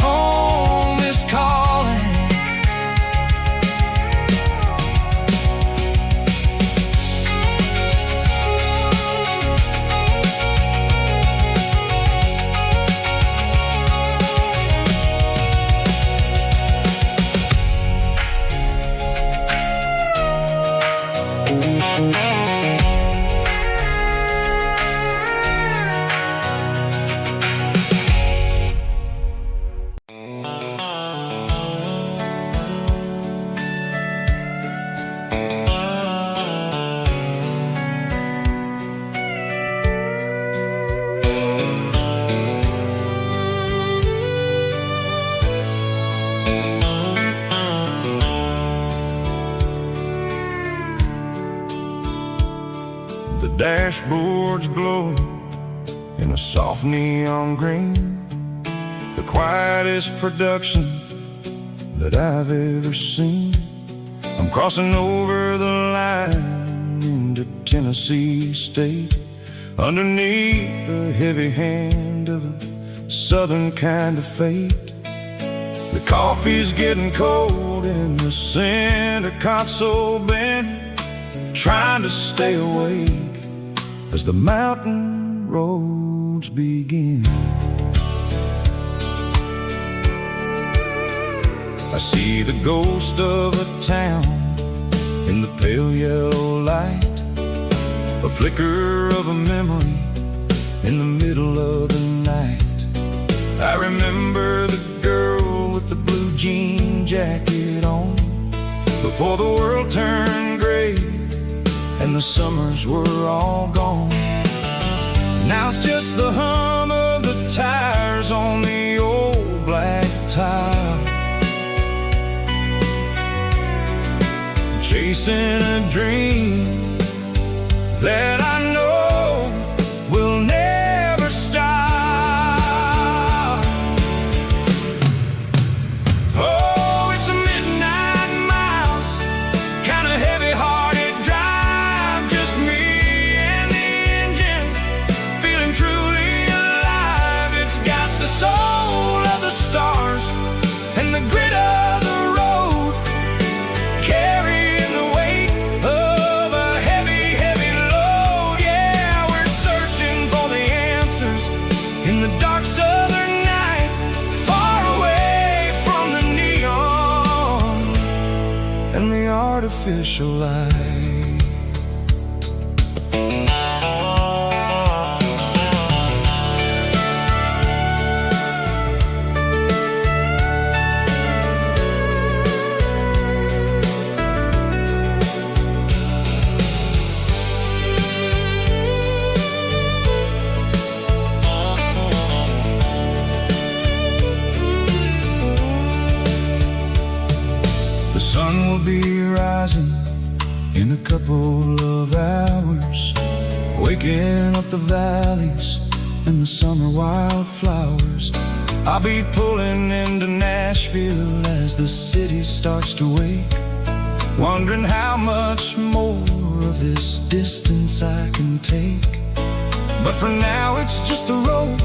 Home is calling. The dashboard's glowing in a soft neon green, the quietest production that I've ever seen. I'm crossing over the line into Tennessee State, underneath the heavy hand of a southern kind of fate. The coffee's getting cold in the center console bin, trying to stay awake as the mountain roads begin. I see the ghost of a town in the pale yellow light, a flicker of a memory in the middle of the night. I remember the girl with the blue jean jacket on, before the world turned gray and the summers were all gone. Now it's just the hum of the tires on the old black tile, chasing a dream that I know will never stop. Oh, it's a midnight mouse, kind of heavy-hearted drive, just me and the engine, feeling truly alive. It's got the soul of the stars and the grit of the road, carrying the weight of a heavy, heavy load. Yeah, we're searching for the answers in the dark southern night, far away from the neon and the artificial light. The sun will be rising in a couple of hours, waking up the valleys and the summer wildflowers. I'll be pulling into Nashville as the city starts to wake, wondering how much more of this distance I can take. But for now it's just the road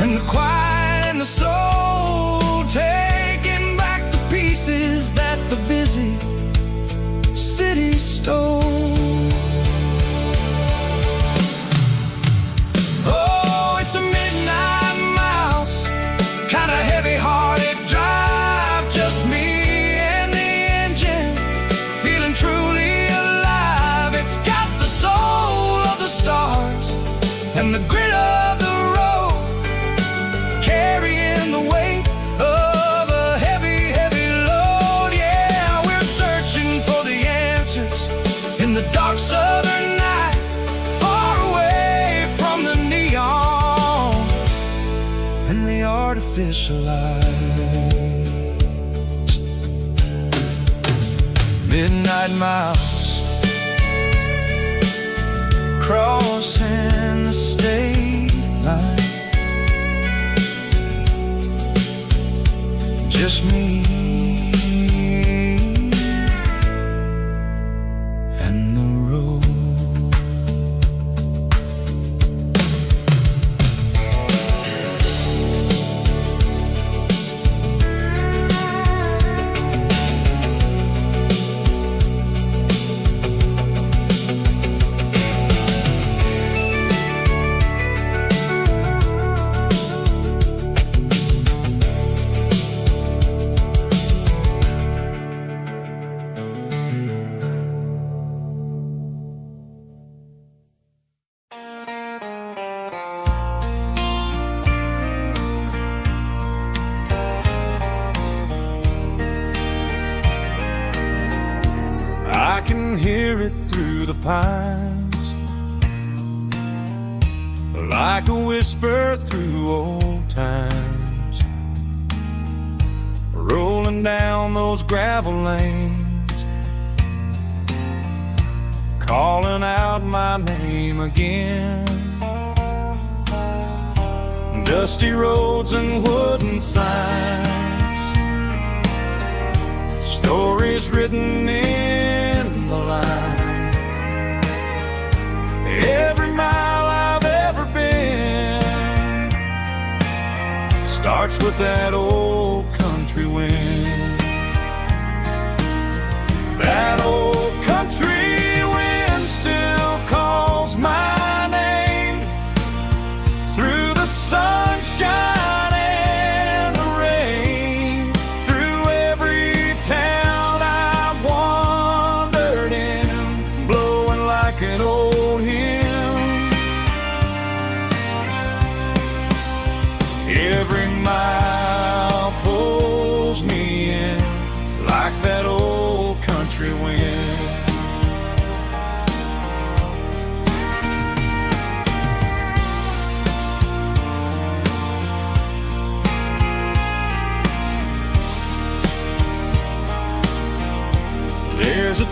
and the quiet and the soul, taking back the pieces that the busy city stole. Oh, it's a midnight mouse, kind of heavy-hearted drive, just me and the engine, feeling truly alive. It's got the soul of the stars and the grit of the road, carrying the weight of a heavy, heavy load. Yeah, we're searching for the answers in the dark southern night, far away from the neon and the artificial lights. Midnight mouse, crossing the state line, just me and the road. I can hear it through the pines, like a whisper through old times, rolling down those gravel lanes, calling out my name again. Dusty roads and wooden signs, stories written in the lines. Every mile I've ever been starts with that old country wind. That old country wind still calls my name through the sunshine and the rain, through every town I've wandered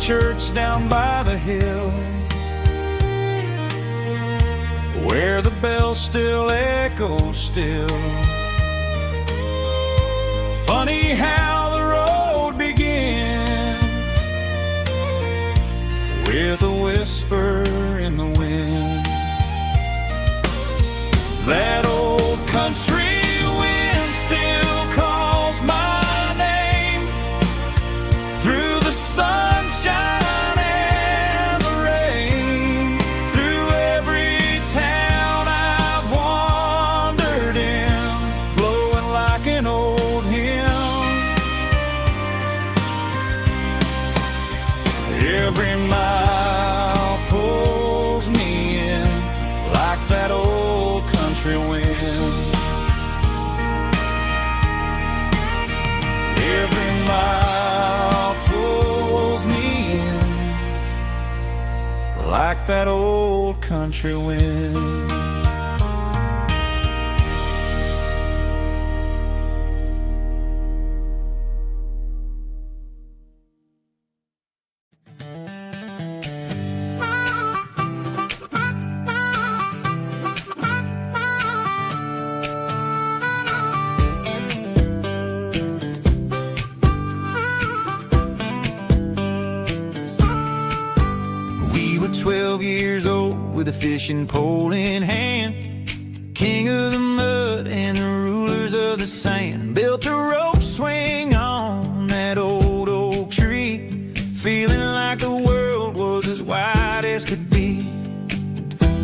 church down by the hill, where the bells still echo still. Funny how the road begins with a whisper in the wind. That old country wind still calls my name through the sunshine and the rain, through every town I've wandered in, blowing like an old hymn. Every mile pulls me in like that old country wind. Every mile pulls me in like that old country wind. We were 12 years old with a fishing pole in hand, king of the mud and the rulers of the sand. Built a rope swing on that old oak tree, feeling like the world was as wide as could be.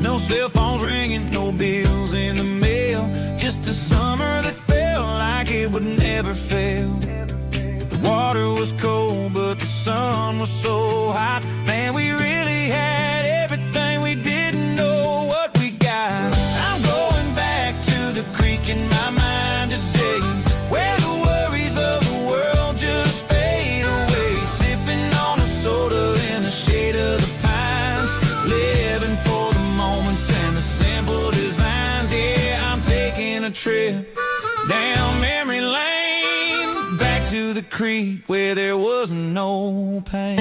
No cell phones ringing, no bills in the mail, just a summer that felt like it would never fail. The water was cold, but the sun was so hot. Man, we really had everything, we didn't know what we got. I'm going back to the creek in my mind today, where the worries of the world just fade away. Sipping on a soda in the shade of the pines, living for the moments and the simple designs. Yeah, I'm taking a trip down memory lane, back to the creek where there was no pain.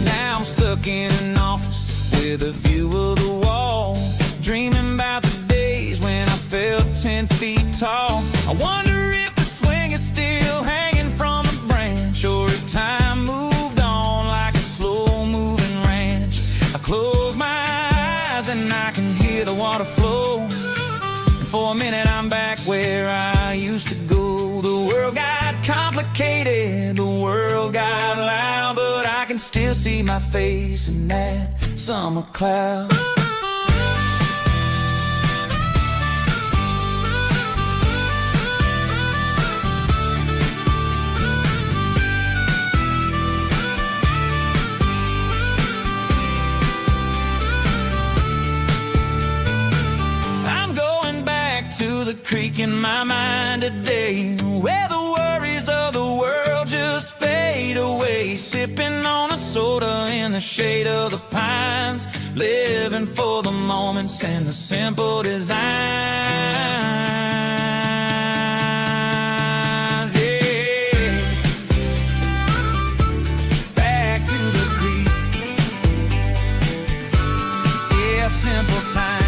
Now I'm stuck in an office with a view of the wall, dreaming about the days when I felt 10 feet tall. I wonder if the swing is still hanging from a branch, or if time moved on like a slow-moving ranch. I close my eyes and I can hear the water flow, and for a minute I'm back where I used to go. The world got complicated, the world got loud, but I can still see my face in that summer cloud. I'm going back to the creek in my mind today, where the worries of the world just fade away. Sipping on a soda in the shade of the pines, living for the moments and the simple designs. Yeah, back to the creek. Yeah, simple times.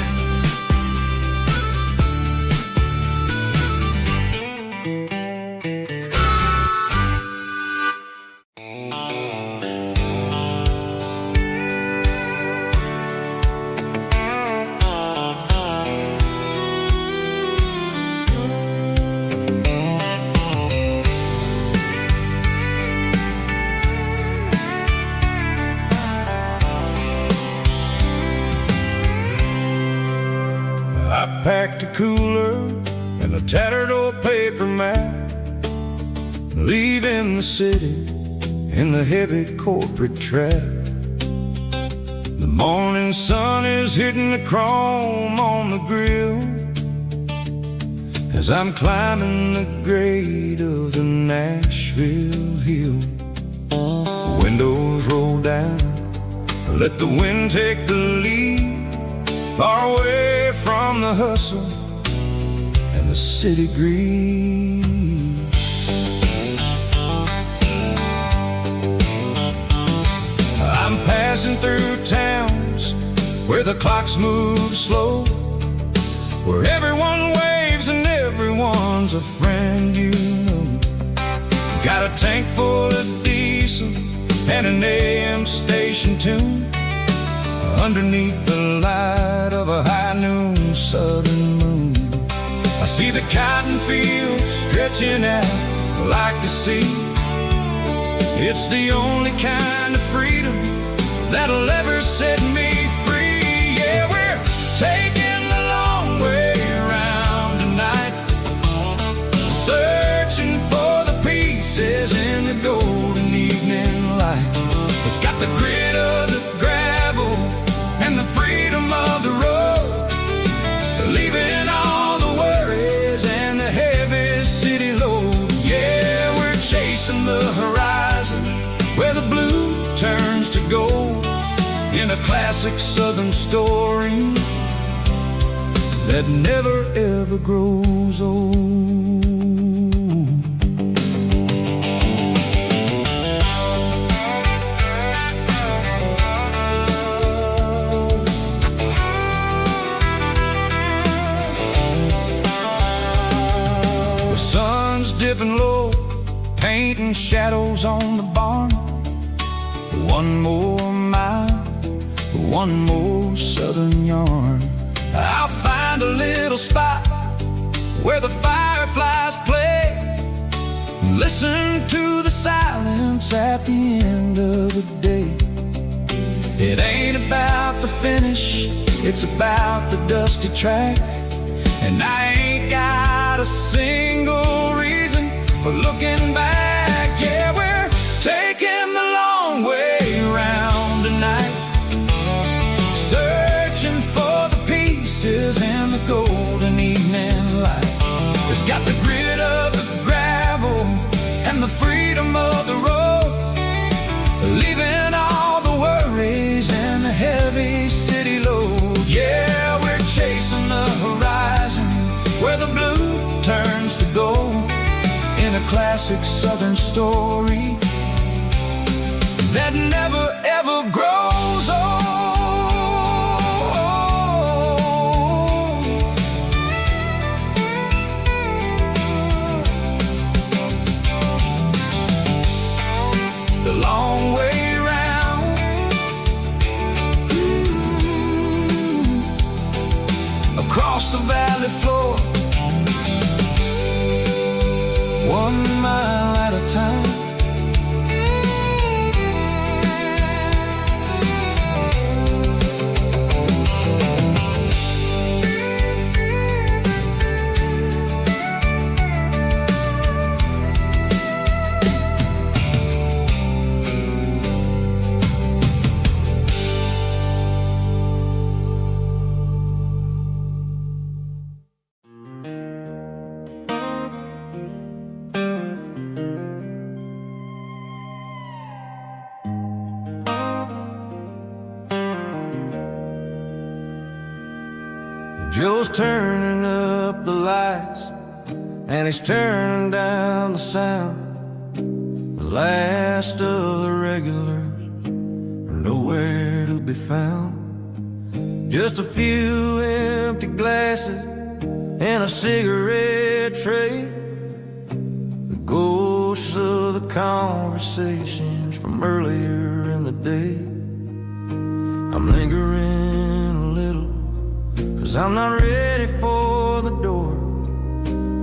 I packed a cooler and a tattered old paper map, leaving the city in the heavy corporate trap. The morning sun is hitting the chrome on the grill as I'm climbing the grade of the Nashville hill. Windows roll down, let the wind take the lead, far away from the hustle and the city greed. through towns where the clocks move slow, where everyone waves and everyone's a friend you know. Got a tank full of diesel and an AM station tune underneath the light of a high noon southern moon. I see the cotton fields stretching out like a sea. It's the only kind of freedom that'll ever set me free. Yeah, we're taking the long way around tonight, searching for the pieces in the golden evening light. It's got the grit of the gravel and the freedom of the road, leaving all the worries and the heavy city load. Yeah, we're chasing the horizon where the blue turns to gold, in a classic southern story that never ever grows old. The sun's dipping low, painting shadows on the barn. One more mile, one more southern yarn. I'll find a little spot where the fireflies play, listen to the silence at the end of the day. It ain't about the finish, it's about the dusty track. And I ain't got a single reason for looking back. Yeah, we're taking the long way around tonight, searching for the pieces in the golden evening light. It's got the grit of the gravel and the freedom of the road, leaving all the worries and the heavy city load. Yeah, we're chasing the horizon where the blue turns to gold, in a classic southern story that never ever grows old. The long way round, across the valley floor, 1 mile at a time. Joe's turning up the lights and he's turning down the sound. The last of the regulars are nowhere to be found. Just a few empty glasses and a cigarette tray, the ghosts of the conversations from earlier in the day. I'm lingering a little, 'cause I'm not ready for the door,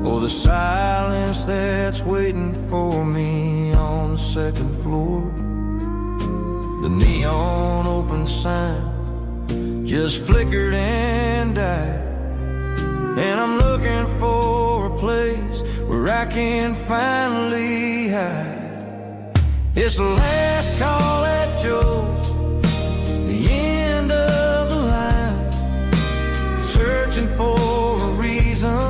or the silence that's waiting for me on the second floor. The neon open sign just flickered and died, and I'm looking for a place where I can finally hide. It's the last call at Joe's, the end of the line, searching for a reason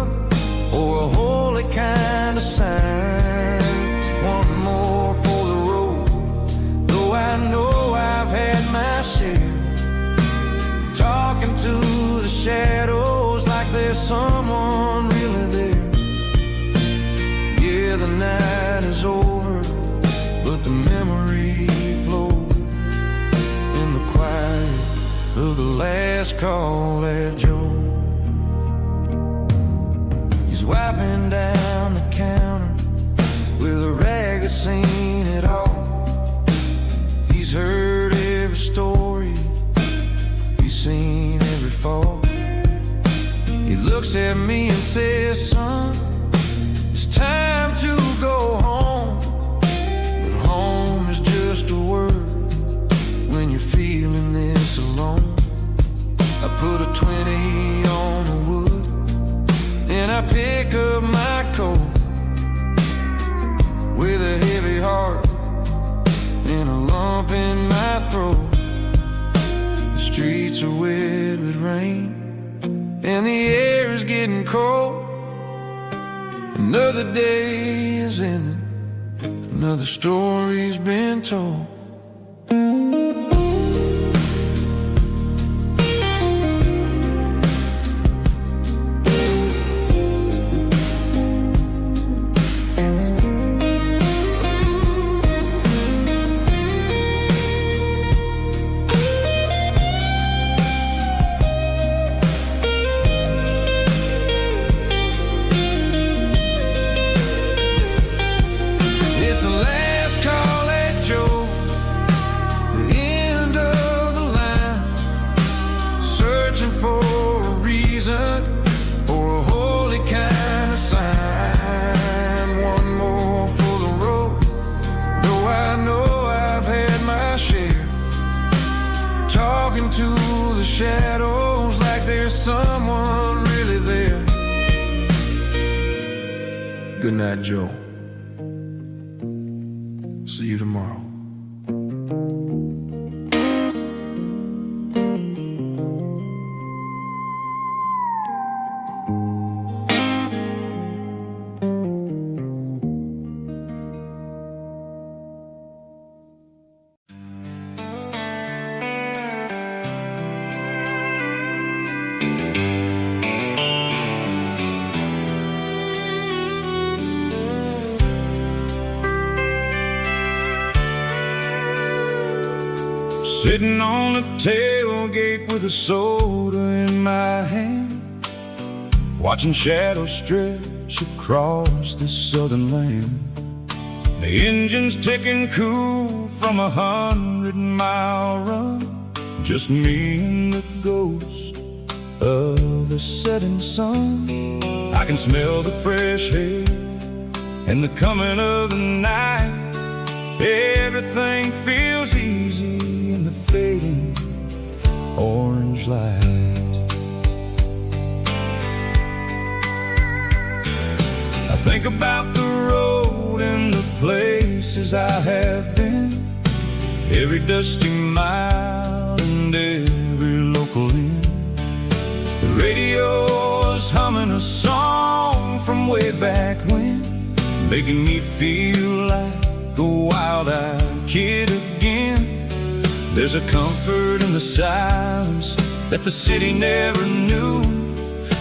or a holy kind of sign. One more for the road, though I know I've had my share, talking to the shadows like there's someone really there. Yeah, the night is over, but the memory flows in the quiet last call at Joe. He's wiping down the counter with a rag that's seen it all. He's heard every story, he's seen every fall. He looks at me and says, son, it's time to go home. But home is just a word when you're feeling this alone. I put a 20 on the wood, and I pick up my coat with a heavy heart and a lump in my throat. The streets are wet with rain and the air is getting cold. Another day is ending, another story's been told. Talking to the shadows like there's someone really there. Good night, Joe. See you tomorrow. Sitting on the tailgate with a soda in my hand, watching shadows stretch across this southern land. The engine's ticking cool from 100-mile run, just me and the ghost of the setting sun. I can smell the fresh air and the coming of the night. Everything feels easy in the fading orange light. I think about the road and the places I have been, every dusty mile and every local inn. The radio is humming a song from way back when, making me feel like a wild-eyed kid again. There's a comfort in the silence that the city never knew,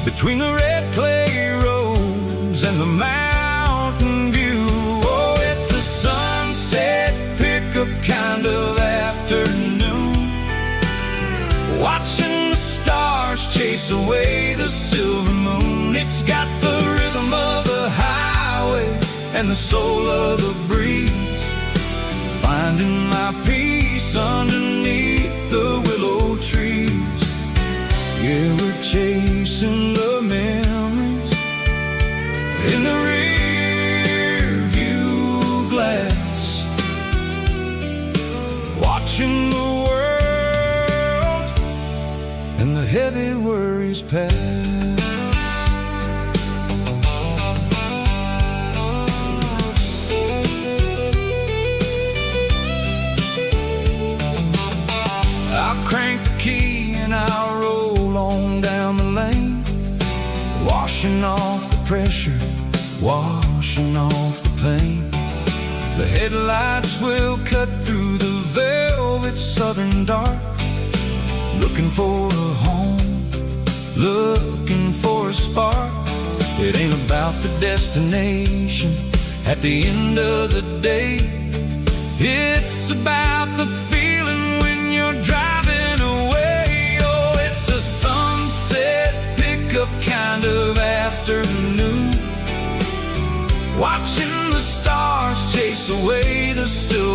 between the red clay roads and the mountain view. Oh, it's a sunset pickup kind of afternoon, watching the stars chase away the silver moon. It's got the rhythm of the highway and the soul of the breeze, finding my peace underneath the willow trees. Yeah, we're chasing the memories in the rear view glass, watching the world and the heavy worries pass. I'll crank the key and I'll roll on down the lane, washing off the pressure, washing off the pain. The headlights will cut through the velvet southern dark, looking for a home, looking for a spark. It ain't about the destination at the end of the day, it's about the feeling when you're driving away. Oh, it's a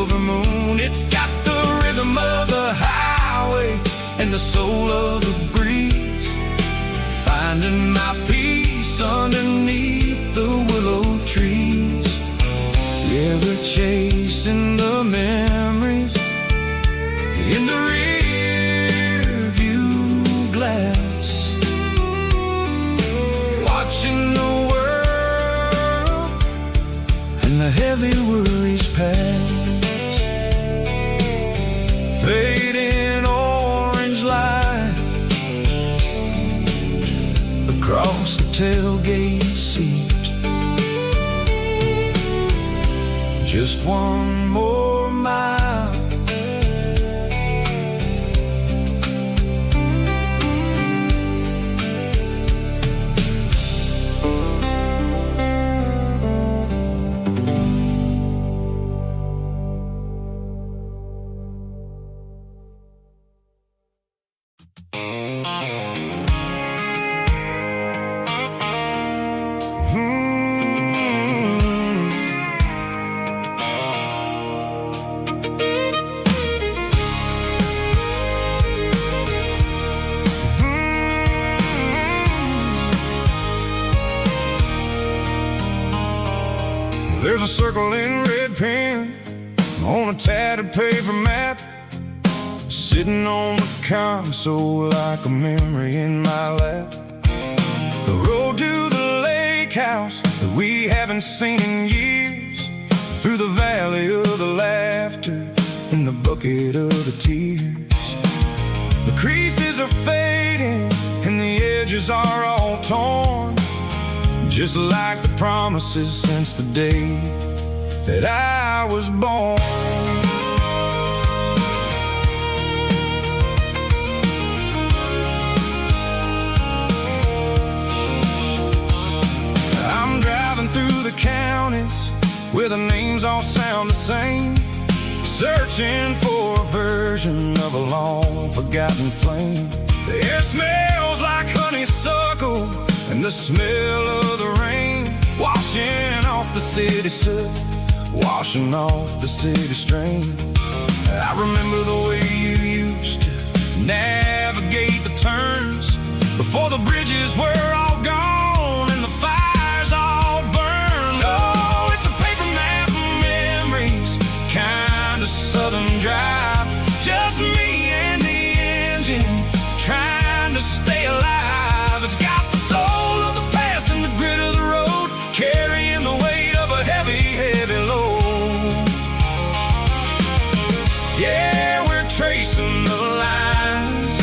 silver moon. It's got the rhythm of the highway and the soul of the breeze, finding my peace underneath the willow trees. River chasing the memories in the rear view glass, watching the world and the heavy worries pass. Fading orange light across the tailgate seat. Just one more mile. There's a circle in red pen on a tattered paper map, sitting on the console like a memory in my lap. The road to the lake house that we haven't seen in years, through the valley of the laughter and the bucket of the tears. The creases are fading and the edges are all torn, just like the promises since the day that I was born. I'm driving through the counties where the names all sound the same, searching for a version of a long forgotten flame. The air smells like honeysuckle and the smell of the rain, washing off the city soot, washing off the city strain. I remember the way you used to navigate the turns before the bridges were all gone and the fires all burned. Oh, it's a paper map of memories, kind of southern drive, just me and the engine trying to stay alive. It's got the soul of the past and the grit of the road, carrying the weight of a heavy, heavy load. Yeah, we're tracing the lines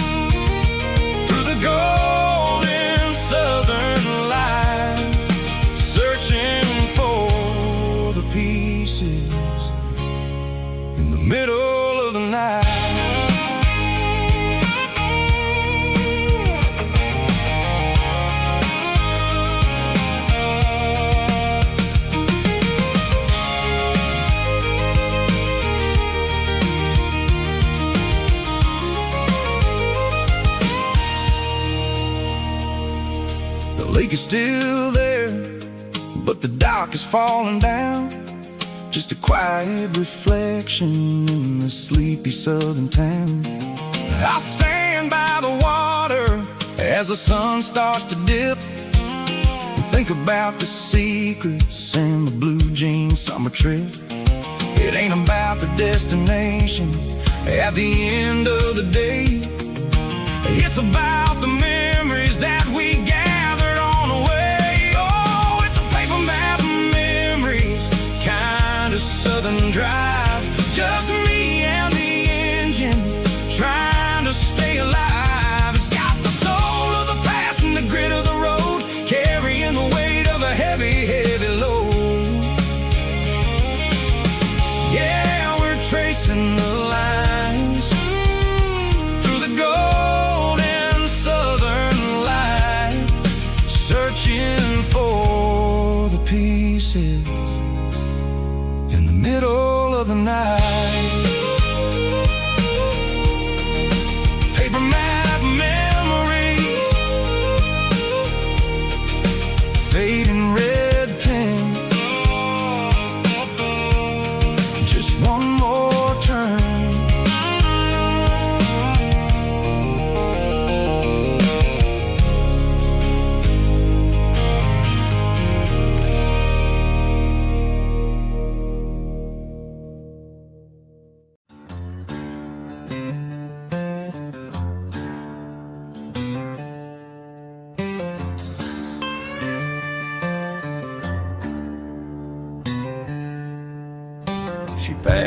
through the golden southern light, searching for the pieces in the middle of the night. The lake is still there, but the dock is falling down, just a quiet reflection in the sleepy southern town. I stand by the water as the sun starts to dip, and think about the secrets and the blue jean summer trip. It ain't about the destination at the end of the day, it's about the memories that we gathered on the way. Oh, it's a paper map of memories, kind of southern drive, just me and the engine trying to stay alive. It's got the soul of the past and the grit of the road, carrying the weight of a heavy, heavy load. Yeah, we're tracing the lines through the golden southern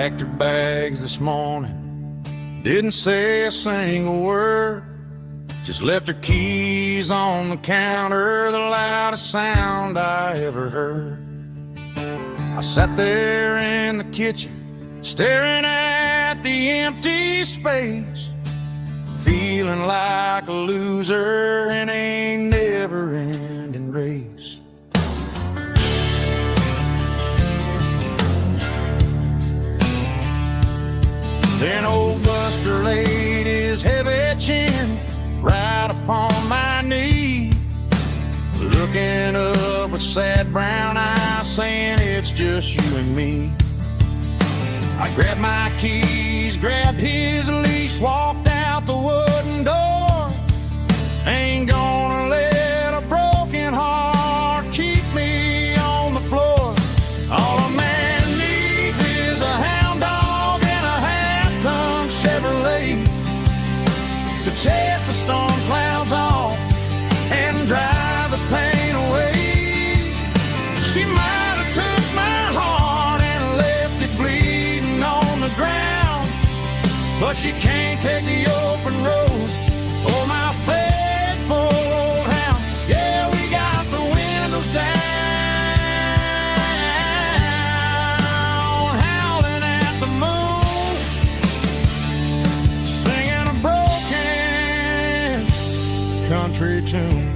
packed her bags this morning, didn't say a single word, just left her keys on the counter, the loudest sound I ever heard. I sat there in the kitchen, staring at the empty space, feeling like a loser in a never-ending race. Then old Buster laid his heavy chin right upon my knee, looking up with sad brown eyes, saying it's just you and me. I grabbed my keys, grabbed his leash, walked out the wooden door. Ain't gonna let a broken heart keep me on the floor. All a man needs is a hound dog and a half-ton Chevrolet to chase the storm clouds off and drive the pain away. She might have took my heart and left it bleeding on the ground, but she can't take the open road. Oh, my faithful old hound. Yeah, we got the windows down, howling at the moon, singing a broken country tune.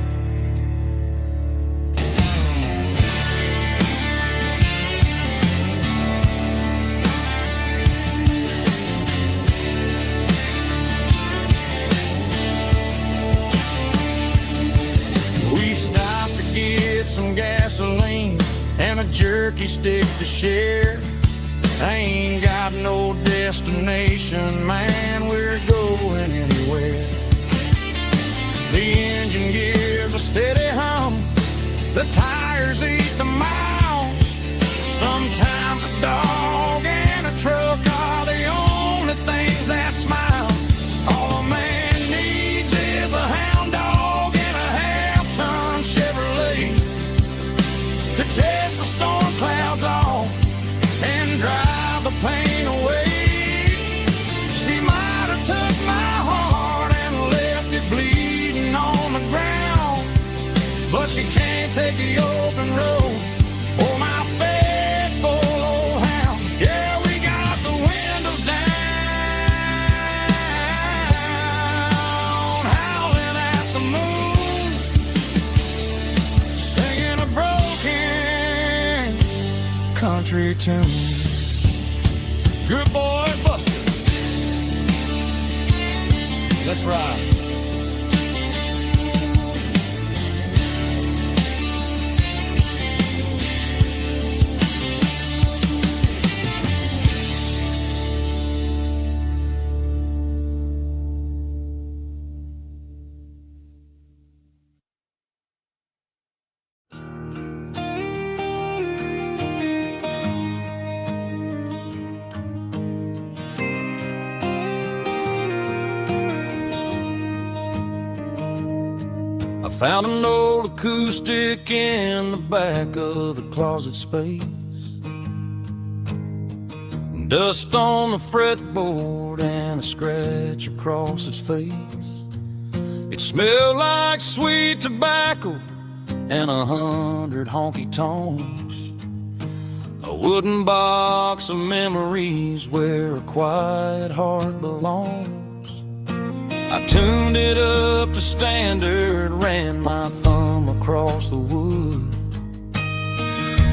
Some gasoline and a jerky stick to share. I ain't got no destination, man, we're going anywhere. The engine gives a steady hum, the tires eat the miles. Sometimes a dog and a truck are the only things that smile. All a man needs is a hound dog and a half-ton Chevrolet to chase the storm clouds off and drive the pain away. She might have took my heart and left it bleeding on the ground, but she can't take the open road. Oh, my faithful old hound. Yeah, we got the windows down, howling at the moon, singing a broken country tune. Good boy, Buster. Let's ride. I found an old acoustic in the back of the closet space, dust on the fretboard and a scratch across its face. It smelled like sweet tobacco and 100 honky tonks, a wooden box of memories where a quiet heart belongs. I tuned it up to standard, ran my thumb across the wood,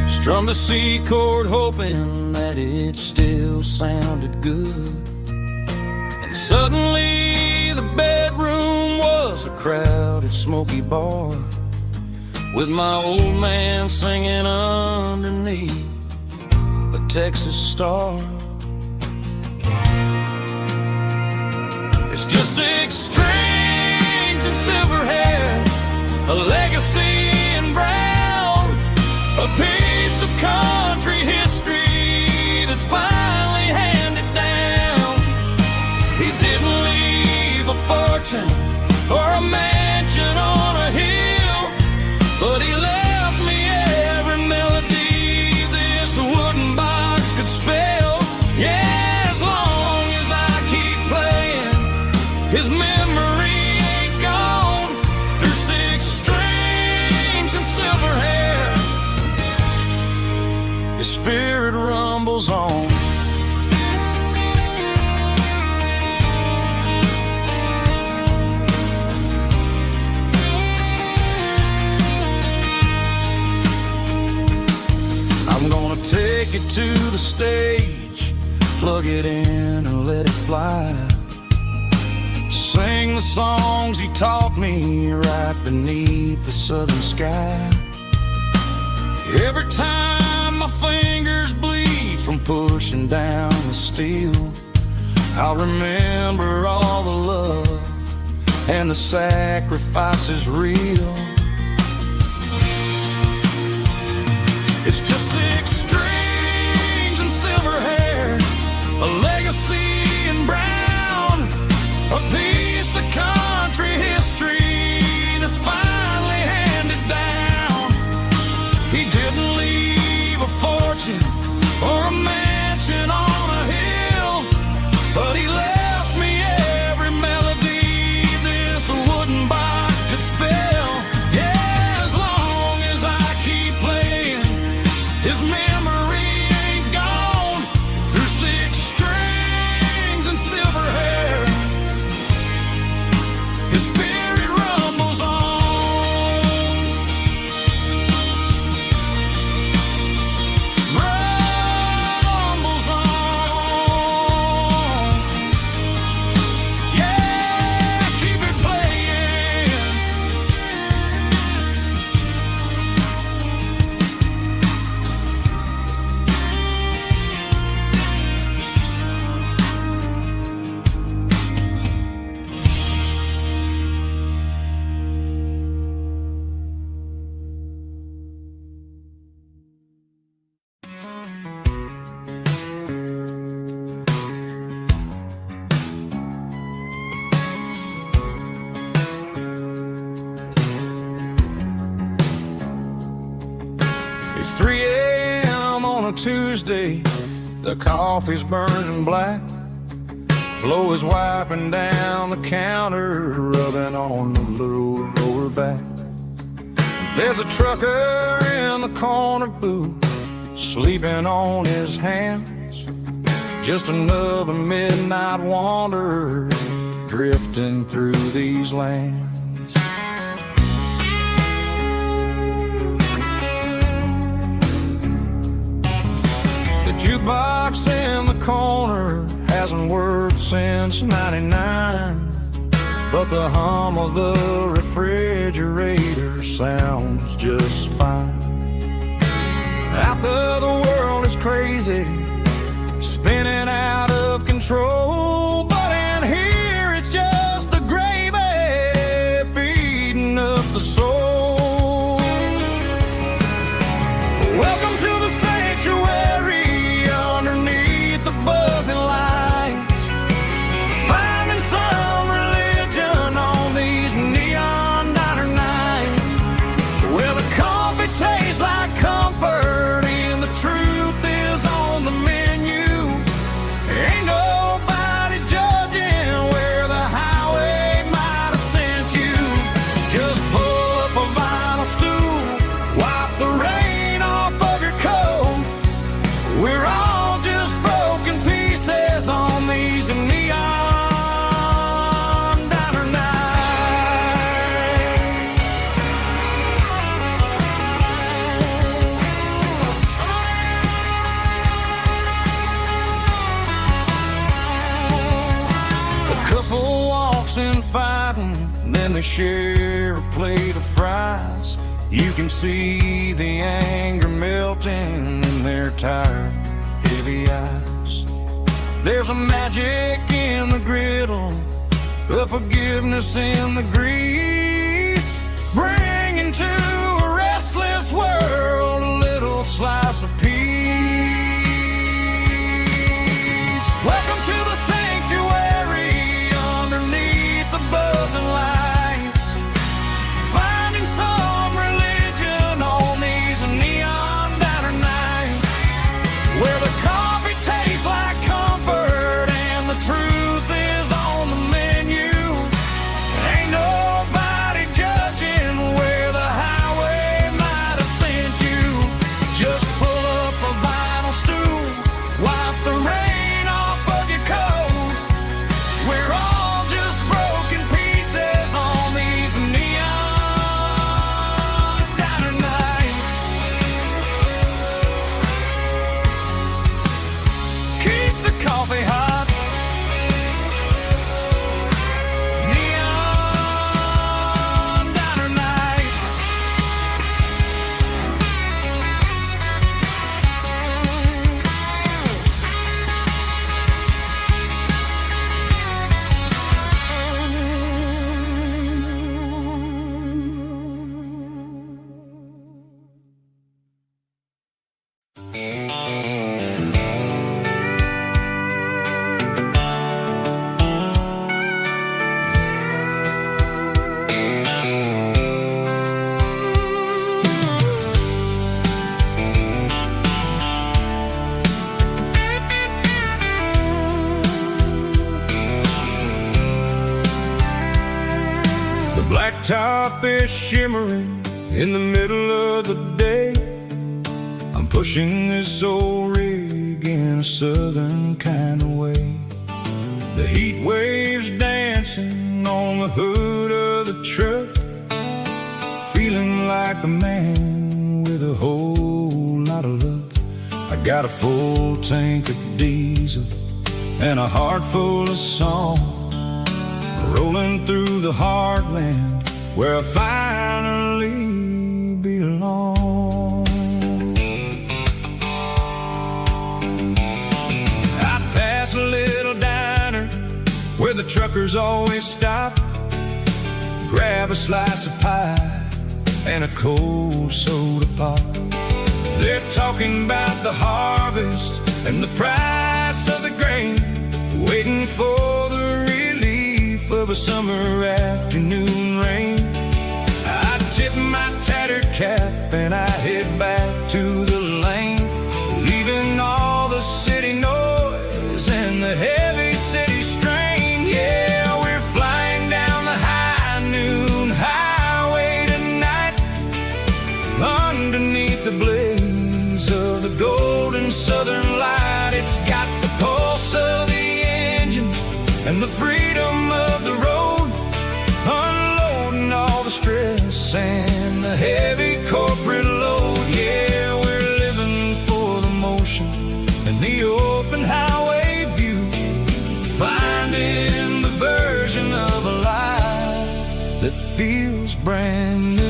strummed a C chord hoping that it still sounded good. And suddenly the bedroom was a crowded, smoky bar, with my old man singing underneath a Texas star. It's just 6 strings and silver hair, a legacy in brown, a piece of country history that's finally handed down. He didn't leave a fortune or a mansion on a hill, but he left me every melody this wooden box could spell. Yeah. His memory ain't gone through 6 strings and silver hair. His spirit rumbles on. I'm gonna take it to the stage, plug it in and let it fly. Sing the songs he taught me right beneath the southern sky. Every time my fingers bleed from pushing down the steel, I'll remember all the love and the sacrifices real. It's just 6 strings and silver hair, a legacy in brown, a piece of country history that's finally handed down. He didn't leave a fortune or a mansion on a hill, but he left me every melody this wooden box could spell. Yeah, as long as I keep playing, his memory ain't gone through 6 strings and silver hair. His spirit rumbles on, rumbles on. Yeah, keep it playing. It's 3 a.m. on a Tuesday. The coffee's burning black. Flo is wiping down the counter, rubbing on the little lower back. There's a trucker in the corner booth, sleeping on his hands. Just another midnight wanderer drifting through these lands. The jukebox in the corner hasn't worked since '99, but the hum of the refrigerator sounds just fine. Out there the world is crazy, spinning out of control, but in here it's just the gravy feeding up the soul. Welcome to the sanctuary underneath the buzzing lights, finding some religion on these neon diner nights, where the coffee tastes like comfort and the truth is on the menu. Ain't nobody judging where the highway might have sent you. Just pull up a vinyl stool, wipe the rain off of your coat. We're all just broken pieces on these neon diner nights. A couple walks in fighting, then they share a plate of fries. You can see the anger melting in their tired, heavy eyes. There's a magic in the griddle, a forgiveness in the grease, bringing to a restless world a little slice of peace. Welcome to the sanctuary underneath the buzzing lights, finding some religion on these neon diner nights, where the coffee tastes like comfort and the truth is on the menu. blacktop is shimmering in the middle of the day. I'm pushing this old rig in a southern kind of way. The heat waves dancing on the hood of the truck, feeling like a man with a whole lot of luck. I got a full tank of diesel and a heart full of song, rolling through the heartland where I finally belong. I pass a little diner where the truckers always stop, grab a slice of pie and a cold soda pop. They're talking about the harvest and the price of the grain, waiting for the relief of a summer afternoon rain. I tip my tattered cap and I head back to the lane, leaving all the city noise and the heavy city strain. Yeah, we're flying down the high noon highway tonight, underneath the blaze of the golden southern light. It's got the pulse of the engine and the freedom of the road, unloading all the stress and the heavy corporate load. Yeah, we're living for the motion and the open highway view, finding the version of a life that feels brand new.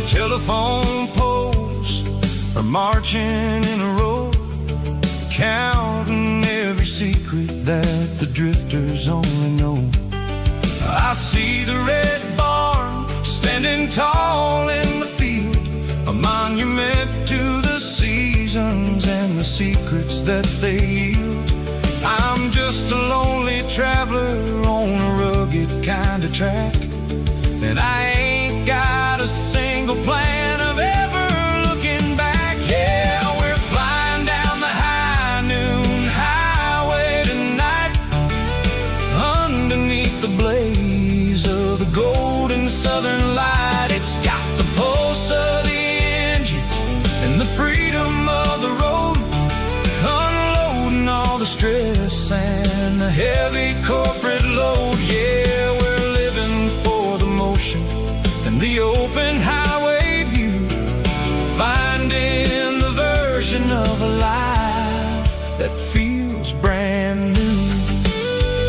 Telephone poles are marching in a row, counting every secret that the drifters only know. I see the red barn standing tall in the field, a monument to the seasons and the secrets that they yield. I'm just a lonely traveler on a rugged kind of track, and I ain't got a single plan of ever looking back. Yeah, we're flying down the high noon highway tonight, underneath the blaze of the golden southern light. It's got the pulse of the engine and the freedom of the road, unloading all the stress and the heavy corporate load. Yeah, we're living for the motion and the open highway view, finding the version of a life that feels brand new.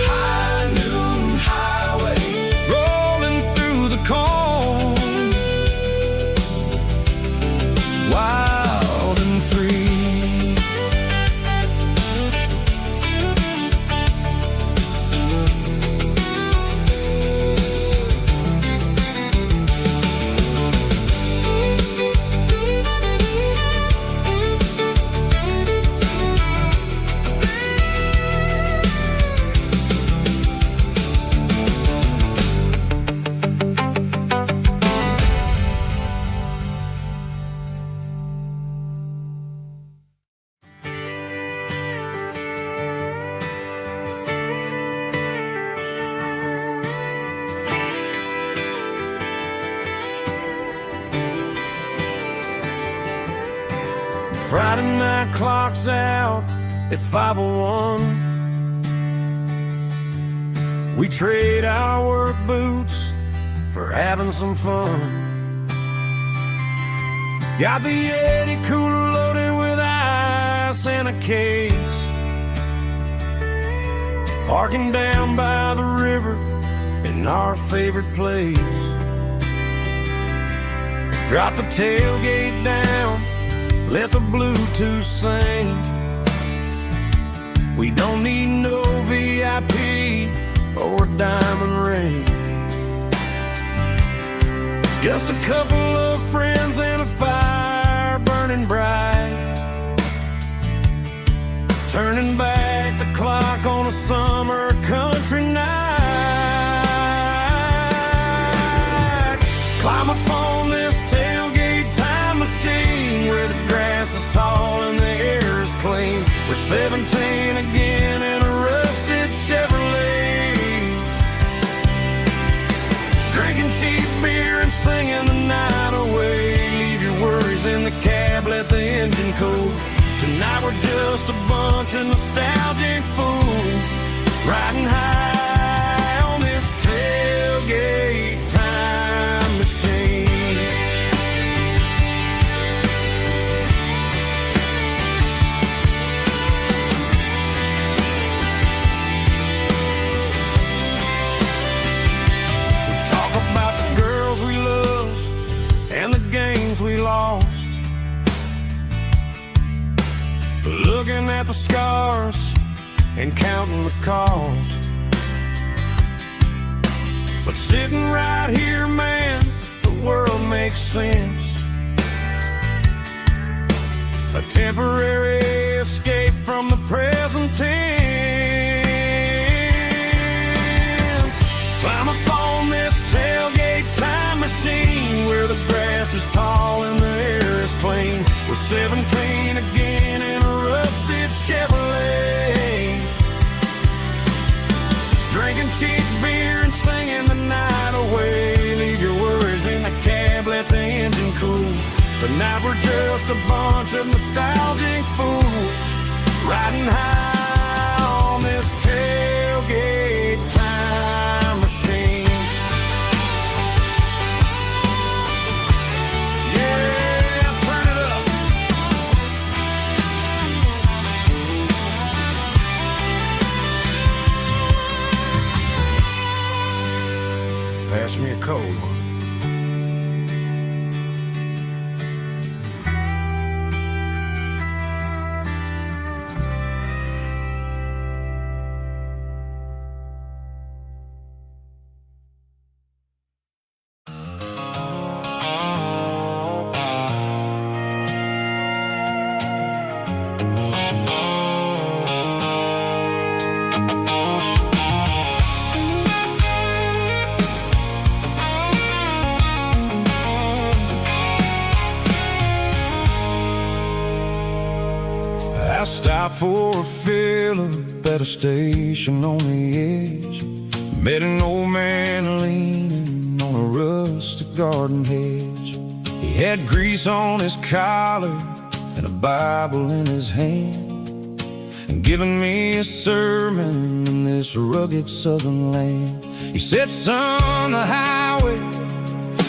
High noon highway, rolling through the corn, wild and free. Friday night clock's out at 5:01. We trade our work boots for having some fun. Got the Yeti cooler loaded with ice and a case, parking down by the river in our favorite place. Drop the tailgate down, let the Bluetooth sing. We don't need no VIP or a diamond ring. Just a couple of friends and a fire burning bright, turning back o'clock on a summer country night. Climb up on this tailgate time machine where the grass is tall and the air is clean. We're 17 again in a rusted Chevrolet, drinking cheap beer and singing the night away. Leave your worries in the cab, let the engine cool. Tonight we're just a bunch of nostalgic fools riding high on this tailgate time machine. We talk about the girls we love and the games we lost, looking at the scars and counting the cost. But sitting right here, man, the world makes sense. A temporary escape from the present tense. Climb up on this tailgate time machine where the grass is tall and the air is clean. We're 17 again in a rusted Chevrolet, drinking cheap beer and singing the night away. Leave your worries in the cab, let the engine cool. Tonight we're just a bunch of nostalgic fools riding high on this tailgate time machine. Yeah, turn it up. Pass me a cold one. I stopped for a fill-up at a station on the edge. Met an old man leaning on a rusted garden hedge. He had grease on his collar and a Bible in his hand, and giving me a sermon in this rugged southern land. He said, son, the highway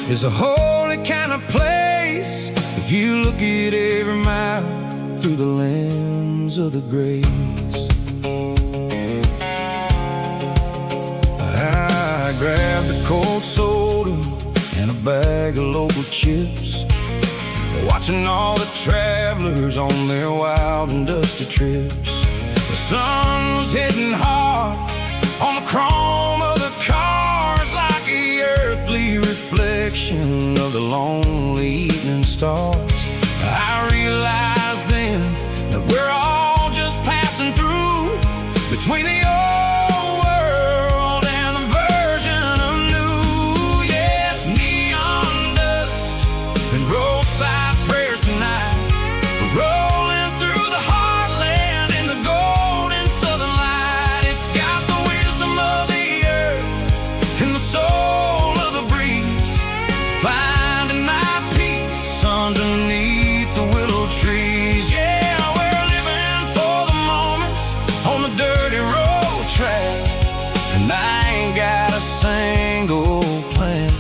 is a holy kind of place if you look at every mile through the lens of the grace. I grabbed a cold soda and a bag of local chips, watching all the travelers on their wild and dusty trips. The sun was hitting hard on the chrome of the cars, like the earthly reflection of the lonely evening stars. I realized then that we're all just passing through between the old world and the version of new. Yeah, it's neon dust and roadside prayers tonight. We're rolling through the heartland in the golden southern light. It's got the wisdom of the earth and the soul of the breeze, finding my peace underneath the willow trees. Yeah, we're living for the moments on the dirty road track, and I ain't got a single plan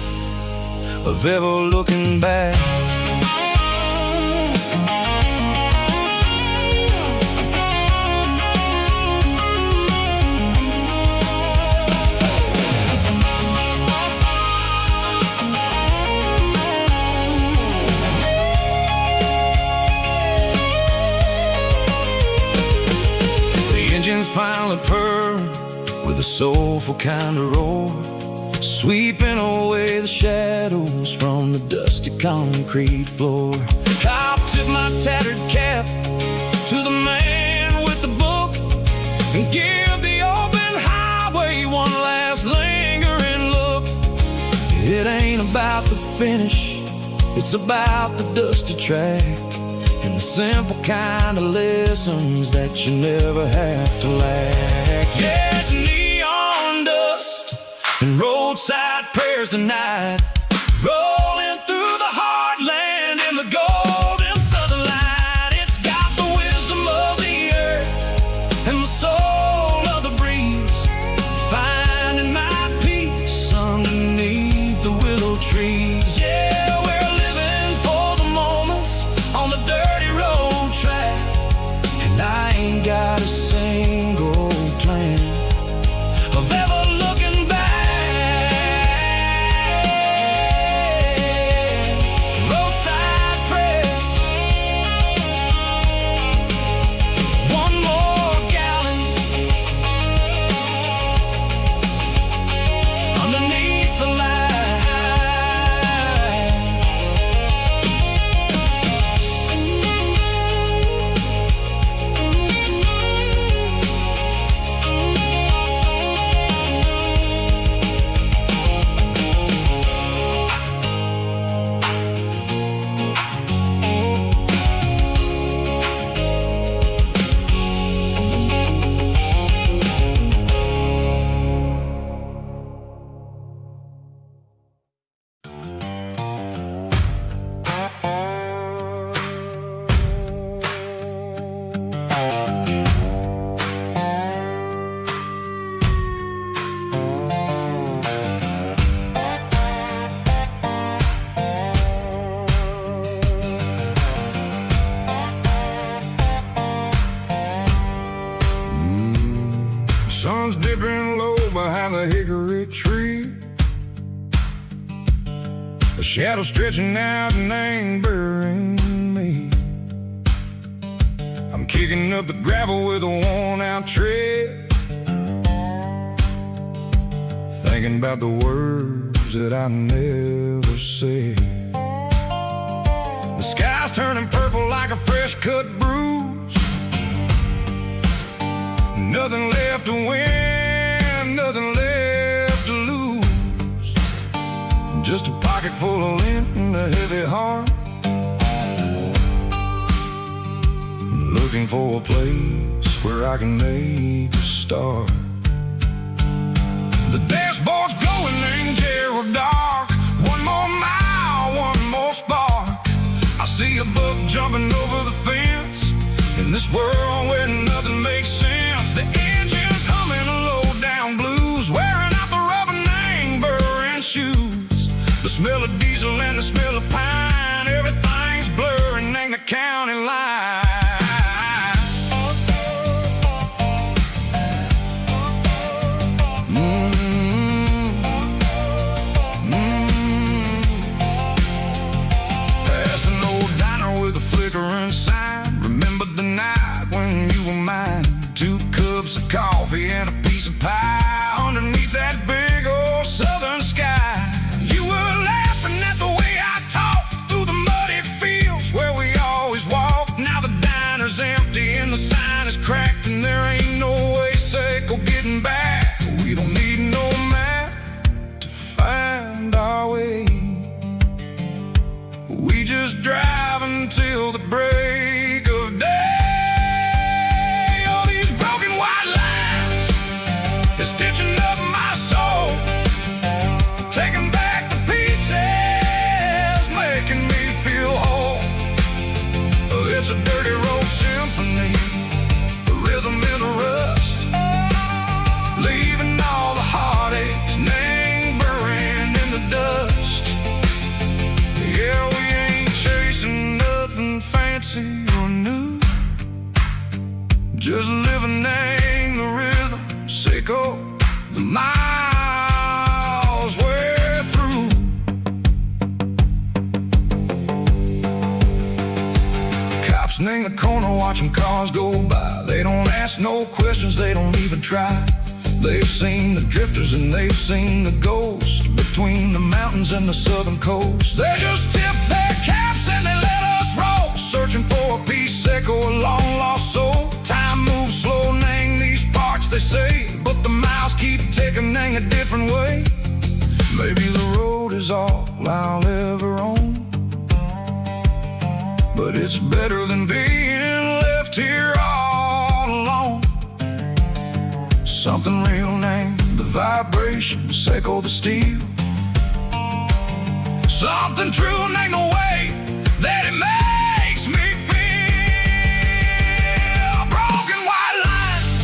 of ever looking back. Engines finally purr with a soulful kind of roar, sweeping away the shadows from the dusty concrete floor. I'll tip my tattered cap to the man with the book and give finish. It's about the dusty track and the simple kind of lessons that you never have to lack. Yeah, it's neon dust and roadside prayers tonight, rolling through the heartland in the golden southern light. It's got the wisdom of the earth and the soul of the breeze, finding my peace underneath the willow trees. Yeah, we're living for the moments on the dirty road track, and I ain't got a single plan of ever looking back. Roadside prayers, one more gallon underneath the light. Sun's dipping low behind the hickory tree, a shadow stretching out and angering me. I'm kicking up the gravel with a worn-out tread, thinking about the words that I never said. The sky's turning purple like a fresh-cut bruise. Nothing left to win, nothing left to lose. Just a pocket full of lint and a heavy heart, looking for a place where I can make a start. The dashboard's glowing angel dark. One more mile, one more spark. I see a buck jumping over the fence in this world where nothing makes sense. The engine's humming a low-down blues, wearing out the rubber name burring shoes. The smell of diesel and the smell of pine, everything's blurring, ain't the county line. Past an old diner with a flickering sign, remembered the night when you were mine. 2 cups of coffee and a piece of pie underneath that big old southern sky. You were laughing at the way I talked through the muddy fields where we always walked. Now the diner's empty and the sign is cracked, and there ain't no way safe of getting back. We don't need no map to find our way. We just drive until the break of day. Stitching up my soul, taking back the pieces, making me feel whole. It's a dirty road symphony, the rhythm in the rust, leaving all the heartaches lingering in the dust. Yeah, we ain't chasing nothing fancy or new, just living in the rhythm, sicko. The miles we're through. Cops in the corner watching cars go by. They don't ask no questions, they don't even try. They've seen the drifters and they've seen the ghosts between the mountains and the southern coast. They just tip their caps and they let us roll, searching for a piece, echo, a long lost soul. Time moves slow, nang these parts they say, but the miles keep ticking a different way. Maybe the road is all I'll ever it's better than being left here all alone. Something real named the vibrations echo the steel. Something true named the way that it makes me feel. Broken white lines,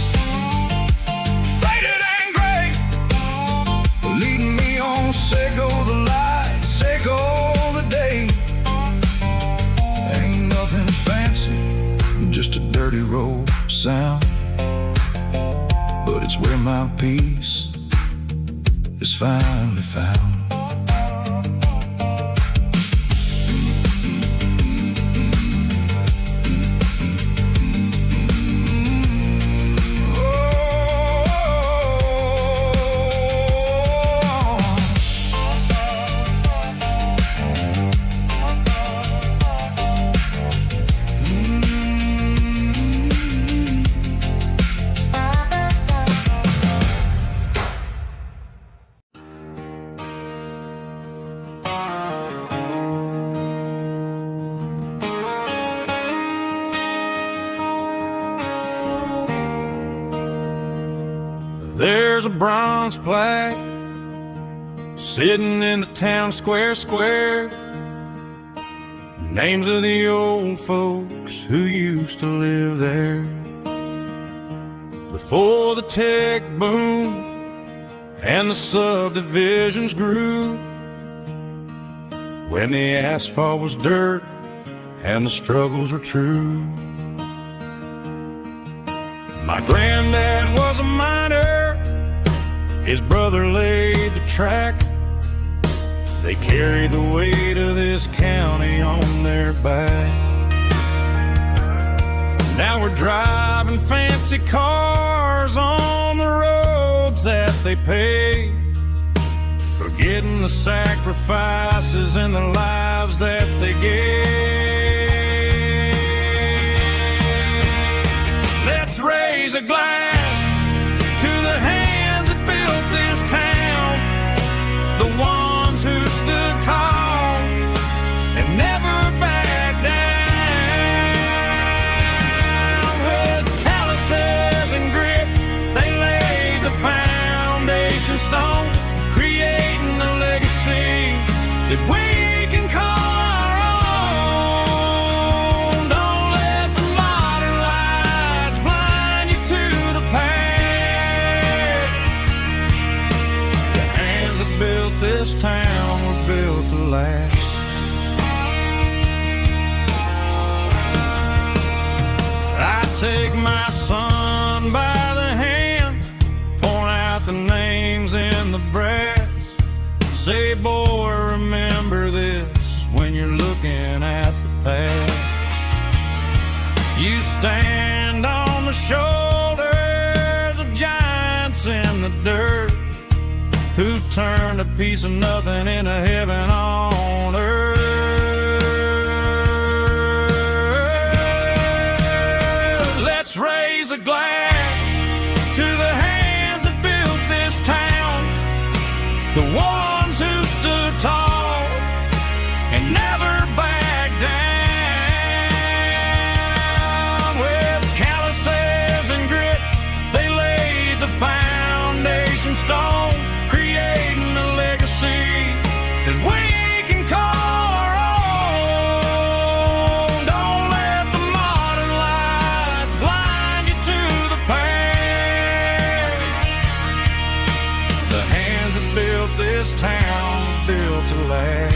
faded and gray, leading me on. Say go the light, say go the day. Ain't nothing fancy, just a dirty road sound, but it's where my peace is finally found. There's a bronze plaque sitting in the town square. Names of the old folks who used to live there before the tech boom and the subdivisions grew, when the asphalt was dirt and the struggles were true. My granddad was a miner, his brother laid the track. They carried the weight of this county on their back. Now we're driving fancy cars on the roads that they paved, forgetting the sacrifices and the lives that they gave. Let's raise a glass to the hands that built this town, the ones who stood tall and never backed down. With calluses and grit, they laid the foundation stone, creating a legacy that we can call our own. Don't let the modern lights blind you to the past. The hands that built this town were built to last. I take my son by the hand, point out the names in the brass. Say, boy, remember this when you're looking at the past. You stand on the shoulders of giants in the dirt, who turned a piece of nothing into heaven on earth. Let's raise a glass to the hands that built this town, the ones who stood tall and never backed down. With calluses and grit, they laid the foundation stone, creating a legacy that we can call our own. Don't let the modern lights blind you to the past. The hands that built this town built to last.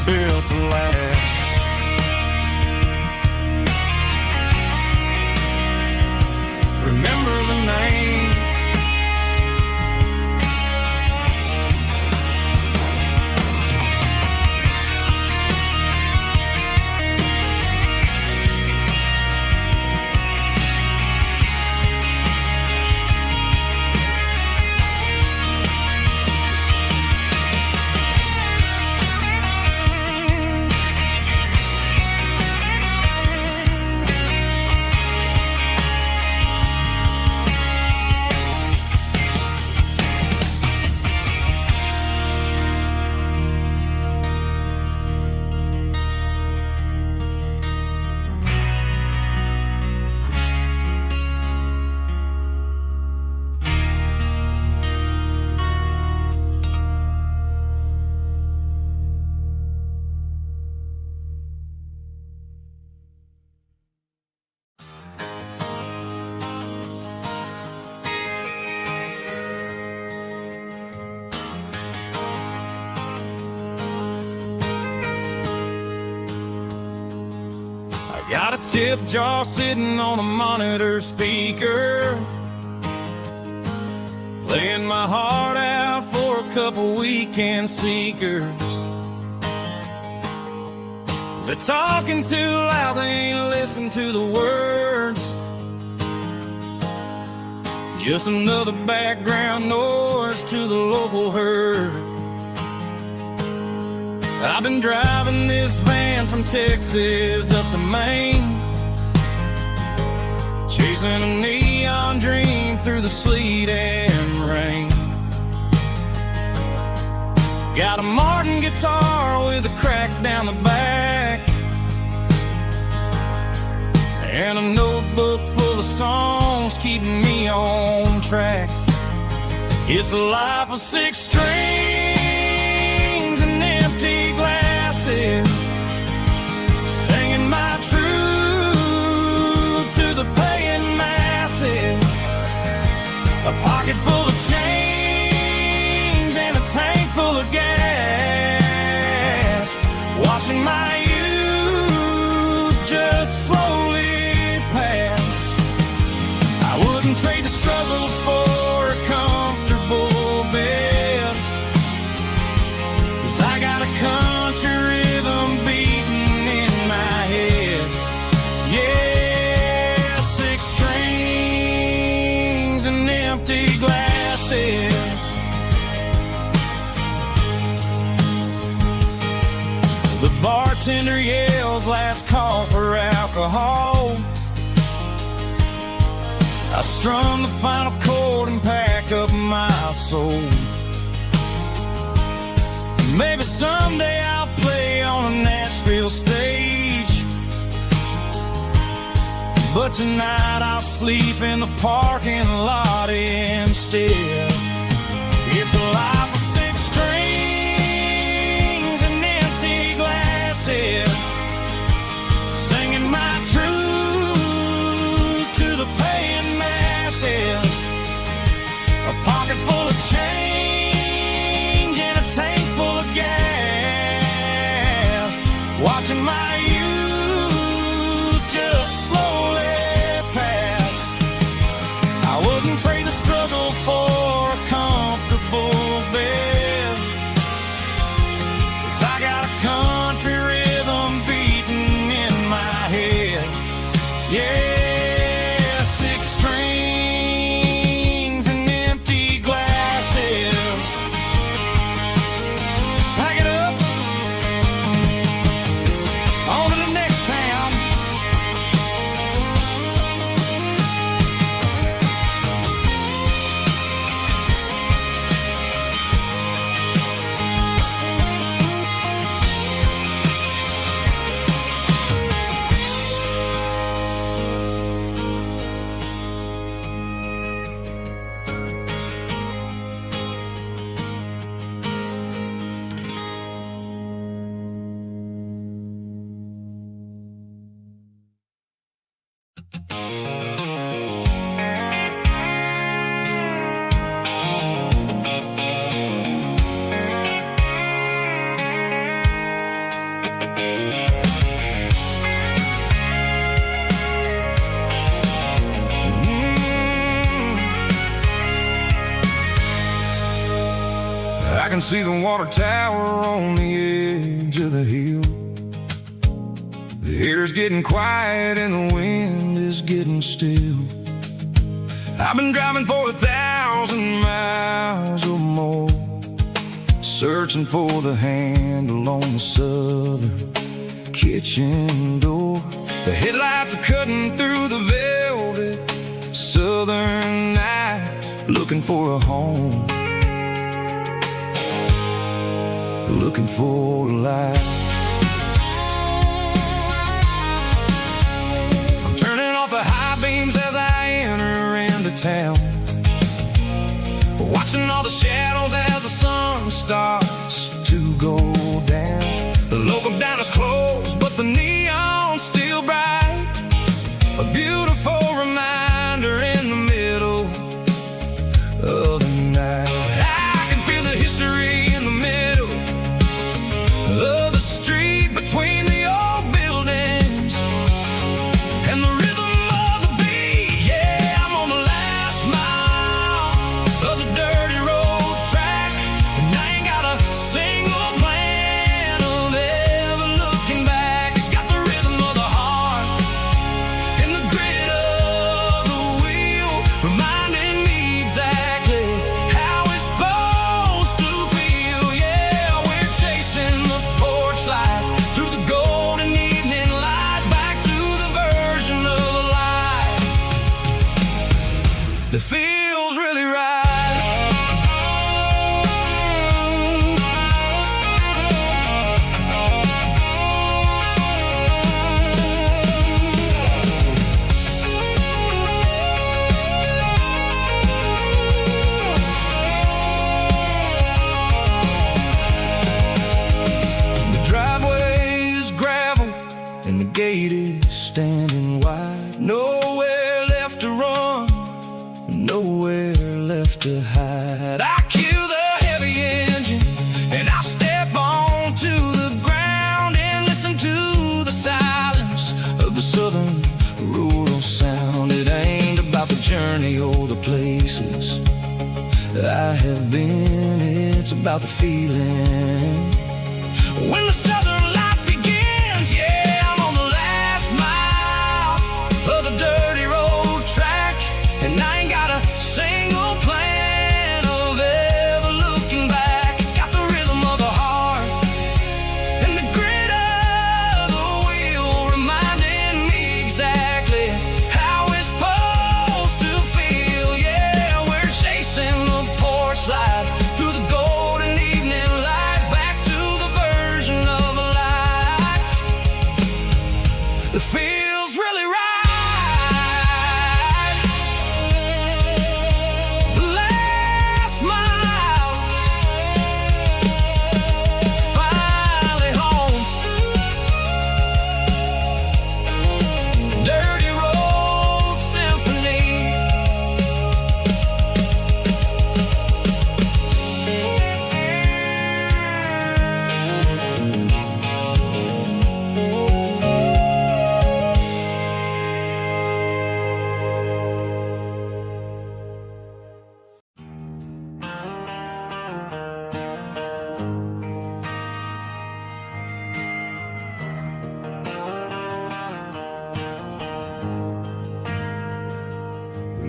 Built to last. Remember the names. I got a tip jar sitting on a monitor speaker, laying my heart out for a couple weekend seekers. They're talking too loud, they ain't listen to the words. Just another background noise to the local herd. I've been driving this van from Texas up to Maine, chasing a neon dream through the sleet and rain. Got a Martin guitar with a crack down the back, and a notebook full of songs keeping me on track. It's a life of 6 strings and empty glasses, singing my truth to the paying masses. A pocket full of change and a tank full of gas, watching my youth just slowly pass. I wouldn't trade the struggle for a comfortable bed, 'cause I got a country rhythm beating in my head. Yeah, 6 strings and empty glasses. The bartender yells last call for alcohol. I strum the final chord and pack up my soul. Maybe someday I'll play on a Nashville stage, but tonight I'll sleep in the parking lot instead. It's a life of 6 strings and empty glasses, singing my truth to the paying masses. A pocket full of change and a tank full of gas, watching my youth just slowly pass. I wouldn't trade the struggle for a comfortable bed, 'cause I got a country rhythm beating in my head. Yeah, 6 strings and empty glasses. Pack it up, on to the next town. I can see the water tower on the edge of the hill. The air's getting quiet and the wind is getting still. I've been driving for 1,000 miles or more, searching for the handle on the southern kitchen door. The headlights are cutting through the velvet southern night, looking for a home, looking for a life. I'm turning off the high beams as I enter into town, watching all the shadows as the sun starts to go down. The local diner's closed, but the neon's still bright, a beautiful reminder in the middle of the night. I can feel the history in the middle of the that feels really right. And the gate is standing wide. Nowhere left to run, nowhere left to hide. I kill the heavy engine and I step onto the ground and listen to the silence of the southern rural sound. It ain't about the journey or the places I have been, it's about the feeling when the southern life begins. Yeah, and I ain't got a single plan of ever looking back. It's got the rhythm of the heart and the grit of the wheel, reminding me exactly how it's supposed to feel. Yeah, we're chasing the porch light through the golden evening light, back to the version of a life that feels really right.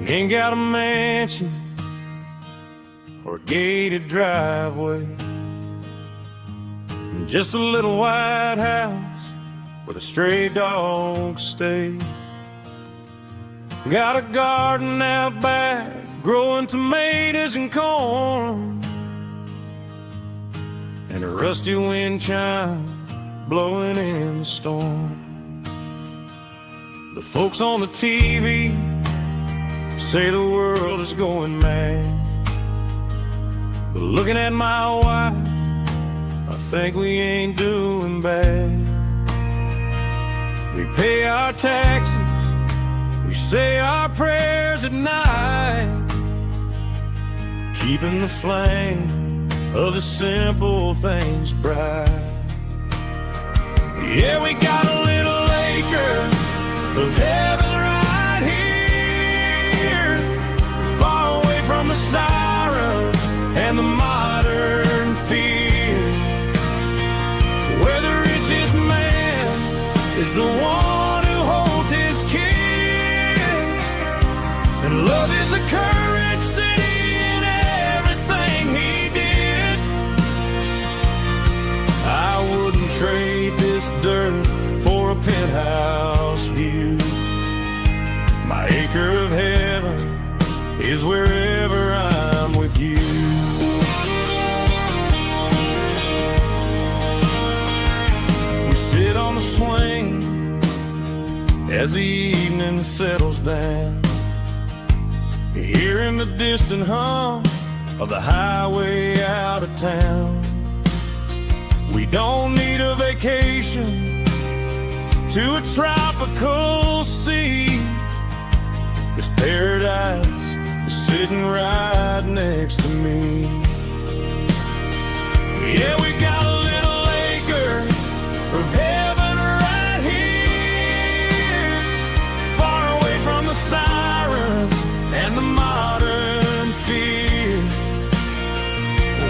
Ain't got a mansion or a gated driveway, just a little white house where the stray dogs stay. Got a garden out back, growing tomatoes and corn, and a rusty wind chime blowing in the storm. The folks on the TV say the world is going mad, but looking at my wife, I think we ain't doing bad. We pay our taxes, we say our prayers at night, keeping the flame of the simple things bright. Yeah, we got a little acre of heaven right here, far away from the sirens and the modern fear, where the richest man is the one who holds his kids, and love is a currency in everything he did. I wouldn't trade this dirt for a penthouse view. My acre of heaven is wherever I'm with you. We sit on the swing as the evening settles down, hearing the distant hum of the highway out of town. We don't need a vacation to a tropical sea, 'cause paradise is sitting right next to me. Yeah, we got a little acre of heaven right here, far away from the sirens and the modern fear,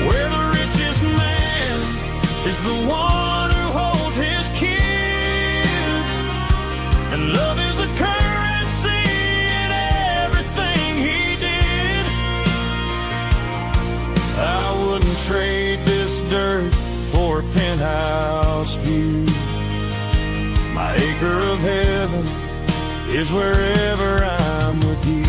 where the richest man is the one who holds his kids, and love is a currency in everything he did. I wouldn't trade this dirt for a penthouse view. My acre of heaven is wherever I'm with you.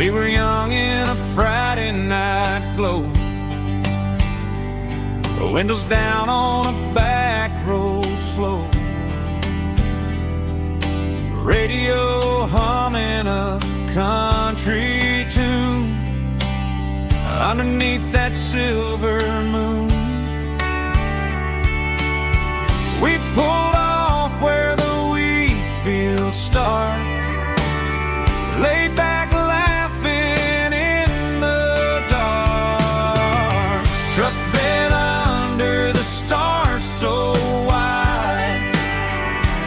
We were young in a Friday night glow, windows down on a back road slow, radio humming a country tune underneath that silver moon. We pulled off where the wheat fields start, laid back laughing in the dark. Truck bed under the stars so wide,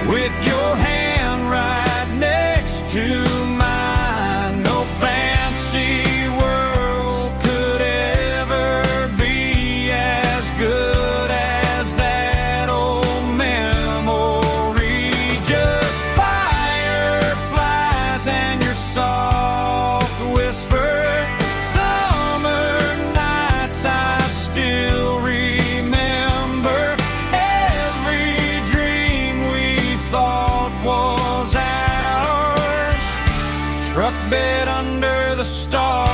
with your hand right next to mine. No fancy world could ever be as good as that old memory. Just fireflies and your soft whisper. Summer nights I still remember. Every dream we thought was ours. Truck bed under the stars.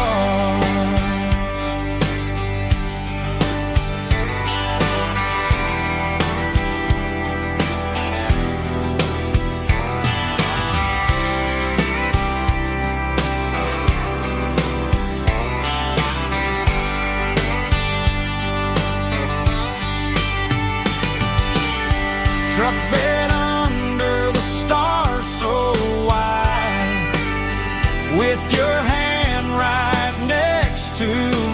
Truck bed under the stars so wide, with your hand right next to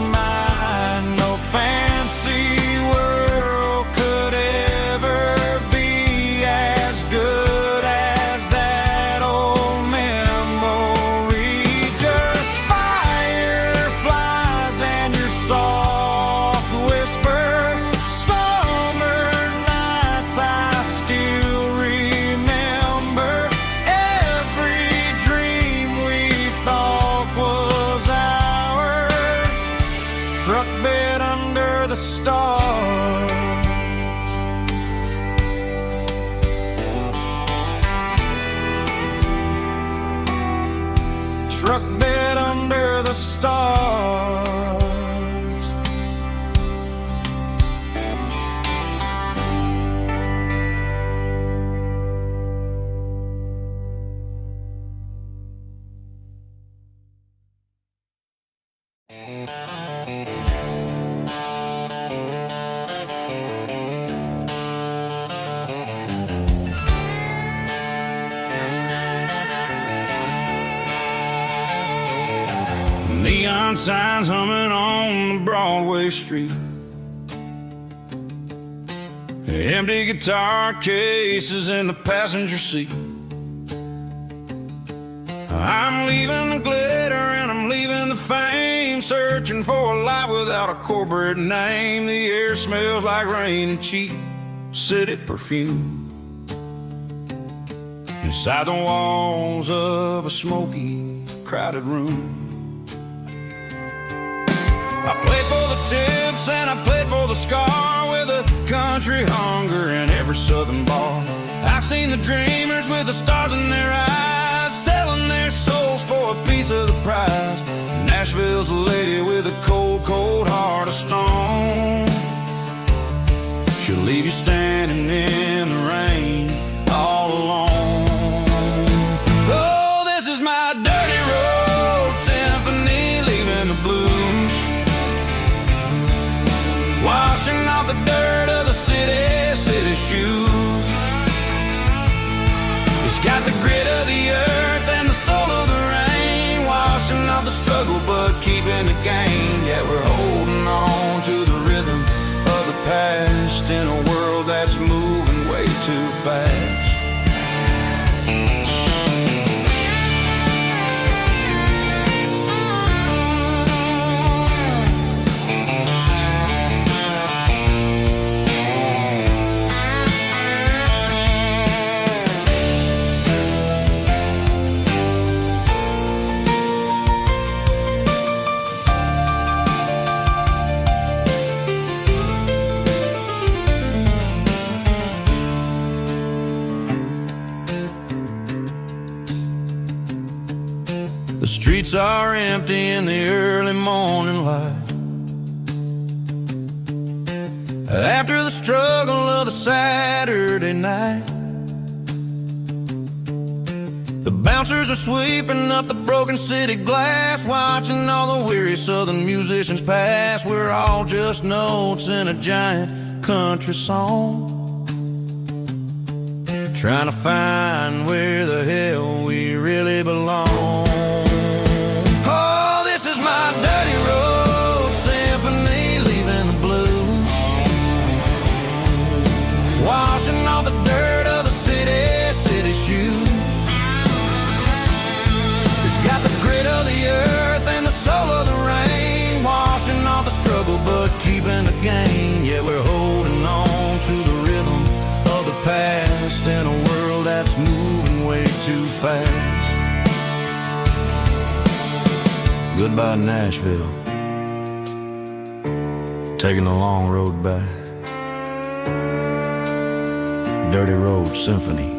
mine. No fancy world could ever be as good as that old memory. Just fireflies and your soft whisper. Summer nights I still remember. Every dream we thought was ours. Truck bed under the stars. Truck bed under the stars. Neon signs humming on the Broadway street, empty guitar cases in the passenger seat. I'm leaving the glitter and I'm leaving the fame, searching for a life without a corporate name. The air smells like rain and cheap city perfume inside the walls of a smoky, crowded room. I played for the tips and I played for the scar, with a country hunger in every southern bar. I've seen the dreamers with the stars in their eyes, selling their souls for a piece of the prize. Nashville's a lady with a cold, cold heart of stone. She'll leave you standing in the rain all alone. Oh, this is my dirty road symphony, leaving the blues, washing off the dirt of the city shoes. It's got the grit of the earth and the soul of the rain, washing off the struggle but keeping the gain. Yeah, we're holding on to the rhythm of the past in a world that's moving way too fast. The streets are empty in the early morning light. After the struggle of the Saturday night, the bouncers are sweeping up the broken city glass, watching all the weary southern musicians pass. We're all just notes in a giant country song, trying to find where the hell we really belong. Oh, this is my dirty road symphony, leaving the blues, washing off the dirt of the city shoes. It's got the grit of the earth and the soul of the rain, washing off the struggle but keeping the gain. Yeah, we're holding on to the rhythm of the past in a world that's moving way too fast. Goodbye Nashville, taking the long road back. Dirty Road Symphony.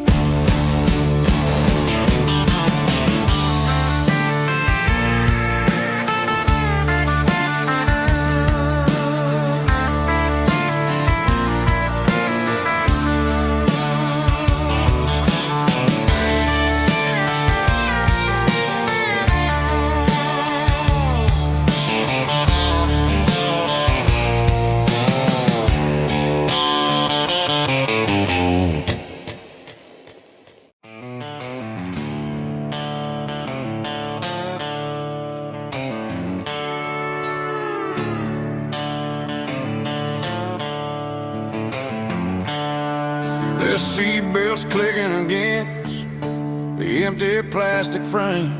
The seatbelt's clicking against the empty plastic frame,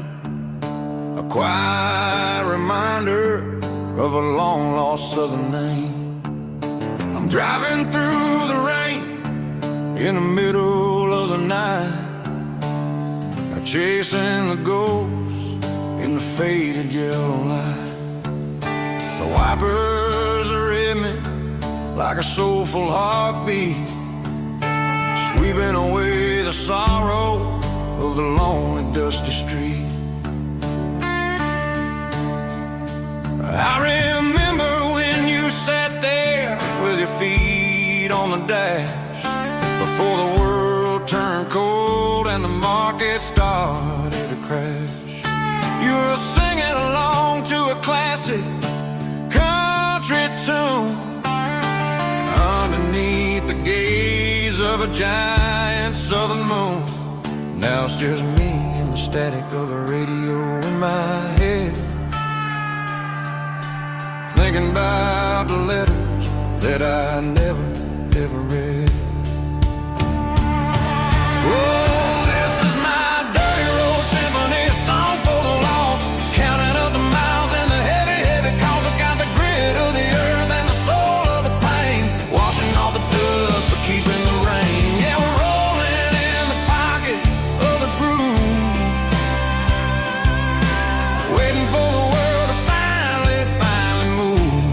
a quiet reminder of a long-lost southern name. I'm driving through the rain in the middle of the night, chasing the ghosts in the faded yellow light. The wipers are in me like a soulful heartbeat, sweeping away the sorrow of the lonely, dusty street. I remember when you sat there with your feet on the dash, before the world turned cold and the market started to crash. You were singing along to a classic country tune underneath the gaze of a giant southern moon. Now it's just me and the static of the radio in my head, thinking about the letters that I never, ever read. Oh, this is my dirty road symphony, a song for the lost, counting up the miles and the heavy, heavy calls. It's got the grit of the earth and the soul of the pain, washing off the dust but keeping the rain. Yeah, we're rolling in the pocket of the groove, waiting for the world to finally move.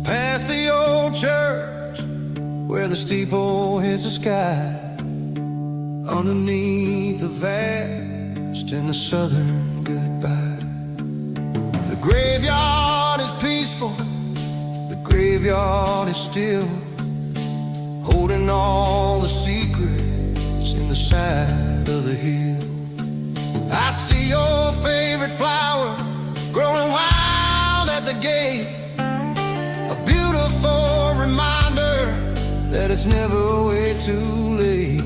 Past the old church where the steeple hits the sky, underneath the vast and the southern goodbye. The graveyard is peaceful, the graveyard is still, holding all the secrets in the side of the hill. I see your favorite flower growing wild at the gate, a beautiful reminder that it's never way too late.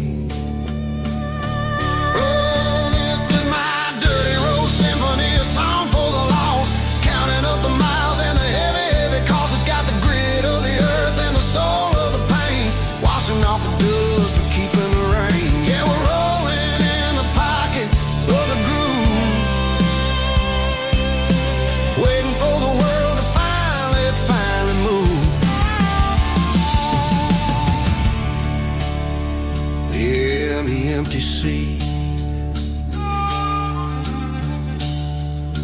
Oh, this is my dirty road symphony, a song for the lost, counting up the miles and the heavy, heavy calls. It's got the grit of the earth and the soul of the pain, washing off the dust but keeping the rain. Yeah, we're rolling in the pocket of the groove, waiting for the world to finally empty sea.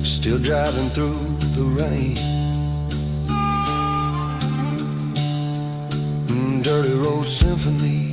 Still driving through the rain. Dirty road symphony.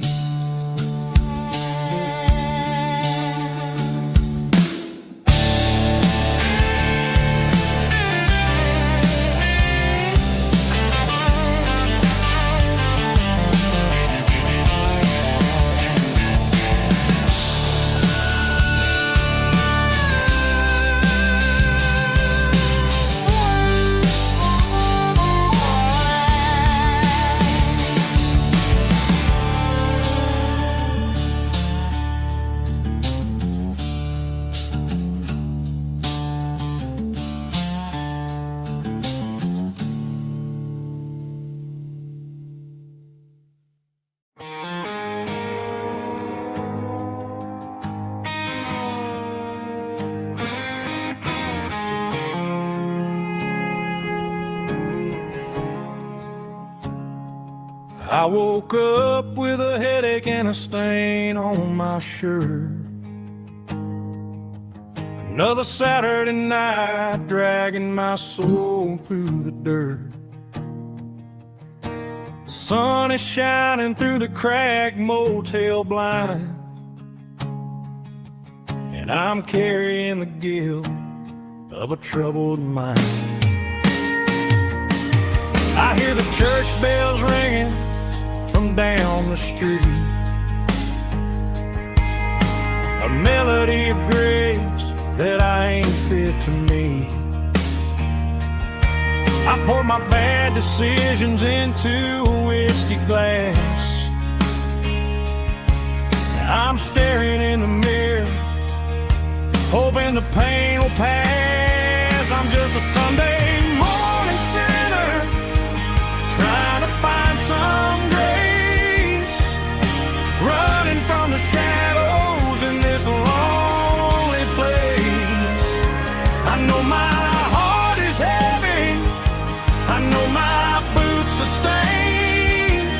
I woke up with a headache and a stain on my shirt. Another Saturday night dragging my soul through the dirt. The sun is shining through the cracked motel blind, and I'm carrying the guilt of a troubled mind. I hear the church bells ringing from down the street, a melody of grace that I ain't fit to meet. I pour my bad decisions into a whiskey glass. I'm staring in the mirror, hoping the pain will pass. I'm just a Sunday morning sinner, trying to find some grace, running from the shadows in this lonely place. I know my heart is heavy, I know my boots are stained,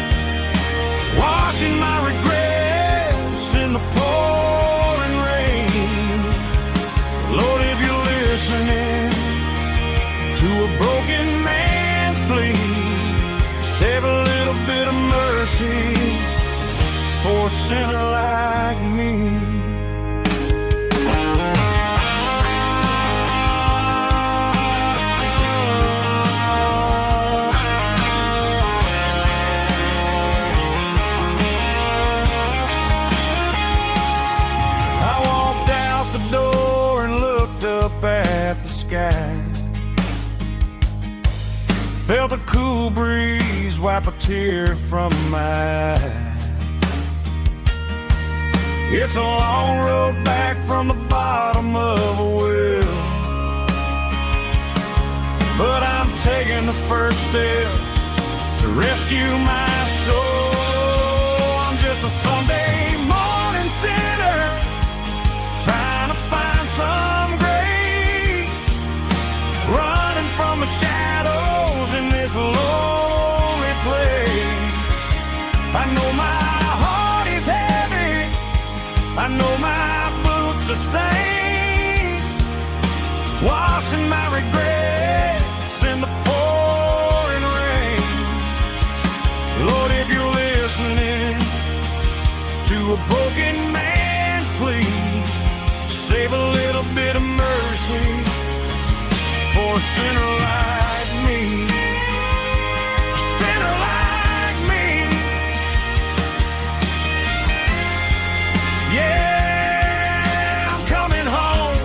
washing my regrets in the pouring rain. Lord, if you're listening to a broken man's plea, save a little bit of mercy for a sinner like me. I walked out the door and looked up at the sky, felt a cool breeze wipe a tear from my eye. It's a long road back from the bottom of a well, but I'm taking the first step to rescue my soul. I'm just a Sunday morning sinner, trying to find some grace, running from the shadows in this lonely place. I know my heart is heavy, I know my boots are stained, washing my regrets in the pouring rain. Lord, if you're listening to a broken man's plea, save a little bit of mercy for a sinner like me. A sinner like me. Yeah, I'm coming home.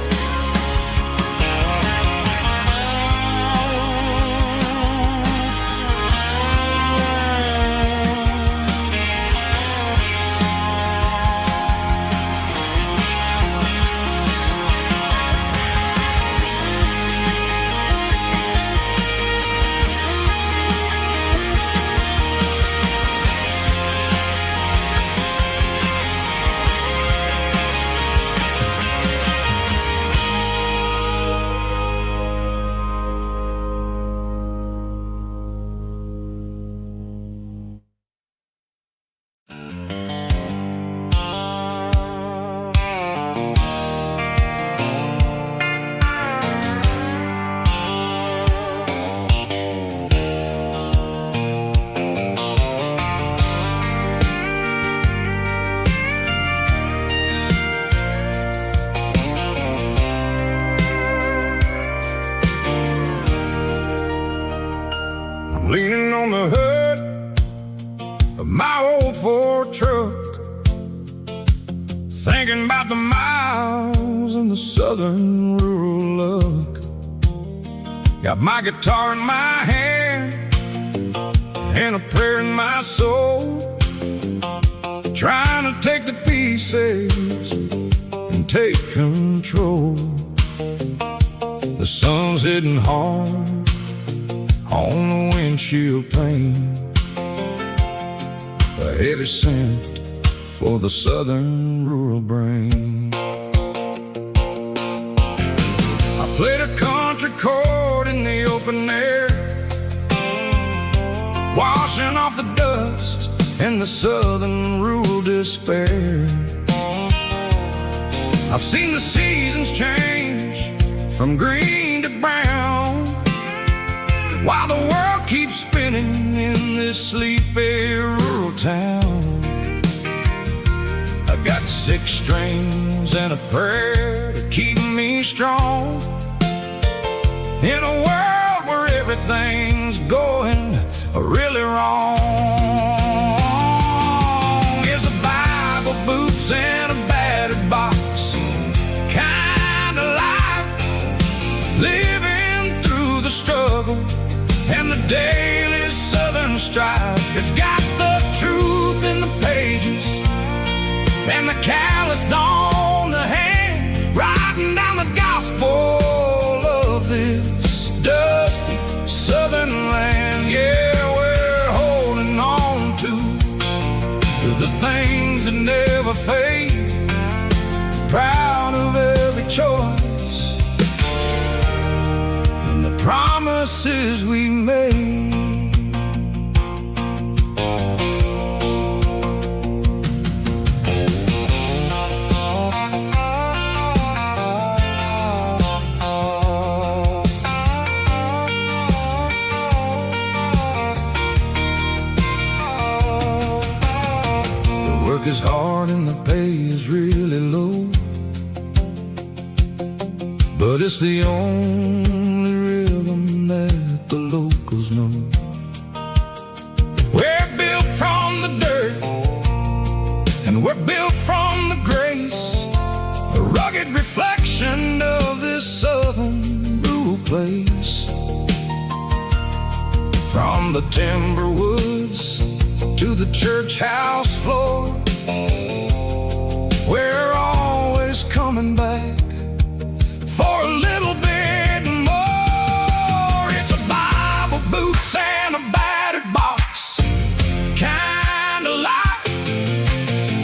southern rural look. Got my guitar in my hand and a prayer in my soul, trying to take the pieces and take control. The sun's hitting hard on the windshield pane, a heavy scent for the southern rural brain. I played a country chord in the open air, washing off the dust and the southern rural despair. I've seen the seasons change from green to brown, while the world keeps spinning in this sleepy rural town. I got 6 strings and a prayer to keep me strong, in a world where everything's going really wrong. Is a Bible, boots, and a battered box kind of life, living through the struggle and the daily southern strife. It's got the truth in the pages and the calloused on the hand, writing down the gospel of this dusty southern land. Yeah, we're holding on to the things that never fade, proud of every choice and the promises we made. Work is hard and the pay is really low, but it's the only rhythm that the locals know. We're built from the dirt and we're built from the grace, a rugged reflection of this southern rural place. From the timber woods to the church house floor, we're always coming back for a little bit more. It's a Bible, boots, and a battered box kind of life,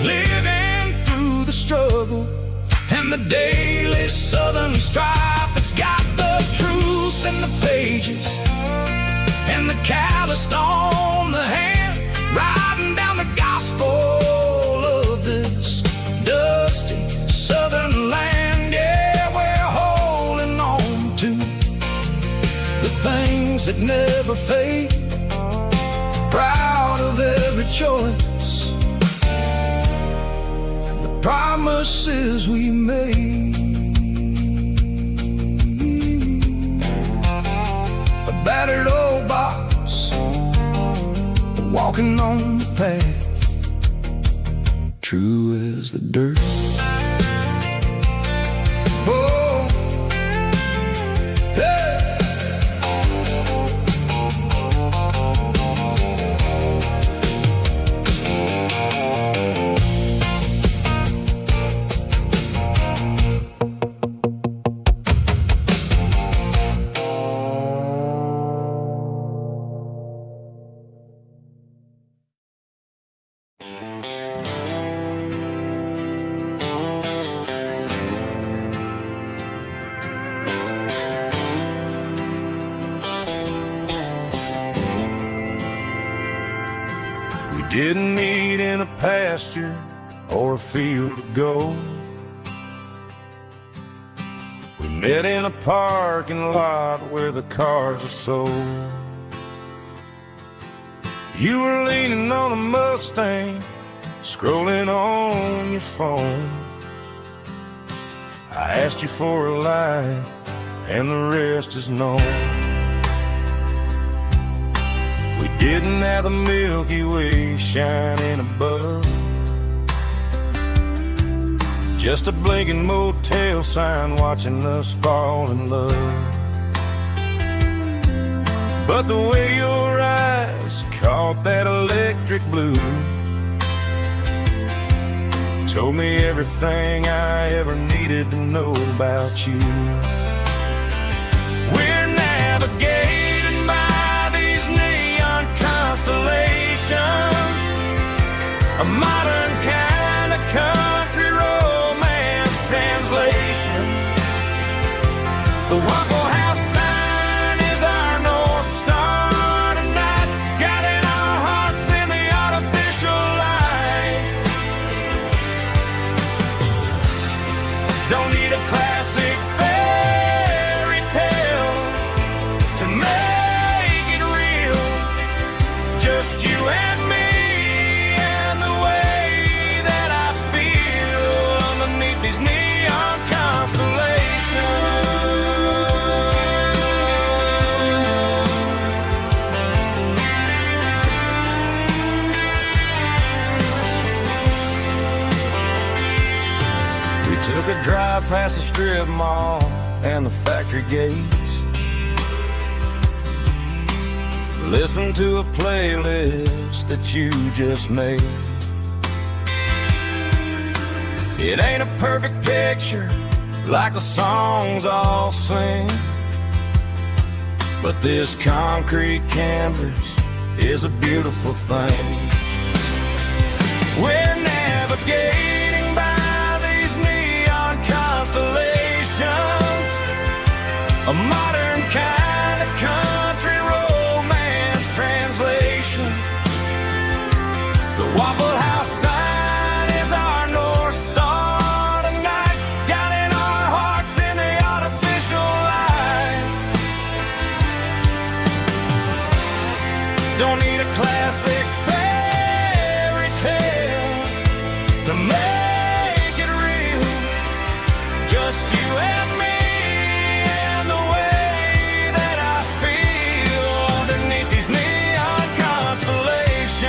living through the struggle and the daily southern strife. It's got the truth in the pages and the calloused on the hand, writing down the gospel of this dusty southern land. Yeah, we're holding on to the things that never fade, proud of every choice and the promises we made. A battered old box, walking on the path, true as the dirt. Oh, hey. Didn't meet in a pasture or a field of gold. We met in a parking lot where the cars are sold. You were leaning on a Mustang, scrolling on your phone. I asked you for a light, and the rest is known. We didn't have the Milky Way shining above. just a blinking motel sign watching us fall in love. But the way your eyes caught that electric blue told me everything I ever needed to know about you. We're navigated by these neon constellations, a modern kind of country romance translation. The Waffle House sign is our North Star tonight, guiding our hearts in the artificial light. Don't need a classic fairy tale to make it real, just you and me. These neon constellations. We took a drive past the strip mall and the factory gates, listened to a playlist that you just made. It ain't a perfect picture like the songs all sing, but this concrete canvas is a beautiful thing. We're navigating by these neon constellations, a modern kind of country romance translation. The Waffle House sign is our North Star. Don't need a classic fairy tale to make it real, just you and me and the way that I feel underneath these neon constellations.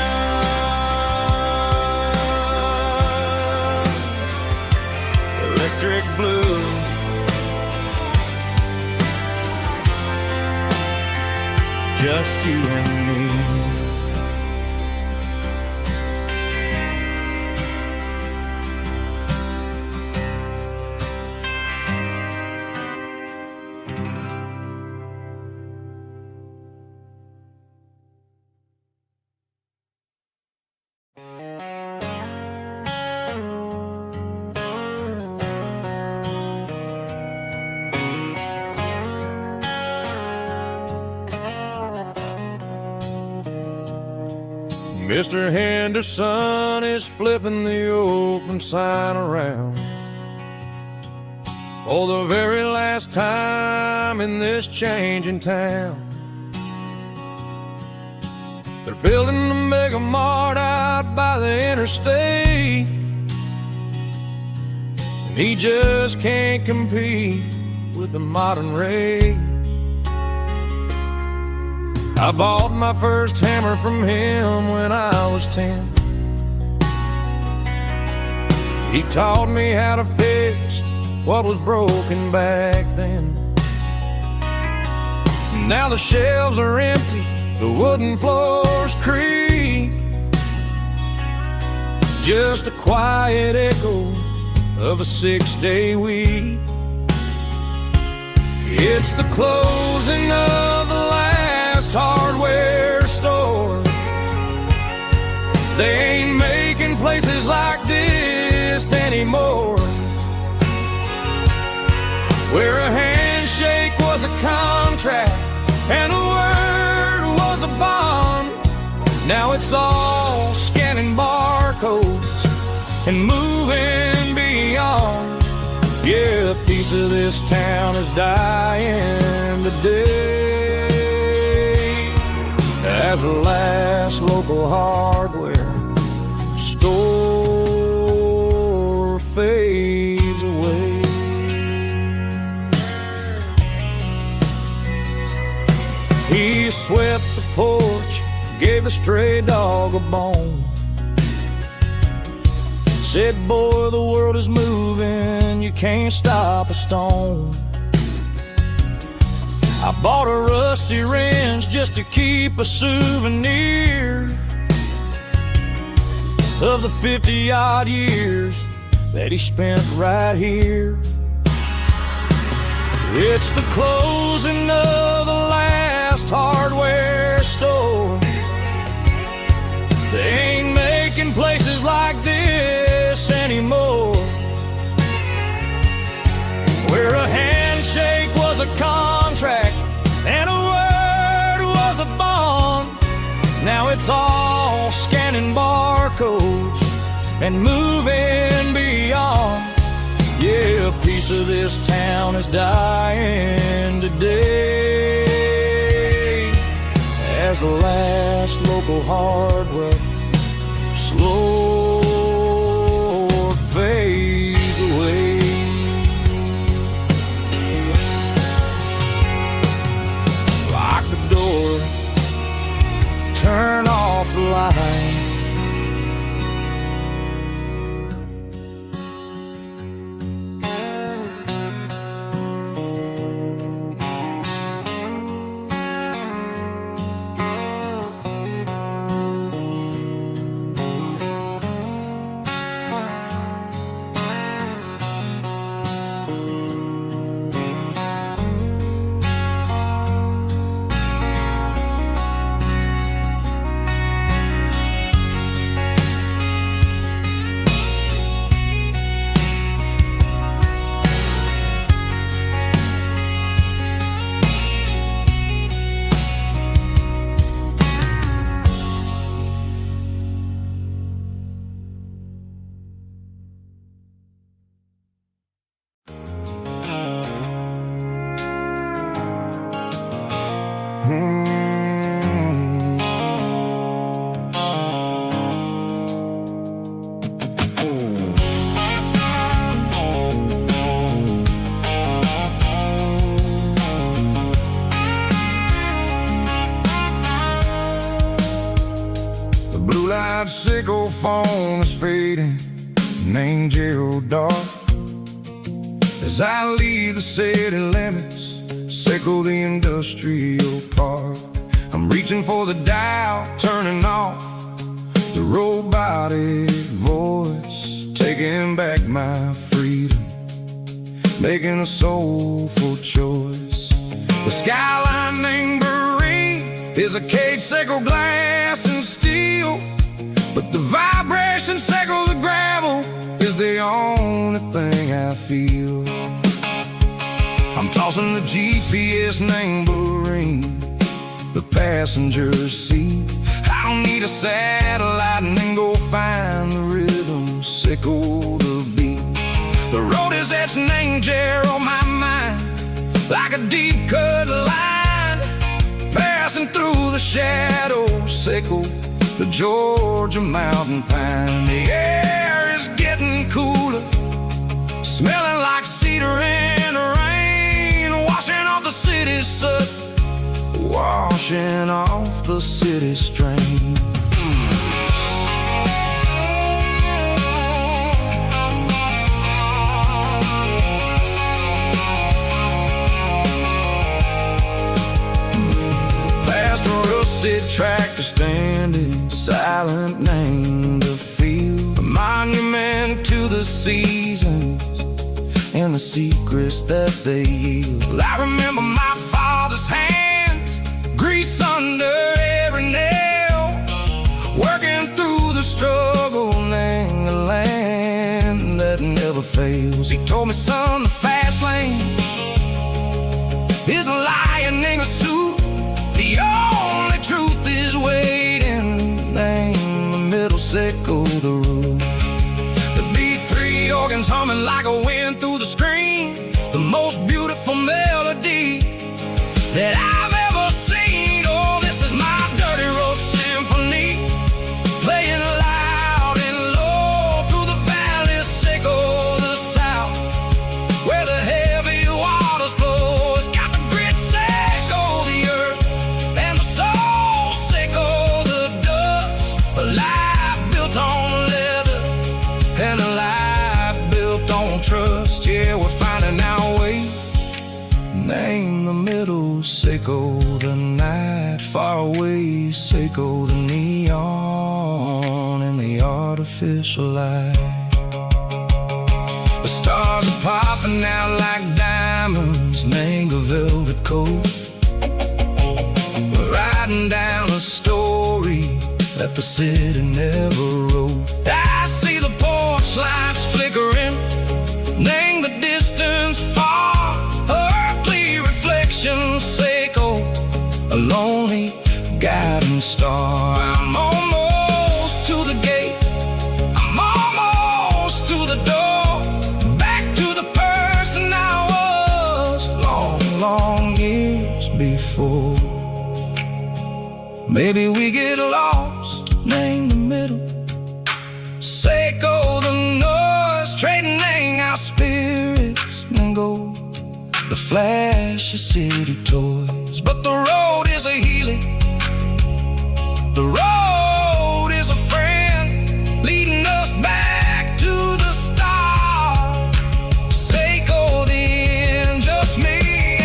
Electric blue, just you and me. Mr. Henderson is flipping the open sign around for the very last time in this changing town. They're building a mega mart out by the interstate, and he just can't compete with the modern rate. I bought my first hammer from him when I was 10. He taught me how to fix what was broken back then. Now the shelves are empty, the wooden floors creak, just a quiet echo of a 6-day week. It's the closing of the last hardware store. They ain't making places like this anymore, where a handshake was a contract and a word was a bond. Now it's all scanning barcodes and moving beyond. Yeah, a piece of this town is dying today as the last local hardware store fades away. He swept the porch, gave a stray dog a bone, Said, boy, the world is moving, you can't stop a stone. I bought a rusty wrench just to keep a souvenir of the 50-odd years that he spent right here. It's the closing of the last hardware store. They ain't making places like this anymore, where a handshake was a contract and a word was a bond. Now it's all scanning barcodes and moving beyond. Yeah, a piece of this town is dying today as the last local hardware slow fades away. Lock the door, turn off the light. Blue-light sickle phone is fading, named Gerald Dark. As I leave the city limits, sickle the industrial park. I'm reaching for the dial, turning off the robotic voice, taking back my freedom, making a soulful choice. The skyline named Marine is a cage sickle, glass and steel, but the vibration sickle, the gravel, is the only thing I feel. I'm tossing the GPS named Marine, the passenger seat. I don't need a satellite and then go find the rhythm, sickle the beat. The road is etched named Gerald, my mind, like a deep cut line, passing through the shadows, sickle the Georgia mountain pine. The air is getting cooler, smelling like cedar in the rain, washing off the city soot, washing off the city strain. Past a rusted tractor standing silent, named the field, a monument to the seasons and the secrets that they yield. I remember my father's hands, grease under every nail, working through the struggle, named the land that never fails. He told me, son, the fast lane is a lion in a suit. The only truth is waiting, name the middle sickle, the root. The B3 organs humming like a wind through the screen, the most beautiful melody that I've ever seen. Oh, this is my dirty road symphony, playing loud and low through the valley, sickle the south, where the heavy waters flow. It's got the grit, sickle the earth, and the soul, sickle the dust, a life built on leather and a middle, Seiko the night, far away, Seiko the neon and the artificial light. The stars are popping out like diamonds, mango velvet coat. We're riding down a story that the city never wrote. I see the porch lights flickering, name the distance far, earthly reflections, Seiko, a lonely guiding star. I'm almost to the gate, I'm almost to the door, back to the person I was long, long years before. Maybe we get lost, name the middle, Seiko the noise, trading our spirits and go the flash of city toys. But the road is a healing, the road is a friend, leading us back to the start. Seiko the end, just me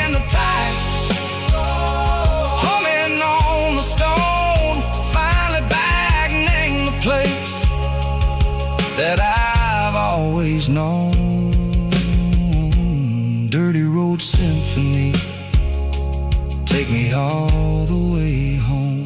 and the tides, humming on the stone, finally back, name the place that I've always known. Dirty Road Symphony, take me all the way home.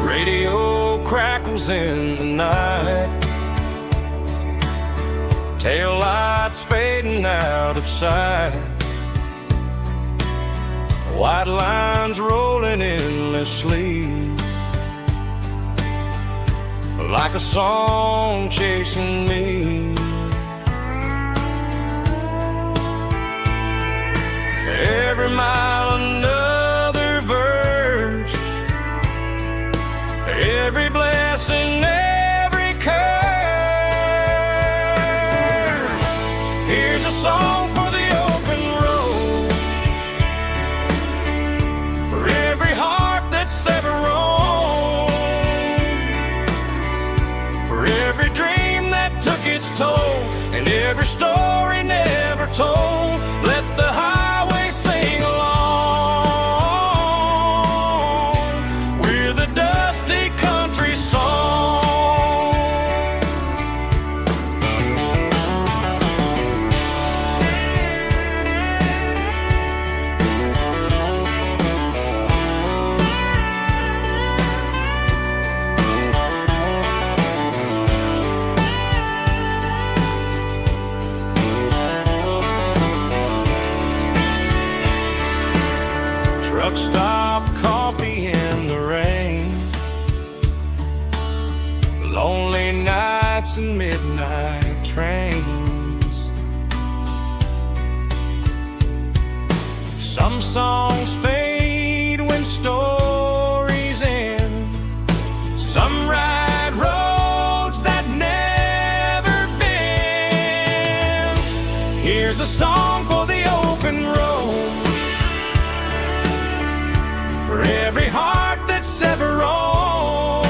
Radio crackles in the night, tail lights fading out of sight, white lines rolling endlessly, like a song chasing me. Every mile another verse, every blessing, every curse. Here's a song for the open road, for every heart that's ever roamed, for every dream that took its toll, and every story never told. Let the highway sing along with a dusty country song. Truck stop, coffee in the rain, lonely nights and midnight trains. Some songs fade when stories end, some ride roads that never bend. Here's a song for the open road, for every heart that's ever roamed,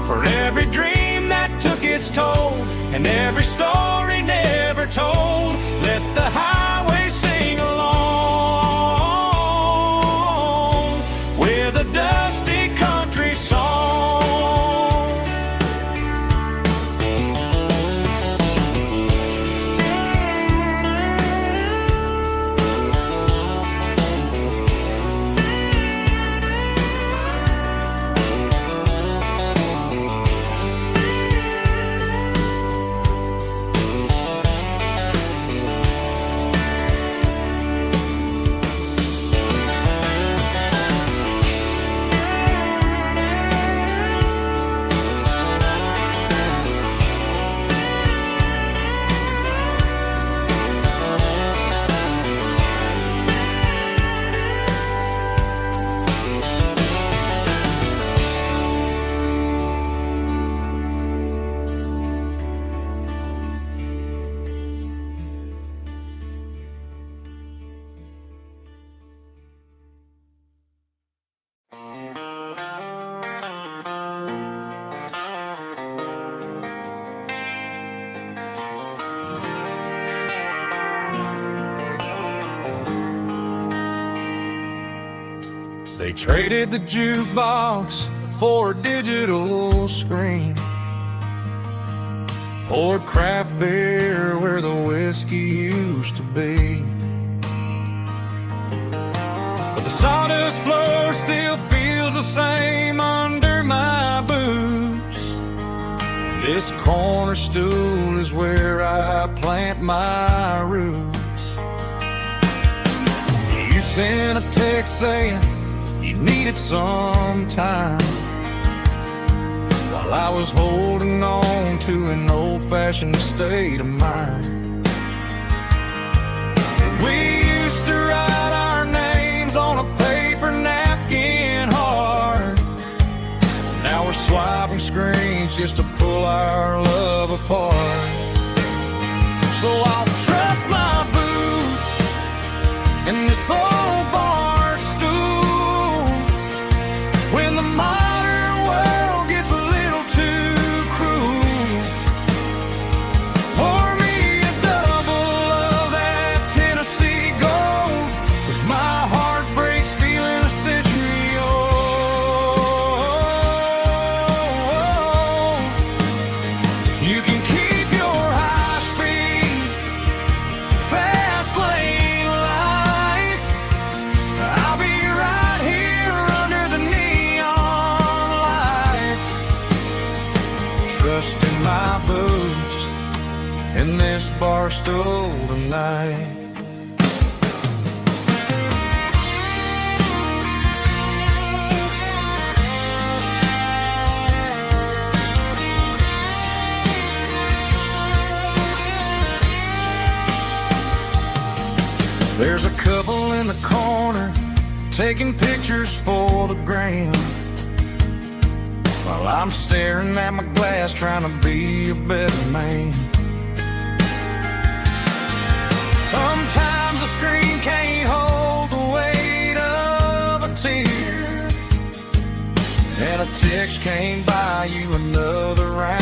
for every dream that took its toll, and every story never told. Let the highway sing along with a dusty country song. They traded the jukebox for a digital screen, poured craft beer where the whiskey used to be. But the sawdust floor still feels the same under my boots. This corner stool is where I plant my roots. You sent a text saying you needed some time, while I was holding on to an old-fashioned state of mind. We used to write our names on a paper napkin hard. Now we're swiping screens just to pull our love apart. So I'll trust my boots in this old bar stool when the modern world gets a little too cruel. Pour me a double of that Tennessee Gold, 'cause my heart breaks feeling a century old. You can keep your high-speed, fast lane life. I'll be right here under the neon light, trusting my boots in this bar stool tonight. There's a couple in the corner taking pictures for the gram, while I'm staring at my glass trying to be a better man. Sometimes the screen can't hold the weight of a tear, and a text can't buy you another round.